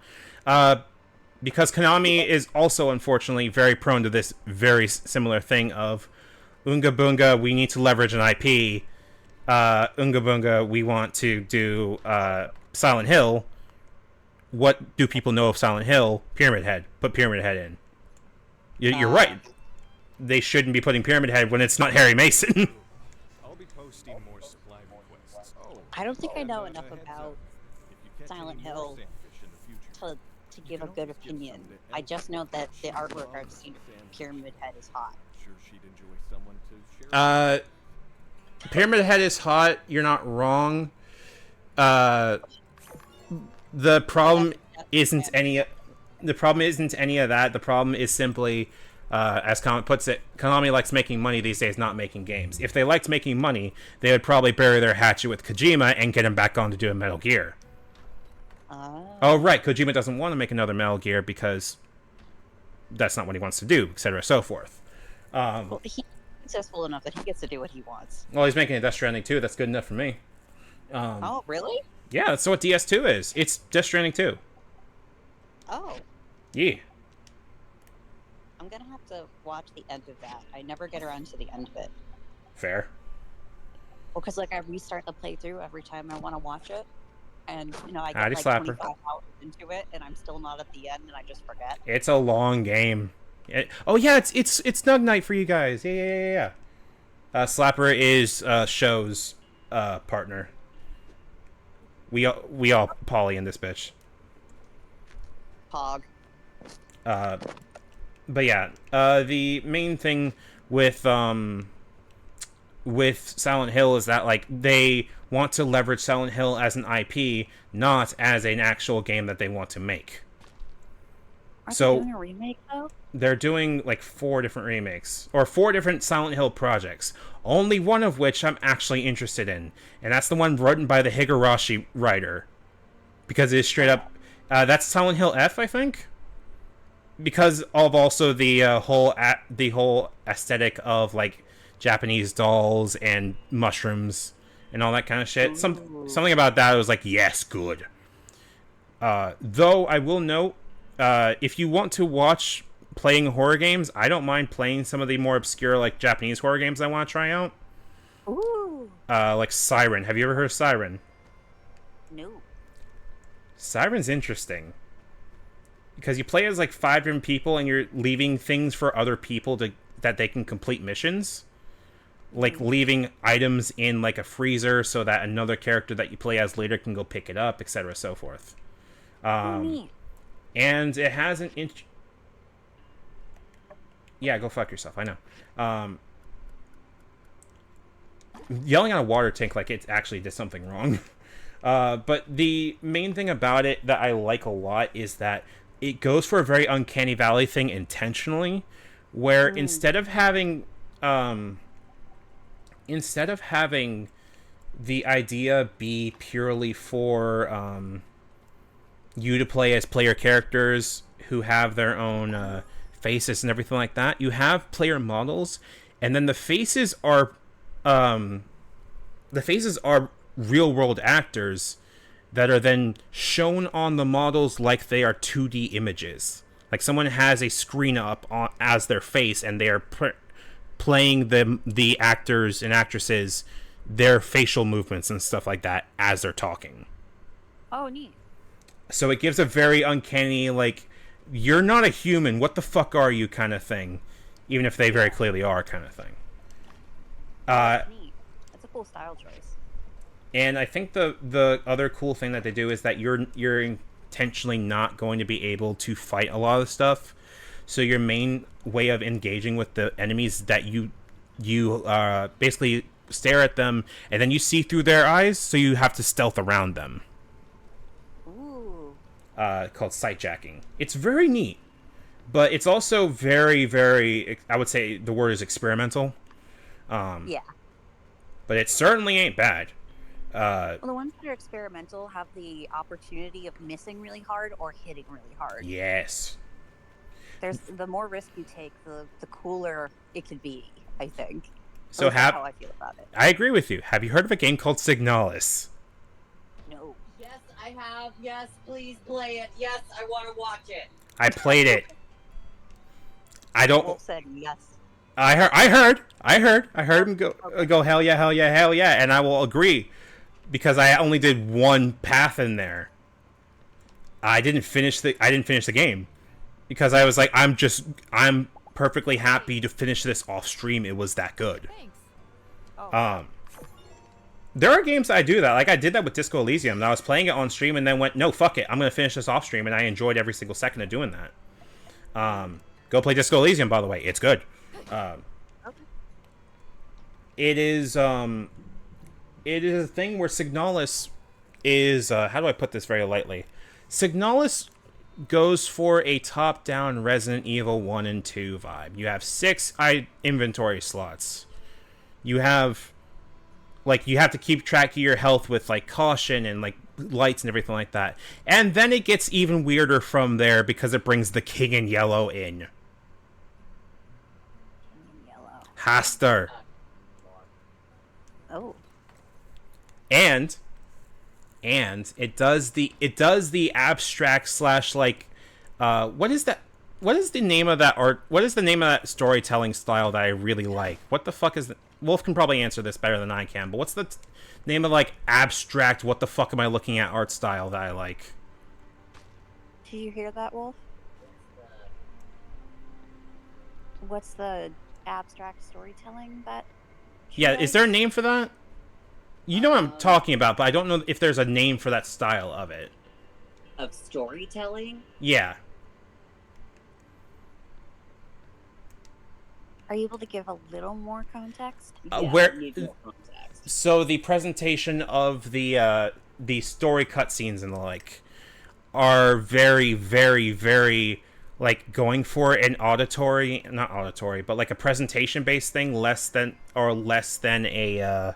Because Konami is also, unfortunately, very prone to this very similar thing of Oonga Boonga, we need to leverage an IP. Oonga Boonga, we want to do Silent Hill. What do people know of Silent Hill? Pyramid Head. Put Pyramid Head in. You're right. They shouldn't be putting Pyramid Head when it's not Harry Mason. I'll be posting more supply requests. I don't think I know enough about Silent Hill to give a good opinion. I just know that the artwork I've seen of Pyramid Head is hot. Sure she'd enjoy someone to share. Pyramid Head is hot. You're not wrong. The problem isn't any of that. The problem is simply, as Comment puts it, Konami likes making money these days, not making games. If they liked making money, they would probably bury their hatchet with Kojima and get him back on to do a Metal Gear. Oh, right. Kojima doesn't want to make another Metal Gear because that's not what he wants to do, etc. so forth. Well, he's successful enough that he gets to do what he wants. Well, he's making a Death Stranding 2. That's good enough for me. Oh, really? Yeah, that's what DS2 is. It's Death Stranding 2. Oh. Yeah. I'm gonna have to watch the end of that. I never get around to the end of it. Fair. Well, because I restart the playthrough every time I want to watch it. And, I get Howdy, like Slapper. 25 hours into it, and I'm still not at the end, and I just forget. It's a long game. Oh yeah, it's Snug Night for you guys. Yeah. Slapper is Show's partner. We all poly in this bitch. Pog. But yeah, the main thing with Silent Hill is that like they want to leverage Silent Hill as an IP, not as an actual game that they want to make. Aren't they doing a remake though? They're doing like 4 different remakes or 4 different Silent Hill projects. Only one of which I'm actually interested in, and that's the one written by the Higurashi writer, because it is straight up. That's Silent Hill F, I think, because of also the whole aesthetic of like Japanese dolls and mushrooms and all that kind of shit. Something about that was like, yes, good. Though I will note, if you want to watch playing horror games, I don't mind playing some of the more obscure like Japanese horror games I want to try out. Ooh. Like Siren. Have you ever heard of Siren? No. Siren's interesting because you play as like 5 different people and you're leaving things for other people that they can complete missions. Like leaving items in like a freezer so that another character that you play as later can go pick it up, etc. so forth. And it has an yeah, go fuck yourself. I know. Yelling at a water tank like it actually did something wrong. But the main thing about it that I like a lot is that it goes for a very uncanny valley thing intentionally, where instead of having the idea be purely for you to play as player characters who have their own faces and everything like that, you have player models, and then the faces are real world actors that are then shown on the models like they are 2D images. Like someone has a screen up as their face, and they are playing the actors and actresses, their facial movements and stuff like that as they're talking. Oh, neat. So it gives a very uncanny, like, you're not a human, what the fuck are you kind of thing. Even if they very clearly are kind of thing. That's neat. That's a cool style choice. And I think the other cool thing that they do is that you're intentionally not going to be able to fight a lot of stuff. So your main way of engaging with the enemies is that you basically stare at them and then you see through their eyes, so you have to stealth around them. Ooh. Called sightjacking. It's very neat, but it's also very, very, I would say the word is experimental. Yeah. But it certainly ain't bad. Well, the ones that are experimental have the opportunity of missing really hard or hitting really hard. Yes. There's the more risk you take, the cooler it could be, I think. So that's how I feel about it. I agree with you. Have you heard of a game called Signalis? No. Yes, I have. Yes, please play it. Yes, I want to watch it. I played it. I don't. Wolf said yes. I heard him go hell yeah, hell yeah, hell yeah, and I will agree because I only did one path in there. I didn't finish the game because I was like, I'm perfectly happy to finish this off stream. It was that good. Thanks. Oh. There are games that I do that. Like I did that with Disco Elysium. And I was playing it on stream and then went, no, fuck it, I'm gonna finish this off stream, and I enjoyed every single second of doing that. Go play Disco Elysium, by the way. It's good. Okay. It is a thing where Signalis is how do I put this very lightly? Signalis goes for a top-down Resident Evil 1 and 2 vibe. You have 6 inventory slots. You have to keep track of your health with like caution and like lights and everything like that. And then it gets even weirder from there because it brings the King in Yellow in. Yellow. Haster. Oh. And it does the abstract slash like what is the name of that art, what is the name of that storytelling style that I really like? What the fuck is Wolf can probably answer this better than I can, but what's the name of like abstract what the fuck am I looking at art style that I like? Did you hear that, Wolf? What's the abstract storytelling that Yeah, is there a name for that? You know what I'm talking about, but I don't know if there's a name for that style of it. Of storytelling? Yeah. Are you able to give a little more context? Where I need more context. so the presentation of the story cutscenes and the like are very, very, very like going for an not auditory, but like a presentation based thing, less than a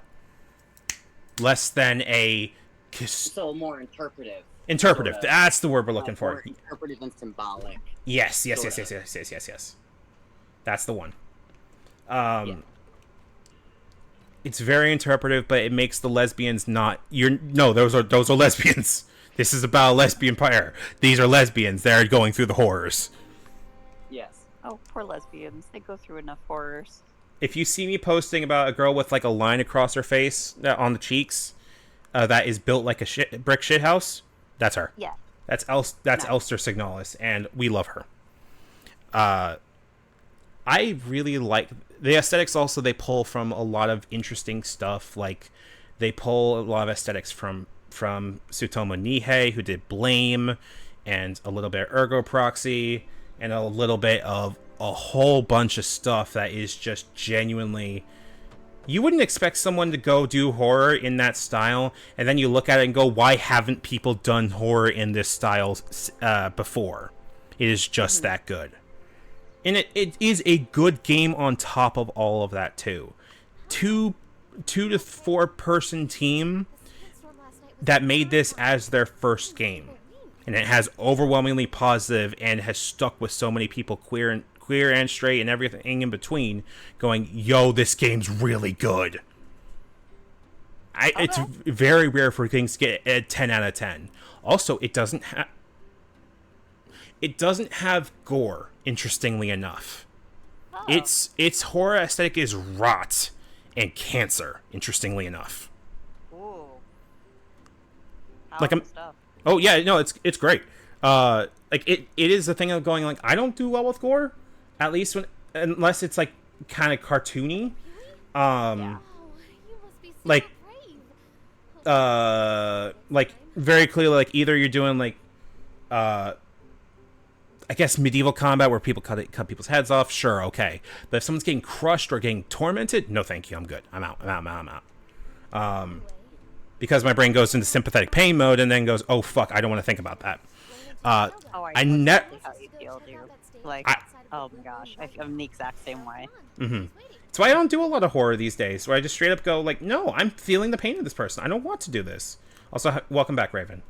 So more interpretive. interpretive. Sort of. That's the word we're looking More for. interpretive and symbolic. Yes. Sort of. Yes. That's the one. Yeah. It's very interpretive, but it makes the lesbians not. Those are lesbians. This is about a lesbian pair. These are lesbians. They're going through the horrors. Yes. Oh, poor lesbians. They go through enough horrors. If you see me posting about a girl with like a line across her face on the cheeks, that is built like a brick shit house, that's her. Yeah. That's Nice. Elster Signalis, and we love her. I really like the aesthetics. Also, they pull from a lot of interesting stuff. Like they pull a lot of aesthetics from Tsutomu Nihei, who did Blame, and a little bit of Ergo Proxy, and a little bit of a whole bunch of stuff that is just genuinely. You wouldn't expect someone to go do horror in that style, and then you look at it and go, why haven't people done horror in this style before? It is just that good. And it is a good game on top of all of that, too. Two to 4 person team that made this as their first game. And it has overwhelmingly positive and has stuck with so many people, queer and straight and everything in between, going, yo, this game's really good. It's very rare for things to get a 10 out of 10. Also, it doesn't have gore, interestingly enough. Oh. Its horror aesthetic is rot and cancer, interestingly enough. Ooh. Like Powerful stuff. Oh yeah, no, it's great. Like it is a thing of going like, I don't do well with gore, at least unless it's like kind of cartoony. Yeah. Oh, you must be like very clearly, like either you're doing like I guess medieval combat where people cut people's heads off, sure, okay. But if someone's getting crushed or getting tormented, no thank you, I'm good. I'm out. Because my brain goes into sympathetic pain mode and then goes, oh fuck, I don't want to think about that. I know exactly how you feel, dude. Like, oh my gosh, I'm the exact same way. So I don't do a lot of horror these days, where I just straight up go like, no, I'm feeling the pain of this person. I don't want to do this. Also, welcome back, Raven.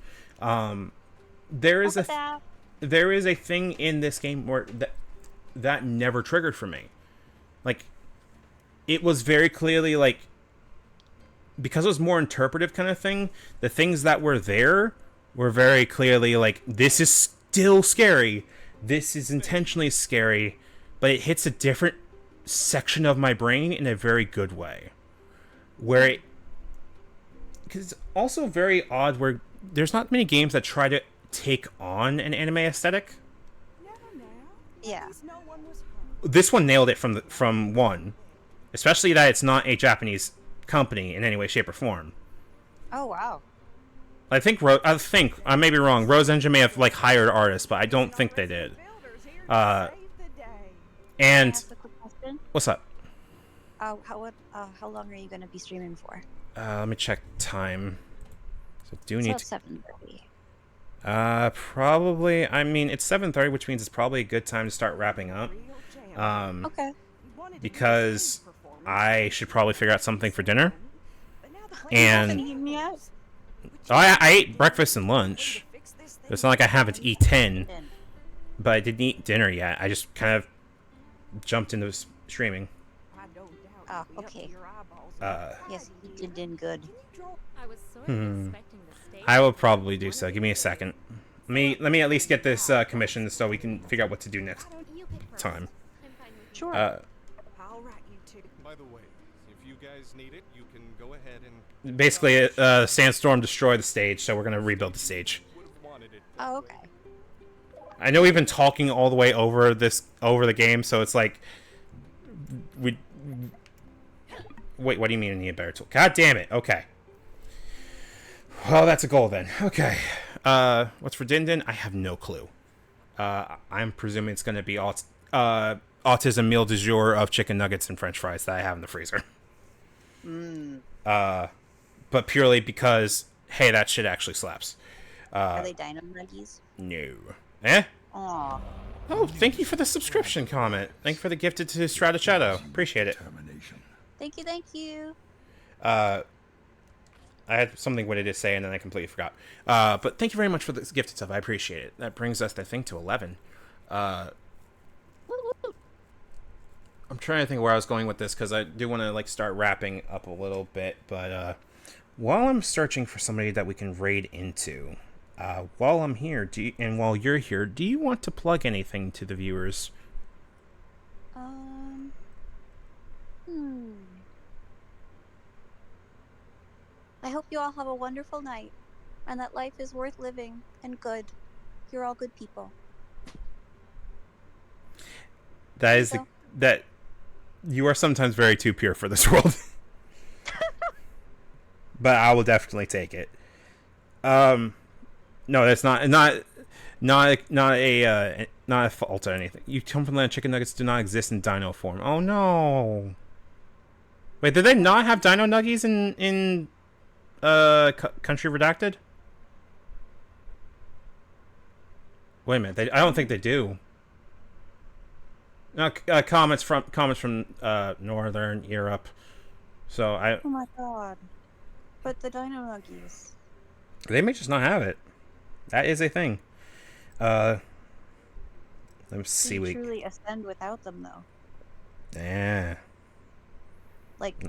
There is a thing in this game where that never triggered for me. Like, it was very clearly like, because it was more interpretive kind of thing, the things that were there were very clearly like, this is still scary. This is intentionally scary, but it hits a different section of my brain in a very good way. Where it... Because it's also very odd where there's not many games that try to take on an anime aesthetic. Yeah. This one nailed it from one. Especially that it's not a Japanese company in any way, shape, or form. Oh, wow. I think I may be wrong. Rose Engine may have like hired artists, but I don't think they did. And Can I ask a quick question? what's up? How long are you gonna be streaming for? Let me check time. So do It's need about to 7:30. probably. I mean, it's 7:30, which means it's probably a good time to start wrapping up. Okay. Because I should probably figure out something for dinner. You haven't And eaten yet? I ate breakfast and lunch. It's not like I haven't eaten, but I didn't eat dinner yet. I just kind of jumped into streaming. Oh, okay. Yes, you did good. I will probably do so. Give me a second. Let me at least get this commissioned so we can figure out what to do next time. Sure. By the way, if you guys need it, you can go ahead and Basically, Sandstorm destroyed the stage, so we're gonna rebuild the stage. Oh, okay. I know we've been talking all the way over the game, so it's like we. Wait, what do you mean you need a better tool? God damn it! Okay. Well, that's a goal then. Okay. What's for Din Din? I have no clue. I'm presuming it's gonna be autism meal du jour of chicken nuggets and French fries that I have in the freezer. But purely because, hey, that shit actually slaps. Are they Dino Nuggies? No. Eh? Aw. Oh, thank you for the subscription comment. Thank you for the gifted to Strata Shadow. Appreciate it. Thank you, thank you. I had something what to say and then I completely forgot. But thank you very much for the gifted stuff. I appreciate it. That brings us, I think, to 11. I'm trying to think where I was going with this because I do want to like start wrapping up a little bit. But while I'm searching for somebody that we can raid into, while I'm here, and while you're here, do you want to plug anything to the viewers? I hope you all have a wonderful night, and that life is worth living and good. You're all good people. That is that you are sometimes very too pure for this world. But I will definitely take it. No, that's not a fault or anything. You come from the land. Chicken nuggets do not exist in dino form. Oh no. Wait, did they not have dino nuggies in Country Redacted? Wait a minute. I don't think they do. No, comments from Northern Europe. So I. Oh my god. But the Dino Nuggies. They may just not have it. That is a thing. Let me see. You truly ascend without them, though. Yeah. Like,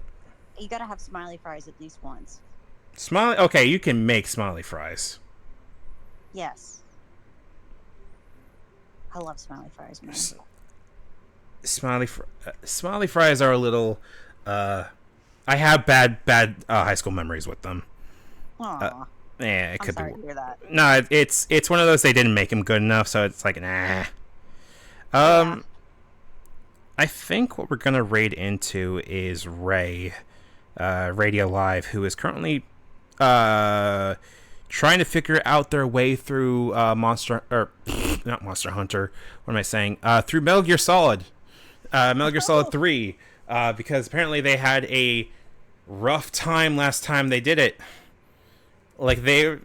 you gotta have smiley fries at least once. Smiley. Okay, you can make smiley fries. Yes. I love smiley fries, man. Smiley fries are a little. I have bad high school memories with them. Aww. Yeah, it could I'm sorry be. to hear that. No, it's one of those they didn't make them good enough, so it's like nah. Yeah. I think what we're gonna raid into is Ray. Radio Live, who is currently trying to figure out their way through not Monster Hunter. What am I saying? Through Metal Gear Solid, Metal Gear Solid 3, because apparently they had a rough time last time they did it. Like they. Is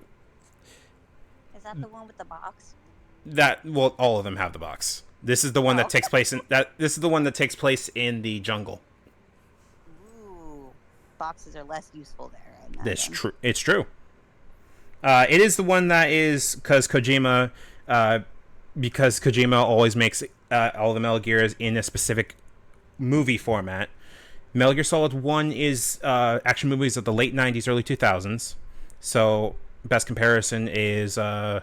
that the one with the box? All of them have the box. This is the one that takes place in This is the one that takes place in the jungle. Ooh, boxes are less useful there. That's true. It's true. It is the one that is because Kojima always makes all the Metal Gears in a specific movie format. Metal Gear Solid 1 is action movies of the late 90s, early 2000s. So, best comparison is, I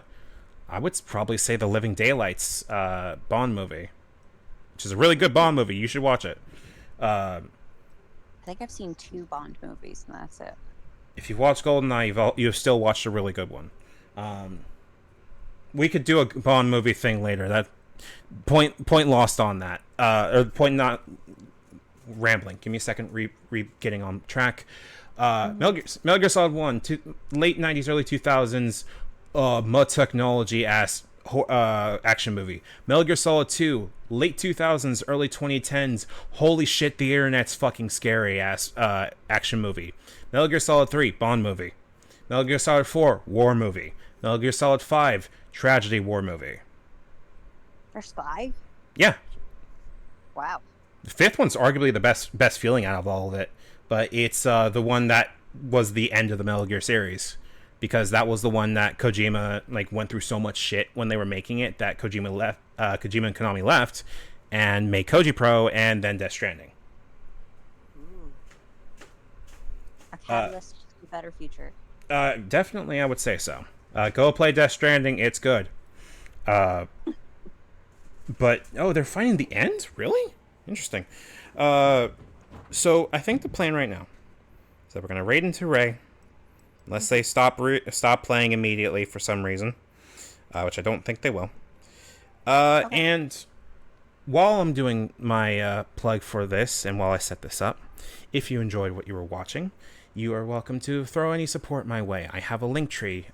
would probably say the Living Daylights Bond movie, which is a really good Bond movie. You should watch it. I think I've seen 2 Bond movies, and that's it. If you've watched GoldenEye, you've still watched a really good one. We could do a Bond movie thing later. That point lost on that. Or point not rambling. Give me a second. Getting on track. Metal Gear Solid 1, late 90s, early 2000s, mud technology ass action movie. Metal Gear Solid 2, late 2000s, early 2010s, holy shit, the internet's fucking scary ass action movie. Metal Gear Solid 3, Bond movie. Metal Gear Solid 4, war movie. Metal Gear Solid 5, tragedy war movie. There's 5? Yeah. Wow. The 5th one's arguably the best feeling out of all of it, but it's the one that was the end of the Metal Gear series, because that was the one that Kojima went through so much shit when they were making it that Kojima and Konami left and made Koji Pro and then Death Stranding. A catalyst to a better future. Definitely, I would say so. Go play Death Stranding; it's good. But they're finding the end? Really? Interesting. So I think the plan right now is that we're gonna raid into Ray, unless they stop playing immediately for some reason, which I don't think they will. Okay. And while I'm doing my plug for this, and while I set this up, if you enjoyed what you were watching, you are welcome to throw any support my way. I have a link tree.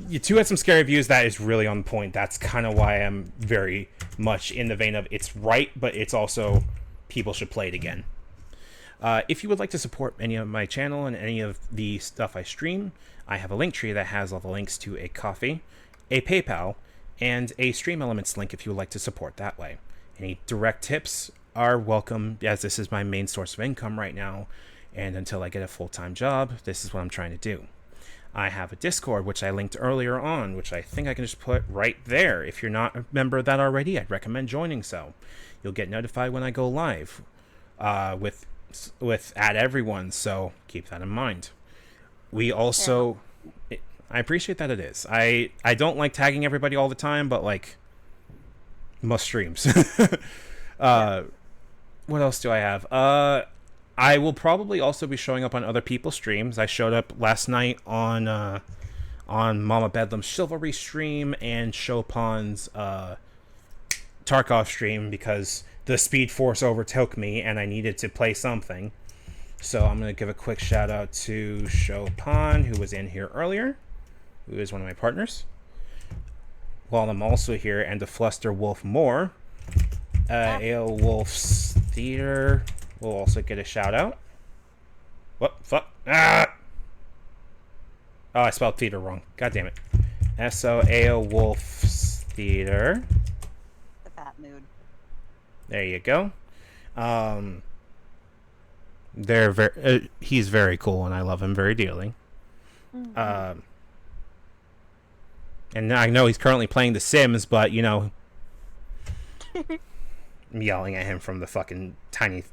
You two had some scary views. That is really on point. That's kind of why I'm very much in the vein of it's right, but it's also people should play it again. If you would like to support any of my channel and any of the stuff I stream, I have a link tree that has all the links to a Ko-fi, a PayPal, and a Stream Elements link if you would like to support that way. Any direct tips are welcome, as this is my main source of income right now, and until I get a full-time job, this is what I'm trying to do. I have a Discord, which I linked earlier on, which I think I can just put right there. If you're not a member of that already, I'd recommend joining so. You'll get notified when I go live with at everyone, so keep that in mind. We also... I appreciate that it is. I don't like tagging everybody all the time, but must streams. What else do I have? I will probably also be showing up on other people's streams. I showed up last night on Mama Bedlam's Chivalry stream and Chopin's Tarkov stream because the Speed Force overtook me and I needed to play something. So I'm going to give a quick shout out to Chopin, who was in here earlier, who is one of my partners. While I'm also here, and to Fluster Wolf Moore, Ale Wolf's Theater will also get a shout out. What? Fuck? Ah! Oh, I spelled theater wrong. God damn it. S-O-A-O Wolf's Theater. The fat mood. There you go. They're very. He's very cool, and I love him very dearly. Mm-hmm. And I know he's currently playing The Sims, but I'm yelling at him from the fucking tiny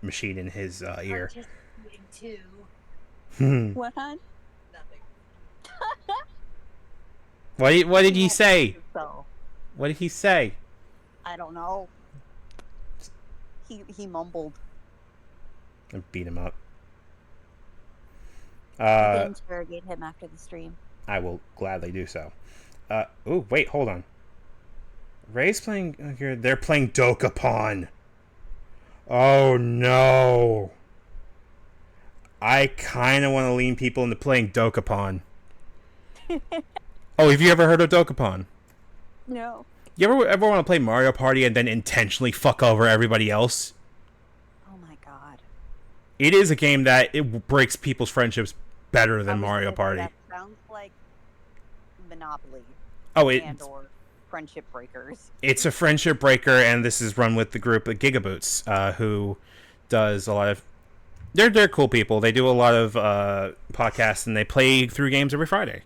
machine in his ear. What, hon? Nothing. What did he say? So, What did he say? I don't know. He mumbled. I beat him up. You can interrogate him after the stream. I will gladly do so. Oh, wait, hold on. Ray's playing here. They're playing Dokapon. Oh no. I kind of want to lean people into playing Dokapon. Oh, have you ever heard of Dokapon? No. You ever want to play Mario Party and then intentionally fuck over everybody else? Oh my god. It is a game that it breaks people's friendships better I than was Mario gonna say, Party. That sounds like Monopoly. Oh, And or Friendship Breakers. it's a friendship breaker, and this is run with the group of Gigaboots, who does a lot of... They're cool people. They do a lot of podcasts, and they play through games every Friday.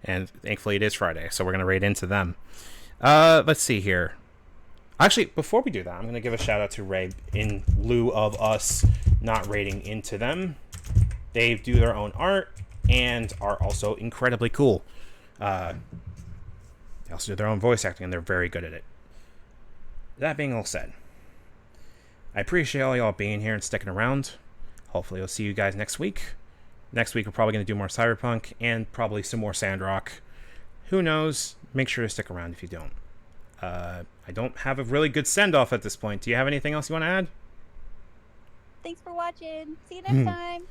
And thankfully it is Friday, so we're going to raid into them. Let's see here. Actually, before we do that, I'm going to give a shout out to Ray in lieu of us not raiding into them. They do their own art and are also incredibly cool. They also do their own voice acting, and they're very good at it. That being all said, I appreciate all y'all being here and sticking around. Hopefully, I'll see you guys next week. Next week, we're probably going to do more Cyberpunk and probably some more Sandrock. Who knows? Make sure to stick around if you don't. I don't have a really good send-off at this point. Do you have anything else you want to add? Thanks for watching. See you next time.